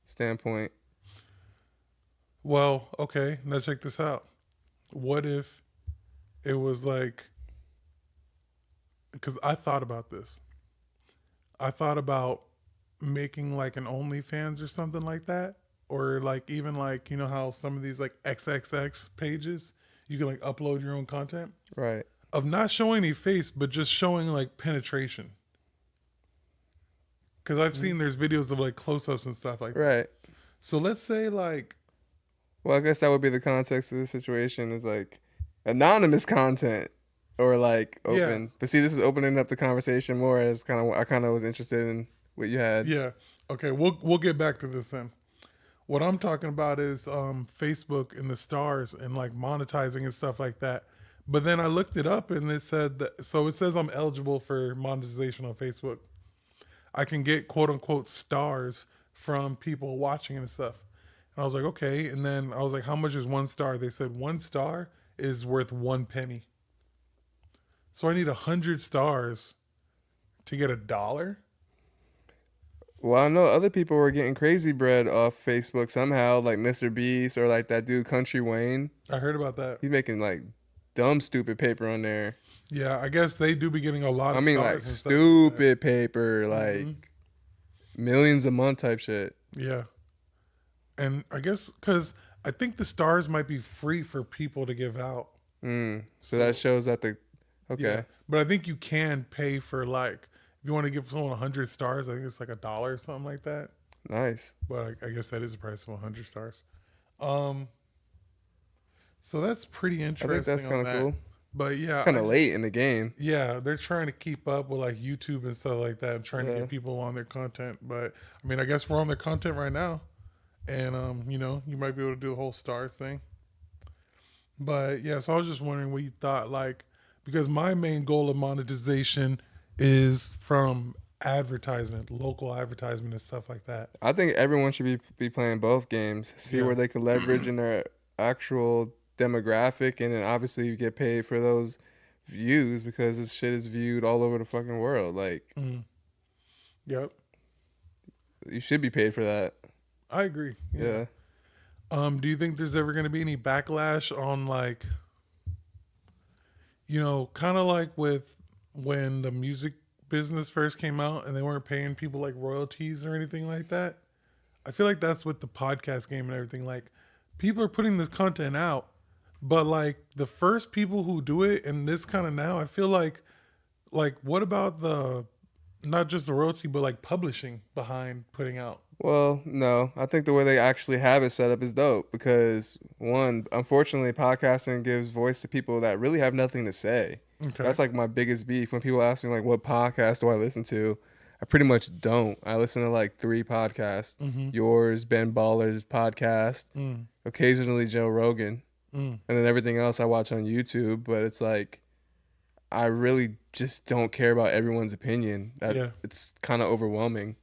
S2: standpoint.
S1: Well, okay, now check this out. What if it was like, because I thought about this. I thought about making like an OnlyFans or something like that. Or like even like, you know how some of these like XXX pages, you can like upload your own content
S2: Right.
S1: of not showing any face, but just showing like penetration. Because I've seen there's videos of like close ups and stuff like that.
S2: Right.
S1: So let's say like,
S2: Well, I guess that would be the context of the situation is like anonymous content or like
S1: yeah,
S2: open. But see, this is opening up the conversation more as I kind of was interested in what you had.
S1: yeah. Okay, we'll get back to this then. What I'm talking about is Facebook and the stars and like monetizing and stuff like that. But then I looked it up and it said that, so it says I'm eligible for monetization on Facebook. I can get quote unquote stars from people watching and stuff. And I was like, okay. And then I was like, how much is one star? They said 1 star is worth 1 penny. So I need 100 stars to get $1.
S2: Well, I know other people were getting crazy bread off Facebook somehow, like Mr. Beast or like that dude Country Wayne.
S1: I heard about that.
S2: He's making like dumb, stupid paper on there.
S1: Yeah, I guess they do be getting a lot
S2: I
S1: of
S2: mean, like
S1: stars and stuff. Like that.
S2: stupid paper, like millions a month type shit.
S1: Yeah. And I guess because I think the stars might be free for people to give out.
S2: So that shows that the okay.
S1: Yeah. But I think you can pay for like, if you want to give someone 100 stars, I think it's like $1 or something like that.
S2: Nice.
S1: But I guess that is the price of 100 stars. So that's pretty
S2: I think
S1: interesting
S2: that's
S1: on
S2: kind of
S1: that.
S2: cool.
S1: But yeah,
S2: Kind of late in the game.
S1: yeah, they're trying to keep up with like YouTube and stuff like that and trying to
S2: Yeah.
S1: get people on their content. But I mean, I guess we're on their content right now. And you know, you might be able to do the whole stars thing. But yeah, so I was just wondering what you thought, like, because my main goal of monetization is from advertisement, local advertisement and stuff like that.
S2: I think everyone should be playing both games. See
S1: Yeah.
S2: where they could leverage in their actual demographic, and then obviously you get paid for those views because this shit is viewed all over the fucking world. Like
S1: Yep.
S2: you should be paid for that.
S1: I agree.
S2: Yeah.
S1: Do you think there's ever going to be any backlash on like, you know, kind of like with when the music business first came out and they weren't paying people like royalties or anything like that? I feel like that's with the podcast game and everything. Like, people are putting this content out, but like the first people who do it and this kind of now, I feel like what about the not just the royalty, but like publishing behind putting out?
S2: Well, no, I think the way they actually have it set up is dope because one, unfortunately, podcasting gives voice to people that really have nothing to say.
S1: Okay.
S2: That's like my biggest beef when people ask me like, "What podcast do I listen to?" I pretty much don't. I listen to like 3 podcasts: yours, Ben Baller's podcast, occasionally Joe Rogan, and then everything else I watch on YouTube. But it's like I really just don't care about everyone's opinion.
S1: Yeah.
S2: It's kind of overwhelming.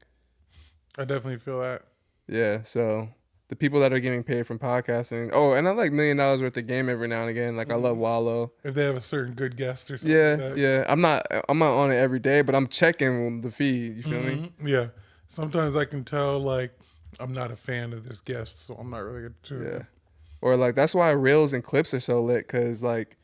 S1: I definitely feel that.
S2: Yeah, so the people that are getting paid from podcasting. Oh, and I like $1 million worth of game every now and again. Like I love Wallow.
S1: If they have a certain good guest or something
S2: Yeah,
S1: like that.
S2: yeah. I'm not on it every day, but I'm checking the feed. You feel me?
S1: Yeah. Sometimes I can tell like I'm not a fan of this guest, so I'm not really going to tune
S2: Yeah.
S1: in.
S2: Or like that's why reels and clips are so lit because like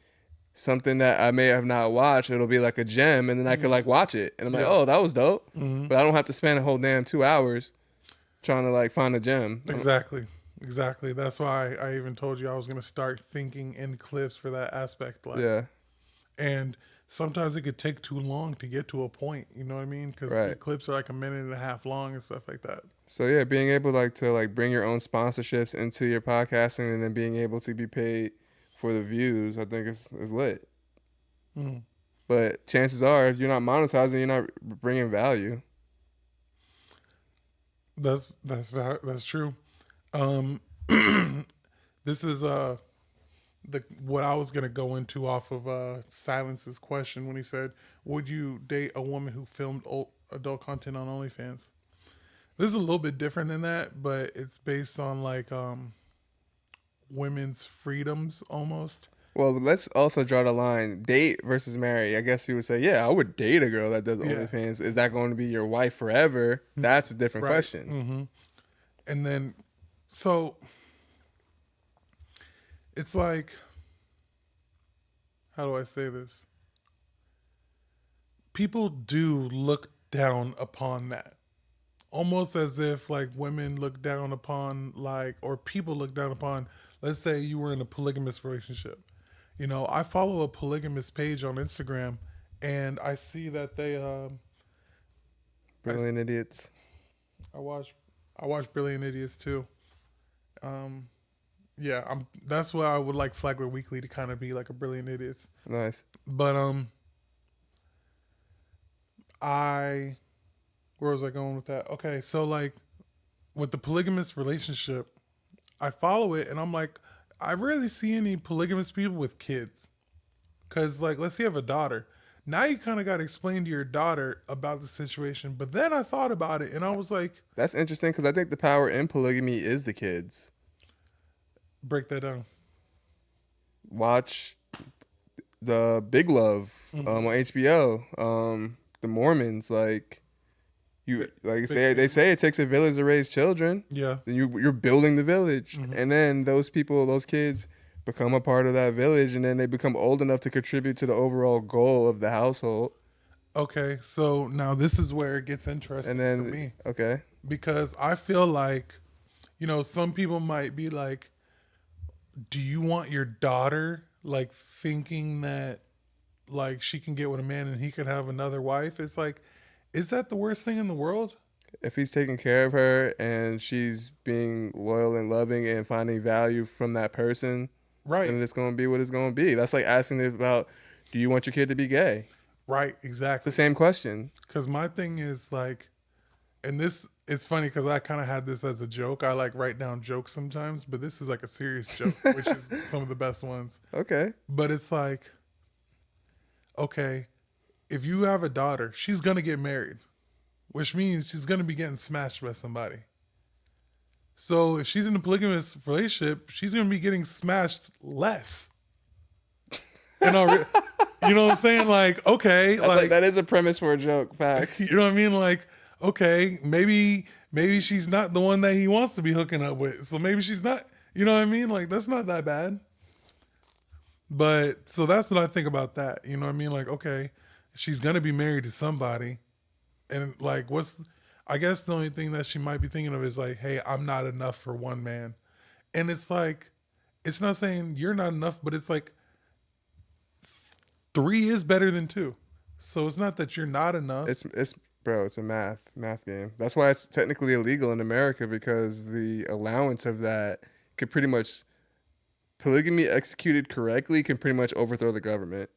S2: something that I may have not watched, it'll be like a gem, and then I could like watch it, and I'm like,
S1: Yeah.
S2: oh, that was dope. But I don't have to spend a whole damn 2 hours trying to like find a gem.
S1: Exactly. Exactly. That's why I even told you I was going to start thinking in clips for that aspect. Like,
S2: Yeah,
S1: and sometimes it could take too long to get to a point. You know what I mean? Because
S2: Right.
S1: clips are like a minute and a half long and stuff like that.
S2: so yeah, being able like to like bring your own sponsorships into your podcasting, and then being able to be paid for the views, I think is lit. But chances are, if you're not monetizing, you're not bringing value.
S1: That's true. Um, this is the what I was gonna go into off of Silence's question when he said, "Would you date a woman who filmed adult content on OnlyFans?" This is a little bit different than that, but it's based on like women's freedoms almost.
S2: Well, let's also draw the line: date versus marry. I guess you would say, yeah, I would date a girl that does
S1: Yeah,
S2: OnlyFans. Is that going to be your wife forever? That's a different
S1: right.
S2: question.
S1: Hmm. And then, so it's like, how do I say this? People do look down upon that, almost as if like women look down upon like, or people look down upon. Let's say you were in a polygamous relationship. You know, I follow a polygamous page on Instagram, and I see that they I,
S2: Brilliant idiots.
S1: I watch I watch Brilliant Idiots too. Um, yeah, that's why I would like Flagler Weekly to kind of be like a Brilliant Idiots.
S2: Nice.
S1: But I where was I going with that? Okay, so like with the polygamous relationship, I follow it, and I'm like, I rarely see any polygamous people with kids. Cause like, let's say you have a daughter. Now you kind of got to explain to your daughter about the situation. But then I thought about it, and I was like,
S2: That's interesting because I think the power in polygamy is the kids.
S1: break that down.
S2: Watch the Big Love
S1: Mm-hmm.
S2: on HBO. The Mormons, like you, like
S1: Big
S2: they
S1: family.
S2: say it takes a village to raise children.
S1: Yeah.
S2: Then you're building the village,
S1: Mm-hmm.
S2: and then those people, those kids, become a part of that village, and then they become old enough to contribute to the overall goal of the household.
S1: Okay, so now this is where it gets
S2: And
S1: interesting for
S2: then
S1: me
S2: okay,
S1: because I feel like, some people might be like, do you want your daughter like thinking that like she can get with a man and he could have another wife? It's like, is that the worst thing in the world?
S2: if he's taking care of her and she's being loyal and loving and finding value from that person,
S1: Right,
S2: then it's gonna be what it's gonna be. That's like asking about, do you want your kid to be gay?
S1: right,
S2: It's the
S1: exactly.
S2: same question.
S1: Because my thing is like, and this it's funny because I kind of had this as a joke. I like write down jokes sometimes, but this is like a serious joke, which is some of the best ones.
S2: Okay.
S1: But it's like, okay, if you have a daughter, she's gonna get married, which means she's gonna be getting smashed by somebody. So if she's in a polygamous relationship, she's gonna be getting smashed less. And you know what I'm saying? Like, okay,
S2: That's like
S1: like
S2: that is a premise for a joke. Facts.
S1: you know what I mean? Like, okay, maybe she's not the one that he wants to be hooking up with. So maybe she's not. You know what I mean? Like, that's not that bad. But so that's what I think about that. You know what I mean? Like, okay, she's gonna be married to somebody, and like, what's? I guess the only thing that she might be thinking of is like, hey, I'm not enough for one man, and it's like, it's not saying you're not enough, but it's like three is better than two. So it's not that you're not enough.
S2: It's bro, it's a math game. That's why it's technically illegal in America because the allowance of that could pretty much polygamy executed correctly can pretty much overthrow the government.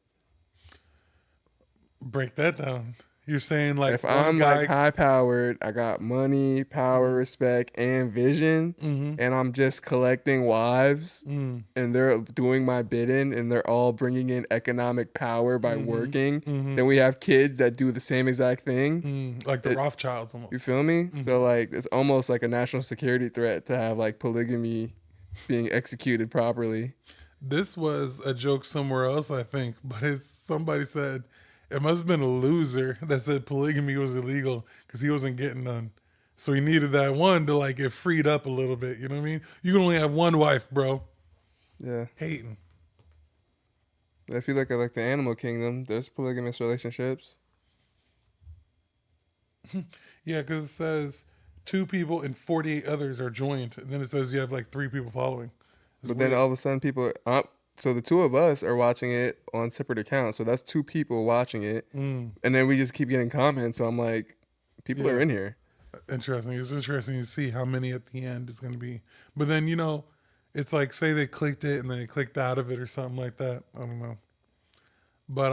S1: Break that down. You're saying like
S2: If
S1: one
S2: I'm like
S1: guy.
S2: high powered, I got money, power, respect, and vision,
S1: Mm-hmm.
S2: and I'm just collecting wives
S1: Mm,
S2: and they're doing my bidding and they're all bringing in economic power by
S1: mm-hmm.
S2: working,
S1: Mm-hmm.
S2: then we have kids that do the same exact thing.
S1: Like the
S2: It,
S1: Rothschilds almost.
S2: you feel me?
S1: Mm-hmm.
S2: So like it's almost like a national security threat to have like polygamy being executed properly.
S1: This was a joke somewhere else, I think, but it's somebody said it must have been a loser that said polygamy was illegal because he wasn't getting none. So he needed that one to like get freed up a little bit. You know what I mean? You can only have one wife, bro.
S2: Yeah.
S1: Hating.
S2: If you look at like the animal kingdom, there's polygamous relationships.
S1: Yeah, because it says two people and 48 others are joined. And then it says you have like three people following. It's
S2: But then
S1: weird.
S2: all of a sudden people so the two of us are watching it on separate accounts. So that's two people watching it.
S1: Mm,
S2: And then we just keep getting comments. So I'm like, people are
S1: yeah.
S2: in here.
S1: Interesting. It's interesting to see how many at the end is going to be. But then, it's like say they clicked it and then they clicked out of it or something like that. I don't know. But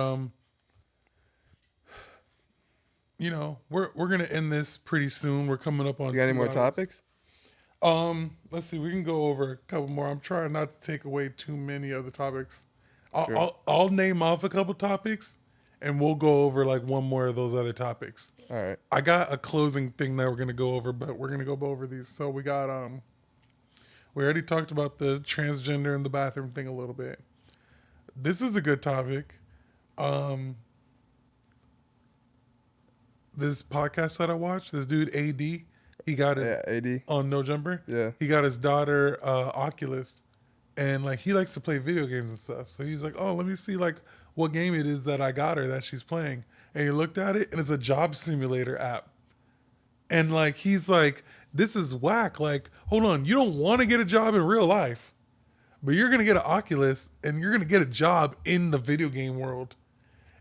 S1: we're gonna end this pretty soon. We're coming up on
S2: You got any more
S1: 2 hours.
S2: topics?
S1: Let's see. We can go over a couple more. I'm trying not to take away too many other topics. I'll
S2: Sure.
S1: I'll name off a couple topics, and we'll go over like one more of those other topics.
S2: All right.
S1: I got a closing thing that we're gonna go over, but we're gonna go over these. So we got we already talked about the transgender in the bathroom thing a little bit. This is a good topic. This podcast that I watched, this dude AD, he got his
S2: Yeah, AD.
S1: on No Jumper.
S2: Yeah.
S1: He got his daughter Oculus, and like he likes to play video games and stuff. So he's like, "Oh, let me see like what game it is that I got her that she's playing." And he looked at it, and it's a job simulator app. And like he's like, "This is whack. Like, hold on, you don't want to get a job in real life, but you're gonna get an Oculus, and you're gonna get a job in the video game world."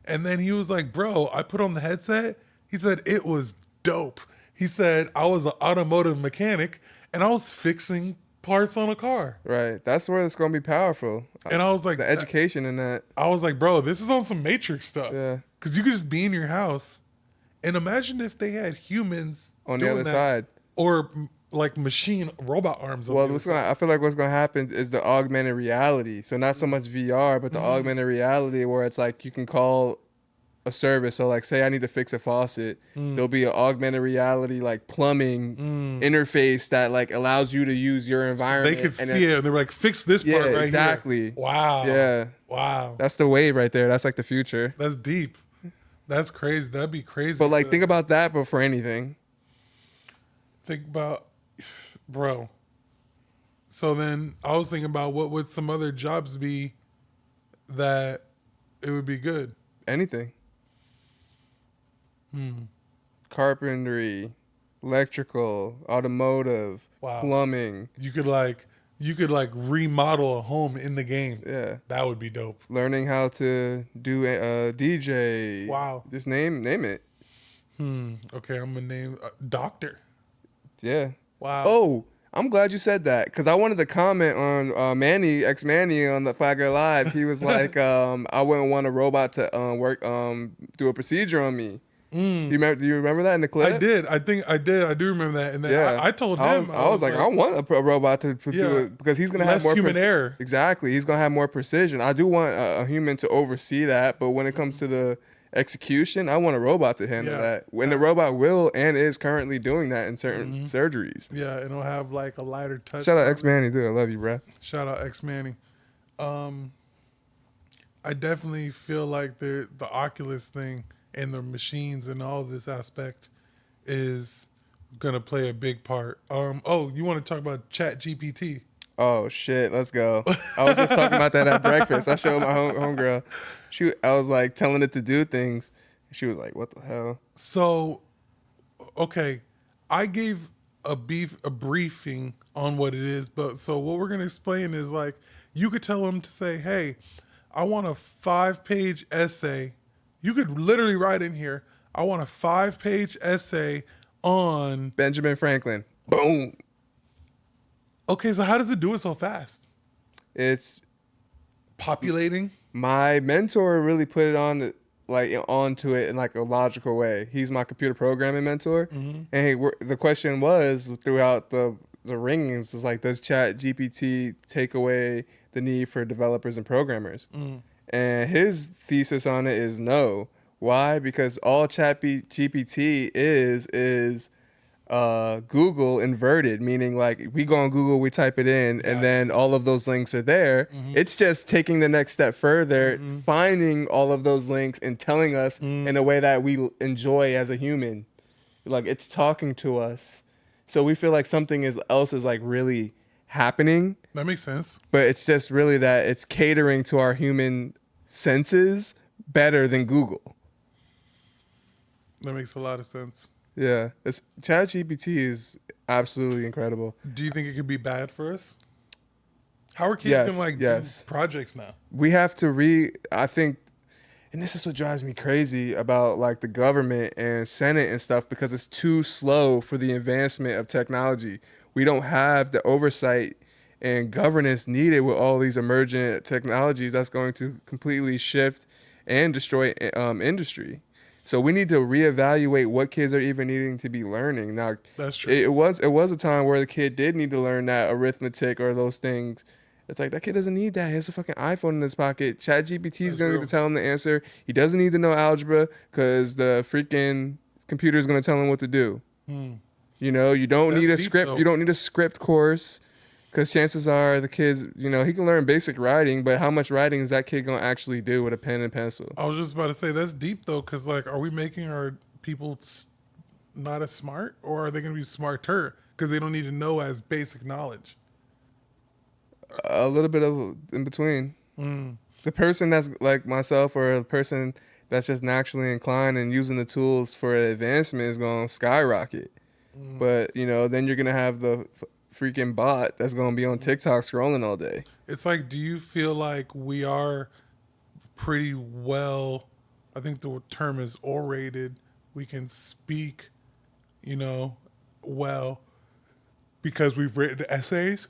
S1: And then he was like, "Bro, I put on the headset." He said it was dope. He said I was an automotive mechanic and I was fixing parts on a car.
S2: Right. That's where it's gonna be powerful.
S1: And I was like,
S2: The education in that.
S1: I was like, bro, this is on some Matrix stuff.
S2: Yeah.
S1: Because you could just be in your house and imagine if they had humans
S2: On the
S1: doing
S2: other
S1: that,
S2: side.
S1: or like machine robot arms. On
S2: Well,
S1: the other side.
S2: I feel like what's gonna happen is the augmented reality. So not so much VR, but the augmented reality where it's like you can call a service. So like, say I need to fix a faucet, there'll be an augmented reality like plumbing interface that like allows you to use your environment.
S1: They could
S2: and
S1: see it and they're like, fix this part right
S2: exactly.
S1: here. Wow.
S2: Yeah,
S1: Wow.
S2: that's the wave right there. That's like the future.
S1: That's deep. That's crazy. That'd be crazy.
S2: But like, think about that, but for anything.
S1: Think about, bro. So then I was thinking about what would some other jobs be that it would be good.
S2: Anything. Carpentry, electrical, automotive,
S1: Wow.
S2: plumbing.
S1: You could like remodel a home in the game.
S2: Yeah.
S1: That would be dope.
S2: Learning how to do DJ.
S1: Wow.
S2: Just name it.
S1: Okay, I'm gonna name doctor.
S2: Yeah.
S1: Wow.
S2: Oh, I'm glad you said that because I wanted to comment on Manny, ex Manny on the Fire Guy Live. He was like, I wouldn't want a robot to do a procedure on me. Do you remember that in the clip?
S1: I did. I think I did. I do remember that. And then
S2: Yeah.
S1: I told him.
S2: I was like, I want a robot to do
S1: Yeah.
S2: it because he's gonna have
S1: Less
S2: more
S1: human error.
S2: Exactly, he's gonna have more precision. I do want a human to oversee that, but when it comes to the execution, I want a robot to handle
S1: Yeah.
S2: that. When the robot will and is currently doing that in certain surgeries.
S1: Yeah, and it'll have like a lighter touch.
S2: Shout out X Manny, dude. I love you, bro.
S1: Shout out X Manny. I definitely feel like the Oculus thing and the machines and all this aspect is gonna play a big part. Oh, you want to talk about Chat GPT?
S2: Oh shit, let's go. I was just talking about that at breakfast. I showed my homegirl. I was like telling it to do things. She was like, "What the hell?"
S1: So, okay, I gave a briefing on what it is, but so what we're gonna explain is like you could tell them to say, "Hey, I want a 5-page essay." You could literally write in here, "I want a 5-page essay on."
S2: Benjamin Franklin. Boom.
S1: Okay, so how does it do it so fast?
S2: It's
S1: Populating.
S2: my mentor really put it on onto it in like a logical way. He's my computer programming mentor, and the question was throughout the ringings is like, does Chat GPT take away the need for developers and programmers? And his thesis on it is no. Why? Because all Chat GPT is Google inverted, meaning like we go on Google, we type it in, and then all of those links are there. It's just taking the next step further, finding all of those links and telling us in a way that we enjoy as a human. Like it's talking to us. So we feel like something else is like really happening,
S1: That makes sense.
S2: but it's just really that it's catering to our human senses better than Google.
S1: That makes a lot of sense.
S2: Yeah, ChatGPT is absolutely incredible.
S1: Do you think it could be bad for us? How are kids
S2: Yes,
S1: gonna like
S2: yes.
S1: do projects now?
S2: We have to I think, and this is what drives me crazy about like the government and Senate and stuff, because it's too slow for the advancement of technology. We don't have the oversight and governance needed with all these emergent technologies that's going to completely shift and destroy industry. So we need to reevaluate what kids are even needing to be learning. Now,
S1: That's true.
S2: it was a time where the kid did need to learn that arithmetic or those things. It's like that kid doesn't need that. He has a fucking iPhone in his pocket. ChatGPT is
S1: That's
S2: going
S1: real.
S2: to tell him the answer. He doesn't need to know algebra because the freaking computer is going to tell him what to do.
S1: Hmm.
S2: You know, you don't
S1: That's
S2: need a
S1: deep,
S2: script.
S1: though.
S2: You don't need a script course because chances are the kids, he can learn basic writing, but how much writing is that kid going to actually do with a pen and pencil?
S1: I was just about to say that's deep though, because like, are we making our people not as smart, or are they going to be smarter because they don't need to know as basic knowledge?
S2: A little bit of in between.
S1: Mm.
S2: The person that's like myself or a person that's just naturally inclined and using the tools for advancement is going to skyrocket. But, then you're going to have the freaking bot that's going to be on TikTok scrolling all day.
S1: It's like, do you feel like we are pretty well? I think the term is orated. We can speak, well, because we've written essays.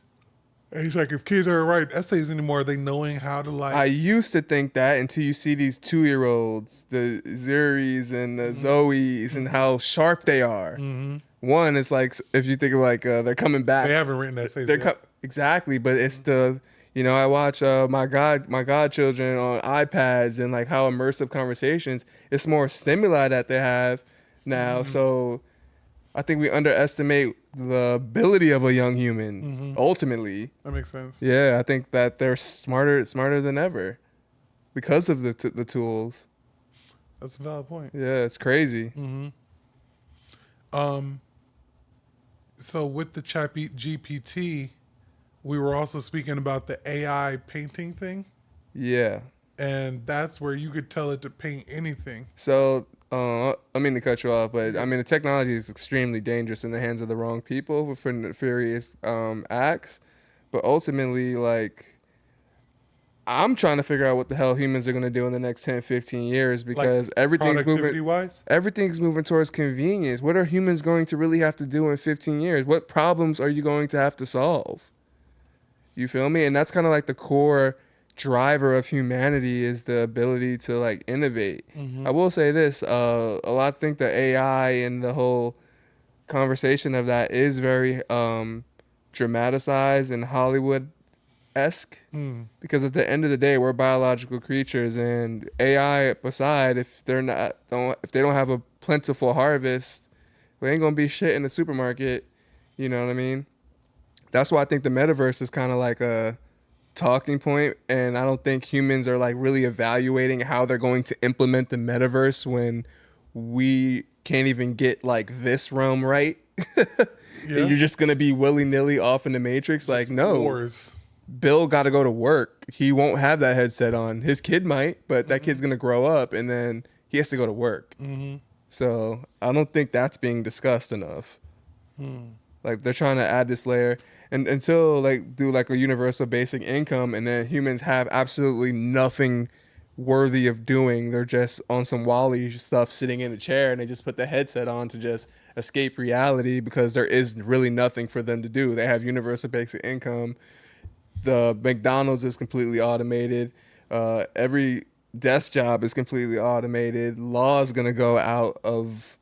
S1: And he's like, if kids aren't writing essays anymore, are they knowing how to like?
S2: I used to think that until you see these 2-year-olds, the Zuris and the Zoes, and how sharp they are.
S1: Mm-hmm.
S2: One, it's like if you think of like they're coming back.
S1: They haven't written essays
S2: They're
S1: yet.
S2: exactly, but it's the I watch my godchildren on iPads and like how immersive conversations. It's more stimuli that they have now, so I think we underestimate the ability of a young human. Ultimately,
S1: That makes sense.
S2: yeah, I think that they're smarter than ever because of the tools.
S1: That's a valid point.
S2: Yeah, it's crazy.
S1: Mm-hmm. So with the chat GPT, we were also speaking about the AI painting thing,
S2: Yeah.
S1: and that's where you could tell it to paint anything.
S2: So, I mean to cut you off, but I mean the technology is extremely dangerous in the hands of the wrong people for nefarious acts. But ultimately, like, I'm trying to figure out what the hell humans are going to do in the next 10, 15 years because
S1: Like
S2: everything's
S1: productivity
S2: moving.
S1: wise.
S2: Everything's moving towards convenience. What are humans going to really have to do in 15 years? What problems are you going to have to solve? You feel me? And that's kind of like the core driver of humanity is the ability to like innovate.
S1: Mm-hmm.
S2: I will say this, a lot think that AI and the whole conversation of that is very dramatized and Hollywood-esque
S1: Mm.
S2: because at the end of the day, we're biological creatures and AI aside, if they don't have a plentiful harvest, there ain't gonna be shit in the supermarket. You know what I mean? That's why I think the metaverse is kind of like a talking point, and I don't think humans are like really evaluating how they're going to implement the metaverse when we can't even get like this realm right.
S1: Yeah.
S2: And you're just gonna be willy-nilly off in the matrix. Like, no,
S1: Wars.
S2: Bill got to go to work. He won't have that headset on. His kid might, but that kid's gonna grow up and then he has to go to work.
S1: Mm-hmm.
S2: So I don't think that's being discussed enough. Like they're trying to add this layer and until like do like a universal basic income and then humans have absolutely nothing worthy of doing. They're just on some Wally stuff sitting in a chair and they just put the headset on to just escape reality because there is really nothing for them to do. They have universal basic income. The McDonald's is completely automated. Every desk job is completely automated. Law is going to go out of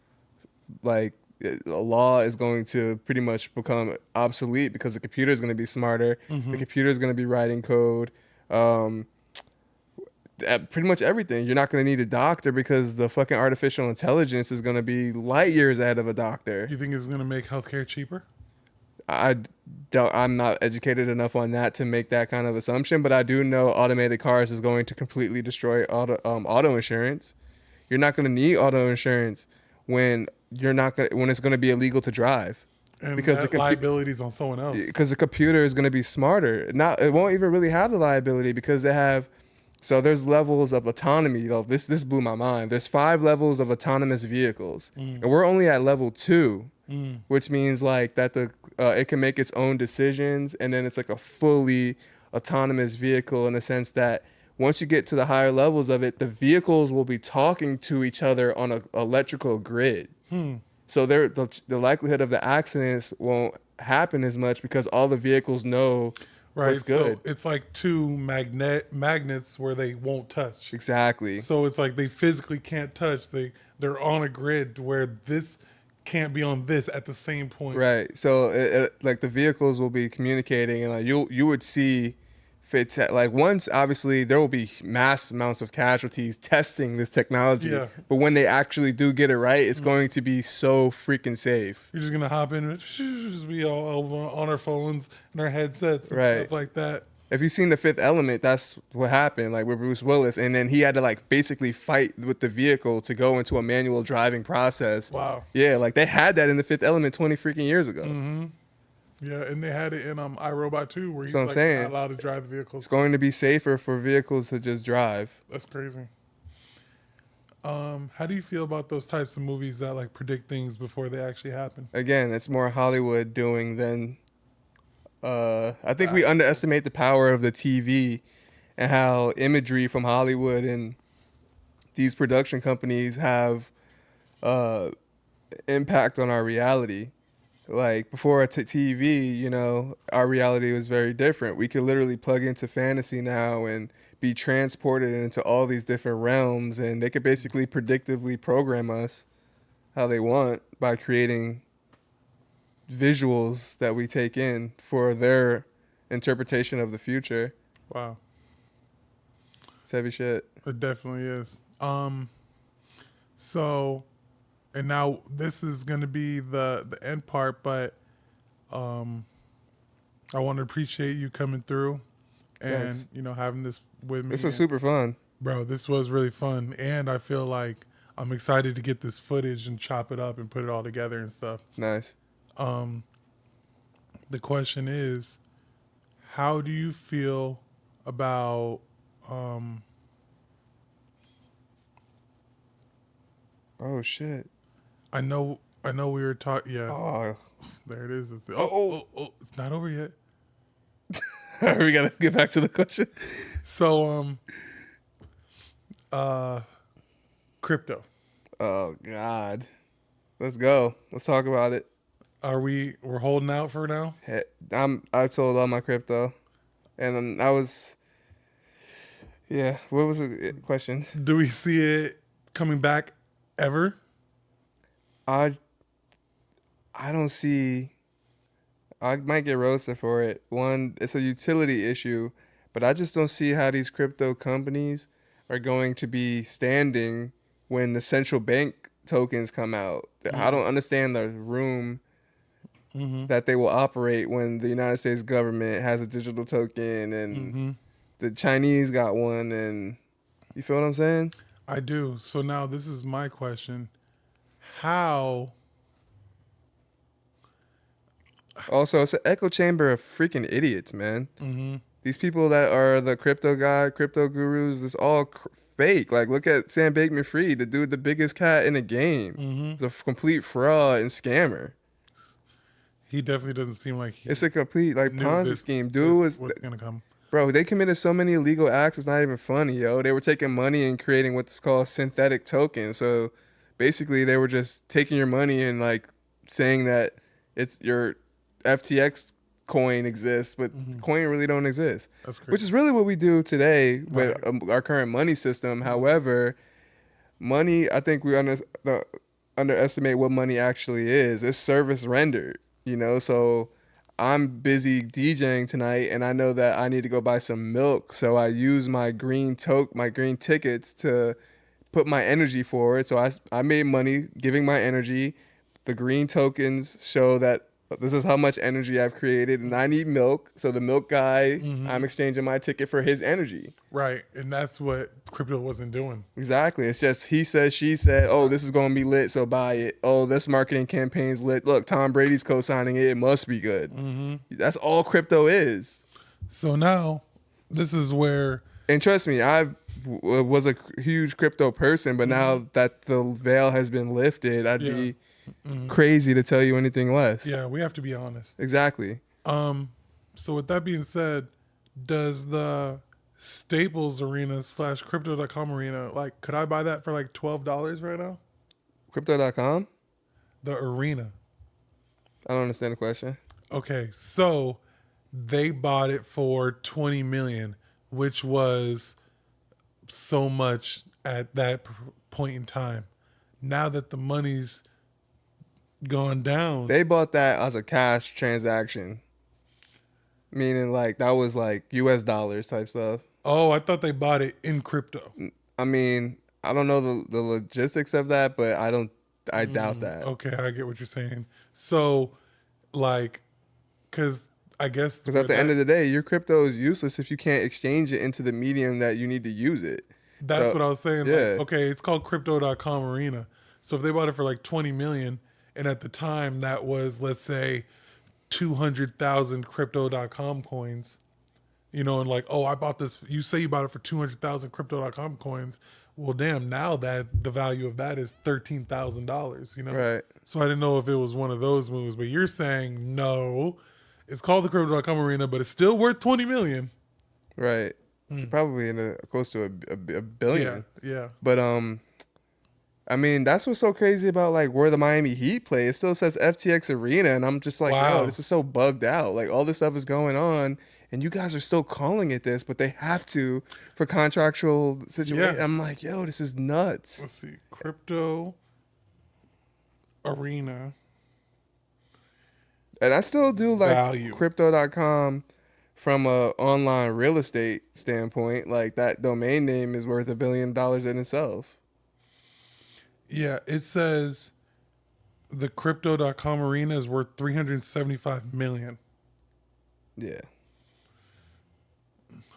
S2: like a law is going to pretty much become obsolete because the computer is going to be smarter. The computer is going to be writing code. Pretty much everything. You're not going to need a doctor because the fucking artificial intelligence is going to be light years ahead of a doctor.
S1: You think it's going to make healthcare cheaper?
S2: I'm not educated enough on that to make that kind of assumption, but I do know automated cars is going to completely destroy auto insurance. You're not going to need auto insurance when it's going to be illegal to drive.
S1: And
S2: Because
S1: that liability's on someone else.
S2: Because the computer is going to be smarter. It won't even really have the liability because they have. So there's levels of autonomy. This blew my mind. There's 5 levels of autonomous vehicles, and we're only at level 2, which means like that it can make its own decisions, and then it's like a fully autonomous vehicle in the sense that once you get to the higher levels of it, the vehicles will be talking to each other on an electrical grid. So the likelihood of the accidents won't happen as much because all the vehicles know
S1: Right.
S2: what's good.
S1: So it's like 2 magnets where they won't touch.
S2: Exactly.
S1: So it's like they physically can't touch. they're on a grid where this can't be on this at the same point.
S2: Right. So like the vehicles will be communicating, and like you would see like once obviously there will be mass amounts of casualties testing this technology,
S1: Yeah.
S2: but when they actually do get it right, it's going to be so freaking safe.
S1: You're just gonna hop in and just be all over on our phones and our headsets and
S2: Right.
S1: stuff like that.
S2: If you've seen The Fifth Element, that's what happened, like with Bruce Willis, and then he had to like basically fight with the vehicle to go into a manual driving process.
S1: Wow.
S2: Yeah, like they had that in The Fifth Element 20 freaking years ago.
S1: Mm-hmm. Yeah, and they had it in iRobot too, where
S2: That's
S1: he's
S2: what I'm
S1: like
S2: saying.
S1: not allowed to drive the vehicles.
S2: It's going to be safer for vehicles to just drive.
S1: That's crazy. How do you feel about those types of movies that like predict things before they actually happen?
S2: Again, it's more Hollywood doing than. I think we underestimate the power of the TV and how imagery from Hollywood and these production companies have impact on our reality. Like before TV, you know, our reality was very different. We could literally plug into fantasy now and be transported into all these different realms, and they could basically predictively program us how they want by creating visuals that we take in for their interpretation of the future.
S1: Wow,
S2: It's heavy shit.
S1: it definitely is. So, and now this is going to be the end part, but I want to appreciate you coming through and
S2: Thanks.
S1: having this with me.
S2: This was super fun.
S1: Bro, this was really fun, and I feel like I'm excited to get this footage and chop it up and put it all together and stuff.
S2: Nice.
S1: The question is, how do you feel about
S2: Oh shit.
S1: I know we were talking. Yeah,
S2: Oh,
S1: there it is.
S2: Oh.
S1: It's not over yet.
S2: we gotta get back to the question.
S1: So crypto.
S2: Oh god. Let's go. Let's talk about it.
S1: We're holding out for now?
S2: I sold all my crypto, and then I was. Yeah. What was the question?
S1: Do we see it coming back ever?
S2: I don't see. I might get roasted for it. One, it's a utility issue, but I just don't see how these crypto companies are going to be standing when the central bank tokens come out. I don't understand the room that they will operate when the United States government has a digital token and the Chinese got one, and you feel what I'm saying?
S1: I do. So now this is my question. How?
S2: Also, it's an echo chamber of freaking idiots, man. These people that are the crypto gurus, it's all fake. Like, look at Sam Bankman-Fried, the dude, the biggest cat in the game. It's a complete fraud and scammer.
S1: He definitely doesn't seem like he
S2: It's a complete like
S1: knew
S2: Ponzi
S1: this
S2: scheme, dude.
S1: was what's gonna come.
S2: Bro, they committed so many illegal acts. It's not even funny, yo. They were taking money and creating what's called synthetic tokens. So basically, they were just taking your money and like saying that it's your FTX coin exists, but coin really don't exist.
S1: That's crazy.
S2: Which is really what we do today with our current money system. However, money, I think we underestimate what money actually is. It's service rendered, you know. So I'm busy DJing tonight, and I know that I need to go buy some milk. So I use my green tickets to put my energy forward. So I made money giving my energy. The green tokens show that this is how much energy I've created, and I need milk. So the milk guy, I'm exchanging my ticket for his energy.
S1: Right, and that's what crypto wasn't doing.
S2: Exactly. It's just he said, she said, oh, this is going to be lit, so buy it. Oh, this marketing campaign's lit. Look, Tom Brady's co-signing it. It must be good. That's all crypto is.
S1: So now, this is where...
S2: And trust me, I was a huge crypto person, but now that the veil has been lifted, I'd be crazy to tell you anything less.
S1: Yeah, we have to be honest.
S2: Exactly.
S1: So with that being said, does the Staples Arena / Crypto.com Arena, like, could I buy that for like $12 right now?
S2: Crypto.com?
S1: The arena.
S2: I don't understand the question.
S1: Okay, so they bought it for 20 million, which was so much at that point in time. now that the money's gone down.
S2: They bought that as a cash transaction, meaning like that was like U.S. dollars type stuff.
S1: Oh, I thought they bought it in crypto.
S2: I mean, I don't know the logistics of that, but I doubt that.
S1: Okay, I get what you're saying. So, like, because I guess
S2: Because
S1: where
S2: at the end
S1: that
S2: of the day, your crypto is useless if you can't exchange it into the medium that you need to use it.
S1: that's
S2: So,
S1: what I was saying. Like,
S2: yeah,
S1: okay, it's called crypto.com arena. So if they bought it for like 20 million, and at the time that was, let's say, 200,000 crypto.com coins, you know, and like, oh, I bought this. You say you bought it for 200,000 crypto.com coins. Well, damn, now that the value of that is $13,000, you know?
S2: right,
S1: So I didn't know if it was one of those moves, but you're saying no. It's called the crypto.com arena, but it's still worth 20 million.
S2: right. So probably in close to a billion.
S1: Yeah.
S2: But I mean, that's what's so crazy about like where the Miami Heat play. It still says FTX Arena, and I'm just like, yo,
S1: Wow.
S2: this is so bugged out. Like all this stuff is going on, and you guys are still calling it this, but they have to for contractual situation.
S1: Yeah.
S2: I'm like, yo, this is nuts.
S1: Let's see. Crypto arena
S2: And I still do like
S1: value.
S2: crypto.com from a online real estate standpoint. Like that domain name is worth $1 billion in itself.
S1: Yeah, it says the crypto.com arena is worth 375 million.
S2: Yeah.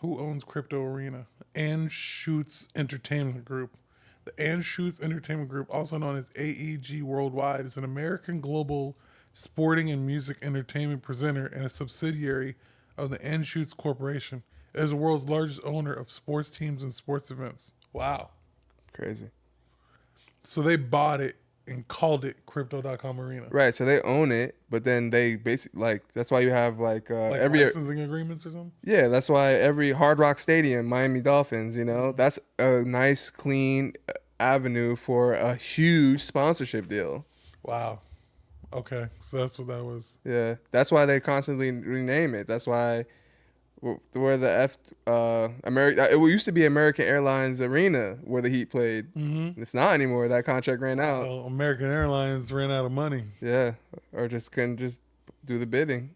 S1: Who owns Crypto Arena? Anschutz Entertainment Group. The Anschutz Entertainment Group, also known as AEG Worldwide, is an American global sporting and music entertainment presenter and a subsidiary of the Anschutz Corporation. It is the world's largest owner of sports teams and sports events. Wow.
S2: Crazy.
S1: So they bought it and called it Crypto.com Arena.
S2: Right. So they own it, but then they basically like that's why you have like
S1: Like
S2: every
S1: licensing agreements or something?
S2: yeah, that's why every Hard Rock Stadium, Miami Dolphins, that's a nice clean avenue for a huge sponsorship deal.
S1: Wow. Okay. So that's what that was.
S2: Yeah. That's why they constantly rename it. That's why where the America it used to be American Airlines Arena where the Heat played.
S1: Mm-hmm.
S2: It's not anymore. That contract ran out.
S1: Well, American Airlines ran out of money.
S2: Yeah, or just couldn't just do the bidding.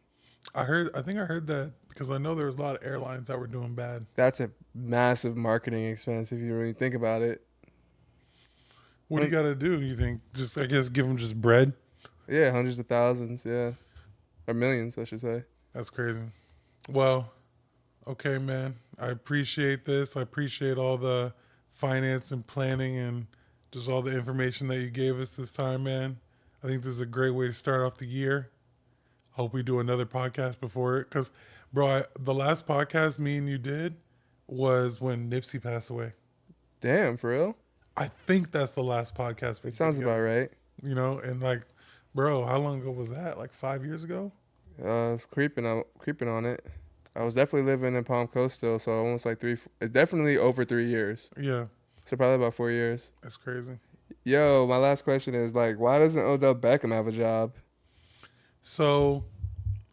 S1: I think I heard that because I know there was a lot of airlines that were doing bad.
S2: That's a massive marketing expense if you really think about it.
S1: What do you got to do? You think just I guess give them just bread?
S2: Yeah, hundreds of thousands. Yeah, or millions, I should say.
S1: That's crazy. Well, okay, man. I appreciate this. I appreciate all the finance and planning and just all the information that you gave us this time, man. I think this is a great way to start off the year. Hope we do another podcast before it. Because, bro, the last podcast me and you did was when Nipsey passed away.
S2: Damn, for real?
S1: I think that's the last podcast we
S2: It sounds
S1: did
S2: about
S1: together.
S2: right.
S1: You know, and like, bro, how long ago was that? Like 5 years ago?
S2: It's creeping on it. I was definitely living in Palm Coast still, so almost like definitely over 3 years.
S1: Yeah,
S2: So probably about 4 years.
S1: that's crazy.
S2: Yo, my last question is like, why doesn't Odell Beckham have a job?
S1: So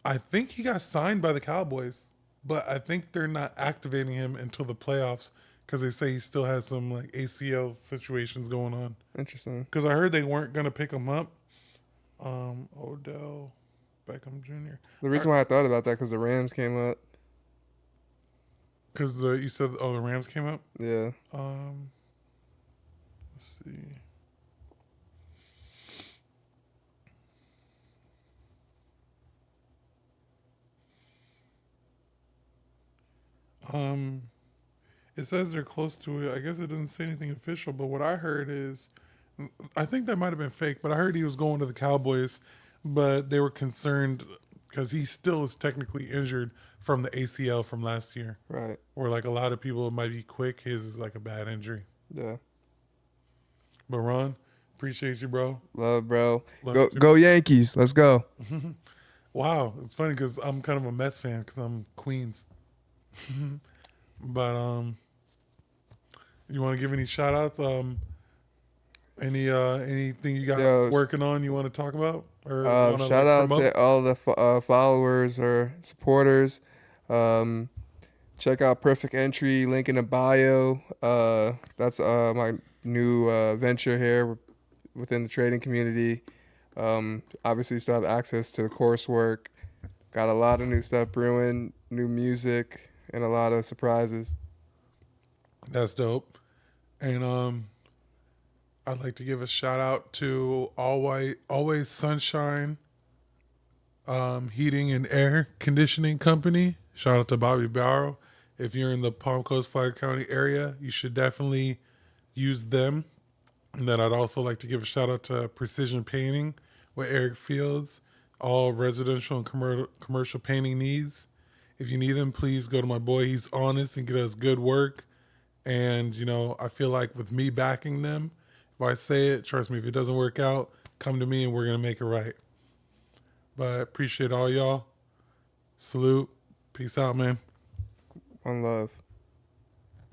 S1: I think he got signed by the Cowboys, but I think they're not activating him until the playoffs because they say he still has some like ACL situations going on.
S2: Interesting.
S1: Because I heard they weren't going to pick him up. Odell Beckham Jr.
S2: The reason why I thought about that because the Rams came up.
S1: Because you said, the Rams came up?
S2: Yeah.
S1: Let's see. It says they're close to it. I guess it doesn't say anything official, but what I heard is, I think that might have been fake, but I heard he was going to the Cowboys, but they were concerned because he still is technically injured from the ACL from last year.
S2: Right.
S1: Or like a lot of people, it might be quick. His is like a bad injury.
S2: Yeah.
S1: But Ron, appreciate you, bro.
S2: Love, bro.
S1: Love
S2: Go
S1: you too.
S2: go Yankees. Let's go.
S1: Wow, it's funny because I'm kind of a Mets fan because I'm Queens. But you want to give any shout outs? Anything you got
S2: Yo,
S1: working on you want to talk about or want to
S2: shout out
S1: promote?
S2: to all the followers or supporters. Check out Perfect Entry, link in the bio. That's my new venture here. We're within the trading community. Obviously, still have access to the coursework. Got a lot of new stuff brewing, new music, and a lot of surprises.
S1: That's dope. And I'd like to give a shout out to All White, Always Sunshine Heating and Air Conditioning Company. Shout out to Bobby Barrow. If you're in the Palm Coast, Flagler County area, you should definitely use them. And then I'd also like to give a shout out to Precision Painting with Eric Fields. All residential and commercial painting needs. If you need them, please go to my boy. He's honest and get us good work. And, you know, I feel like with me backing them, if I say it, trust me, if it doesn't work out, come to me and we're going to make it right. But appreciate all y'all. Salute. Peace out, man.
S2: One love.